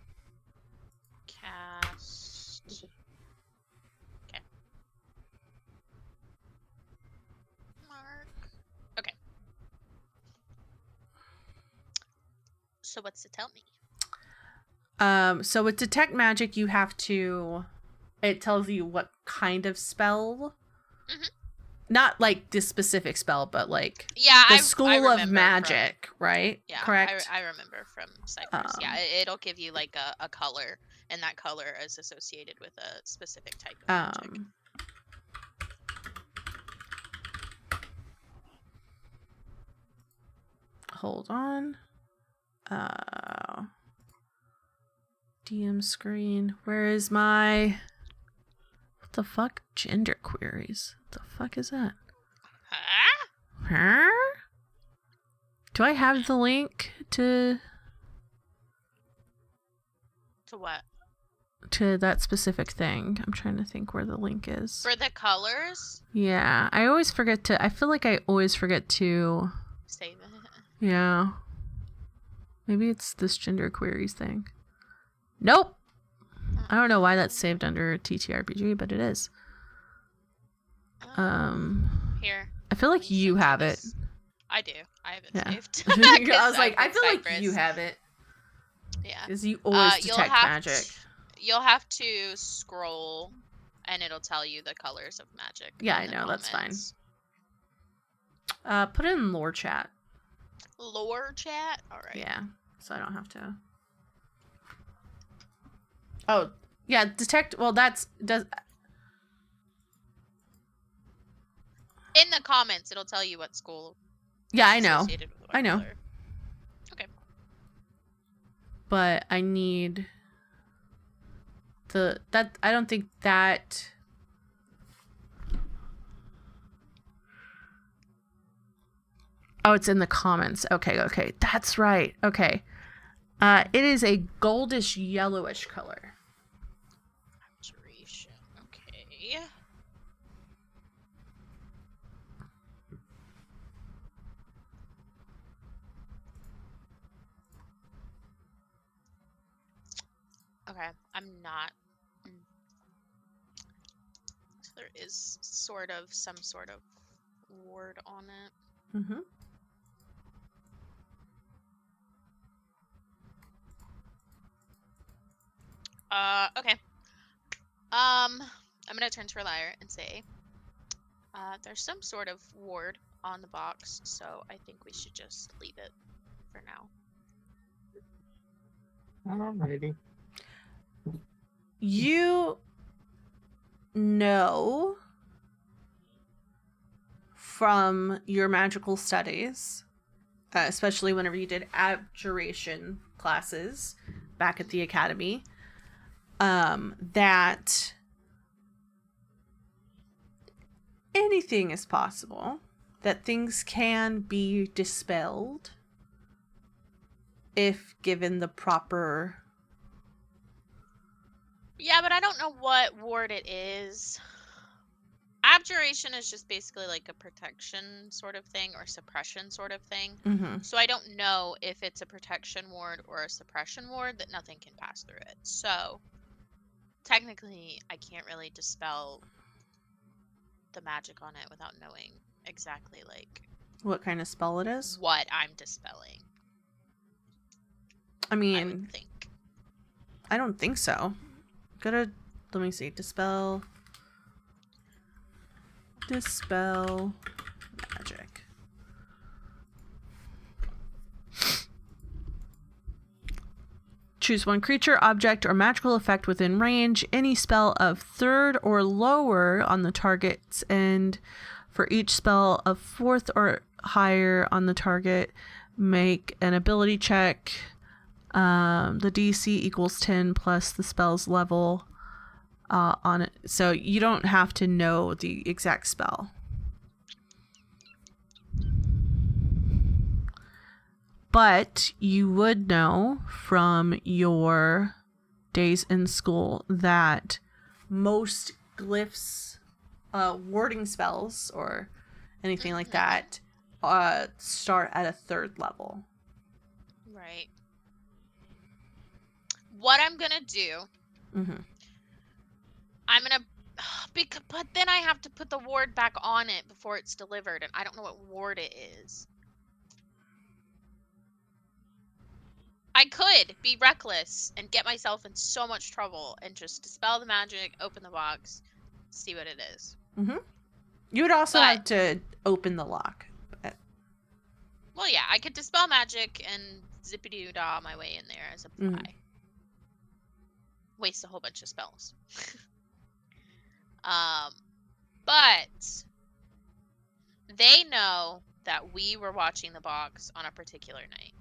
Cast. Okay. Mark. Okay. So what's it tell me? So with detect magic, you have to... It tells you what kind of spell. Mhm. Not like this specific spell, but like Yeah, the I school remember of from- magic, right? Yeah, Correct. I remember from Cypress. Yeah, it'll give you like a color, and that color is associated with a specific type of magic. hold on. DM screen. Where is my... What the fuck? Gender queries. What the fuck is that? Huh? Huh? Do I have the link to what? to that specific thing? I'm trying to think where the link is. For the colors? Yeah, I always forget to... I feel like I always forget to... Save it. Yeah. Maybe it's this gender queries thing. Nope! I don't know why that's saved under TTRPG, but it is. Here. I feel like let me you send have it. this. I do. I have it Yeah. saved. I was like, I feel like Cypress. you have it. Yeah. Because you always You'll detect have magic. You'll have to scroll, and it'll tell you the colors of magic. Yeah, in I know, the that's fine. comments. Put it in lore chat. Lore chat? Alright. Yeah, so I don't have to. Oh, yeah, detect. Well, does. In the comments, it'll tell you what school. Yeah, is I know. associated with what I know. color. Okay. But I need I don't think that. Oh, it's in the comments. Okay. That's right. Okay. It is a goldish yellowish color. Duration. Okay. Okay, I'm not. So there is some sort of word on it. Mm-hmm. Okay. I'm gonna turn to Reliar and say, there's some sort of word on the box, so I think we should just leave it for now. Alrighty. You know from your magical studies, especially whenever you did abjuration classes back at the academy, that anything is possible, that things can be dispelled if given the proper... Yeah, but I don't know what ward it is. Abjuration is just basically like a protection sort of thing or suppression sort of thing. Mm-hmm. So I don't know if it's a protection ward or a suppression ward that nothing can pass through it. So technically, I can't really dispel the magic on it without knowing exactly like What kind of spell it is? what I'm dispelling. I I mean, would think. I don't think so. Let me see. Dispel magic. Choose one creature, object, or magical effect within range. Any spell of third or lower on the target's end. For each spell of fourth or higher on the target, make an ability check. The DC equals 10 plus the spell's level on it. So you don't have to know the exact spell. But you would know from your days in school that most glyphs, warding spells, or anything like that, start at a third level. Right. What I'm gonna do, Mm-hmm. I'm gonna, but then I have to put the ward back on it before it's delivered, and I don't know what ward it is. I could be reckless and get myself in so much trouble and just dispel the magic, open the box, see what it is. Mm-hmm. You would also have to open the lock. Well, yeah, I could dispel magic and zippity-doo-dah my way in there as a fly. Mhm. Waste a whole bunch of spells. But they know that we were watching the box on a particular night.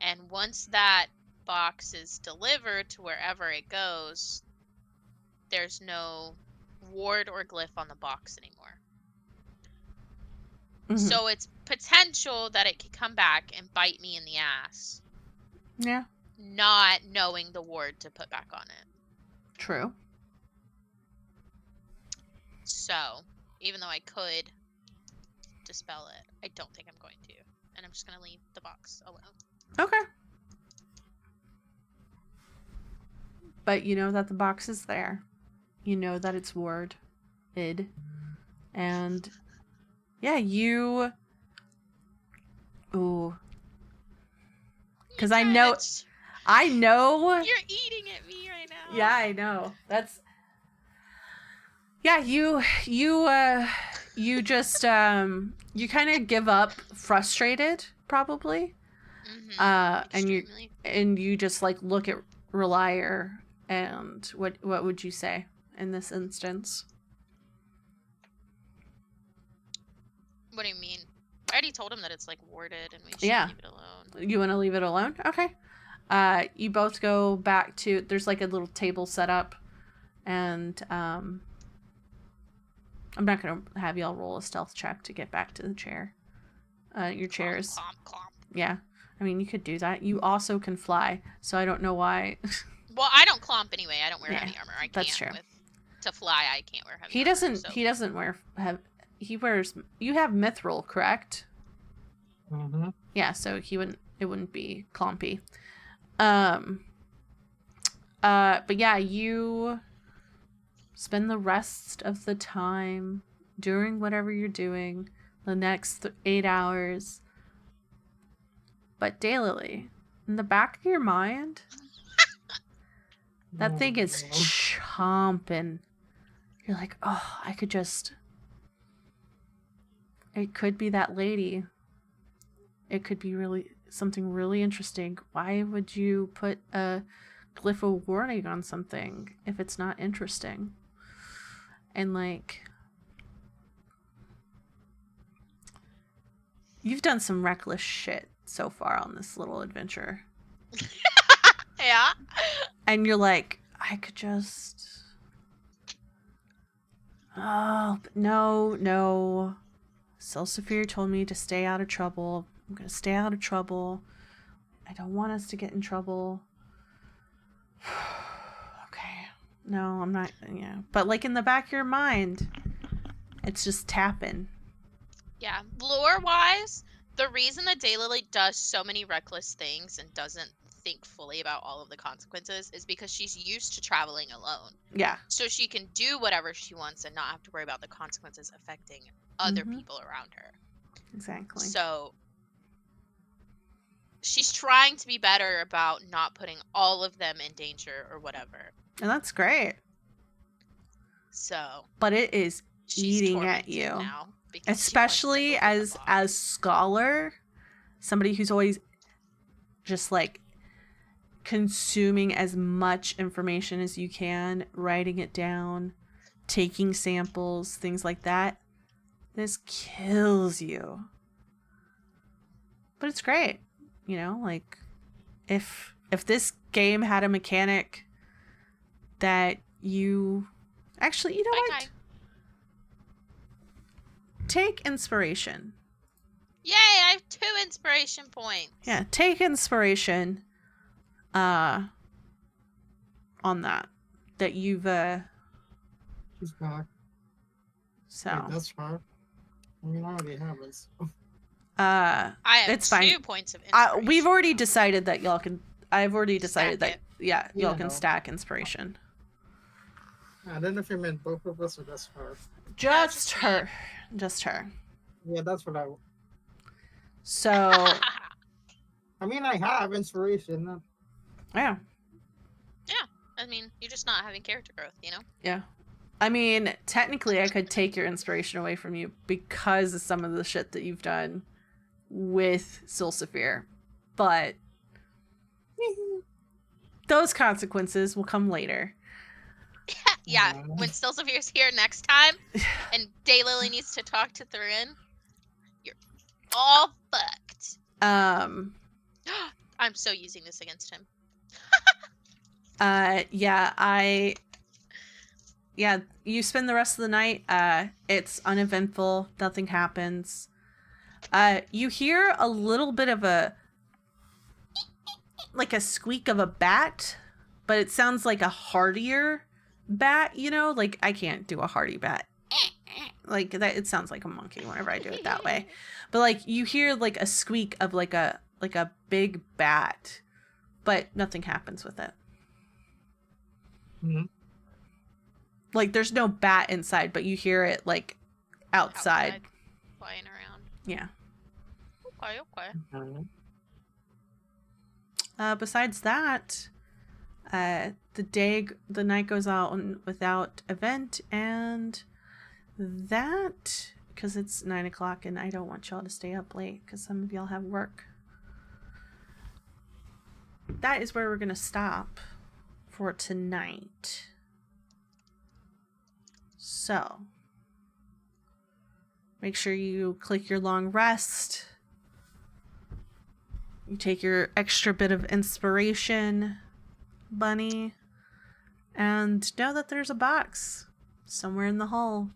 And once that box is delivered to wherever it goes, there's no ward or glyph on the box anymore. Mhm. So it's potential that it could come back and bite me in the ass, Yeah, not knowing the ward to put back on it. true. So, even though I could dispel it, I don't think I'm going to. And I'm just going to leave the box alone. Okay. But you know that the box is there. You know that it's warded. And yeah, you... Ooh. Because I know... You're eating at me right now. Yeah, I know. That's... Yeah, you just, you kind of give up frustrated, probably. Extremely. And you just, like, look at Relier, and what would you say in this instance? What do you mean? I already told him that it's, like, warded and we should Yeah. leave it alone. You want to leave it alone? Okay. You both go back to... There's, like, a little table set up, and, I'm not going to have y'all roll a stealth check to get back to the chair. Your chairs. Clomp. Yeah. I mean, you could do that. You also can fly, so I don't know why. Well, I don't clomp anyway. I don't wear Yeah, heavy armor. I can't. that's true. To fly, I can't wear heavy He armor. doesn't. So. He doesn't wear. He wears. You have mithril, correct? Mm-hmm. Yeah. So he wouldn't. It wouldn't be clompy. But yeah, you spend the rest of the time doing whatever you're doing. The next 8 hours. But daily, in the back of your mind, that thing is chomping. You're like, oh, I could just... It could be that lady. It could be really something really interesting. Why would you put a glyph of warning on something if it's not interesting? And, like... You've done some reckless shit so far on this little adventure. Yeah. And you're like, I could just... Oh, but no. Silsaphir told me to stay out of trouble. I'm going to stay out of trouble. I don't want us to get in trouble. Okay. No, I'm not... Yeah. But, like, in the back of your mind, it's just tapping. Yeah. Lore-wise, the reason that Daylily does so many reckless things and doesn't think fully about all of the consequences is because she's used to traveling alone. Yeah. So she can do whatever she wants and not have to worry about the consequences affecting other Mhm. people around her. Exactly. So she's trying to be better about not putting all of them in danger or whatever. And that's great. So But it is she's eating at tormented you. now because Especially she wants to open the as box. scholar, somebody who's always just like consuming as much information as you can, writing it down, taking samples, things like that. This kills you. But it's great. You know, like if this game had a mechanic that you actually, you know Bye, what? guy. Take inspiration. Yay, I have 2 inspiration points. Yeah, take inspiration on that you've She's back. so Wait, that's her. I mean, I already have this. I have it's 2 fine. points of inspiration. We've already decided that y'all can I've already decided Stack that y'all Yeah. can stack inspiration. I don't know if you meant both of us or just her. Just just her. Just her. Yeah, that's what I. So I mean, I have inspiration. yeah. I mean, you're just not having character growth, you know? Yeah. I mean, technically I could take your inspiration away from you because of some of the shit that you've done with Silsaphir. But those consequences will come later. Yeah, Yeah. when Stilsavir's here next time and Daylily needs to talk to Thurin, all fucked. Um, I'm so using this against him. Yeah, you spend the rest of the night. It's uneventful. Nothing happens. You hear a little bit of like a squeak of a bat, but it sounds like a heartier bat, you know? Like, I can't do a hearty bat. Like, that, it sounds like a monkey whenever I do it that way. But, like, you hear, like, a squeak of, like a big bat, but nothing happens with it. Mhm. Like, there's no bat inside, but you hear it, like, outside. Flying around. Yeah. Okay. Mhm. Besides that, the night goes on without event, and that, because it's 9 o'clock and I don't want y'all to stay up late because some of y'all have work. That is where we're going to stop for tonight. So, make sure you click your long rest. You take your extra bit of inspiration, bunny, and know that there's a box somewhere in the hall.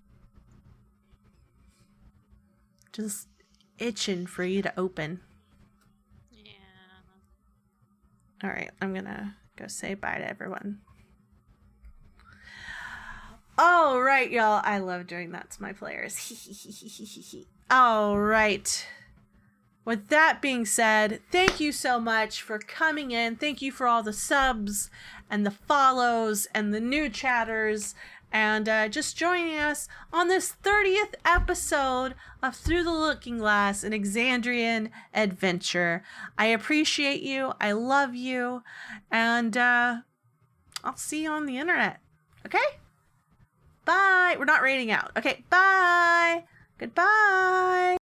Just itching for you to open. Yeah. All right, I'm gonna go say bye to everyone. All right, y'all. I love doing that to my players. All right. With that being said, thank you so much for coming in. Thank you for all the subs and the follows and the new chatters and just joining us on this 30th episode of Through the Looking Glass, an Exandrian adventure. I appreciate you. I love you. And I'll see you on the internet. Okay? Bye. We're not raiding out. Okay, bye. Goodbye.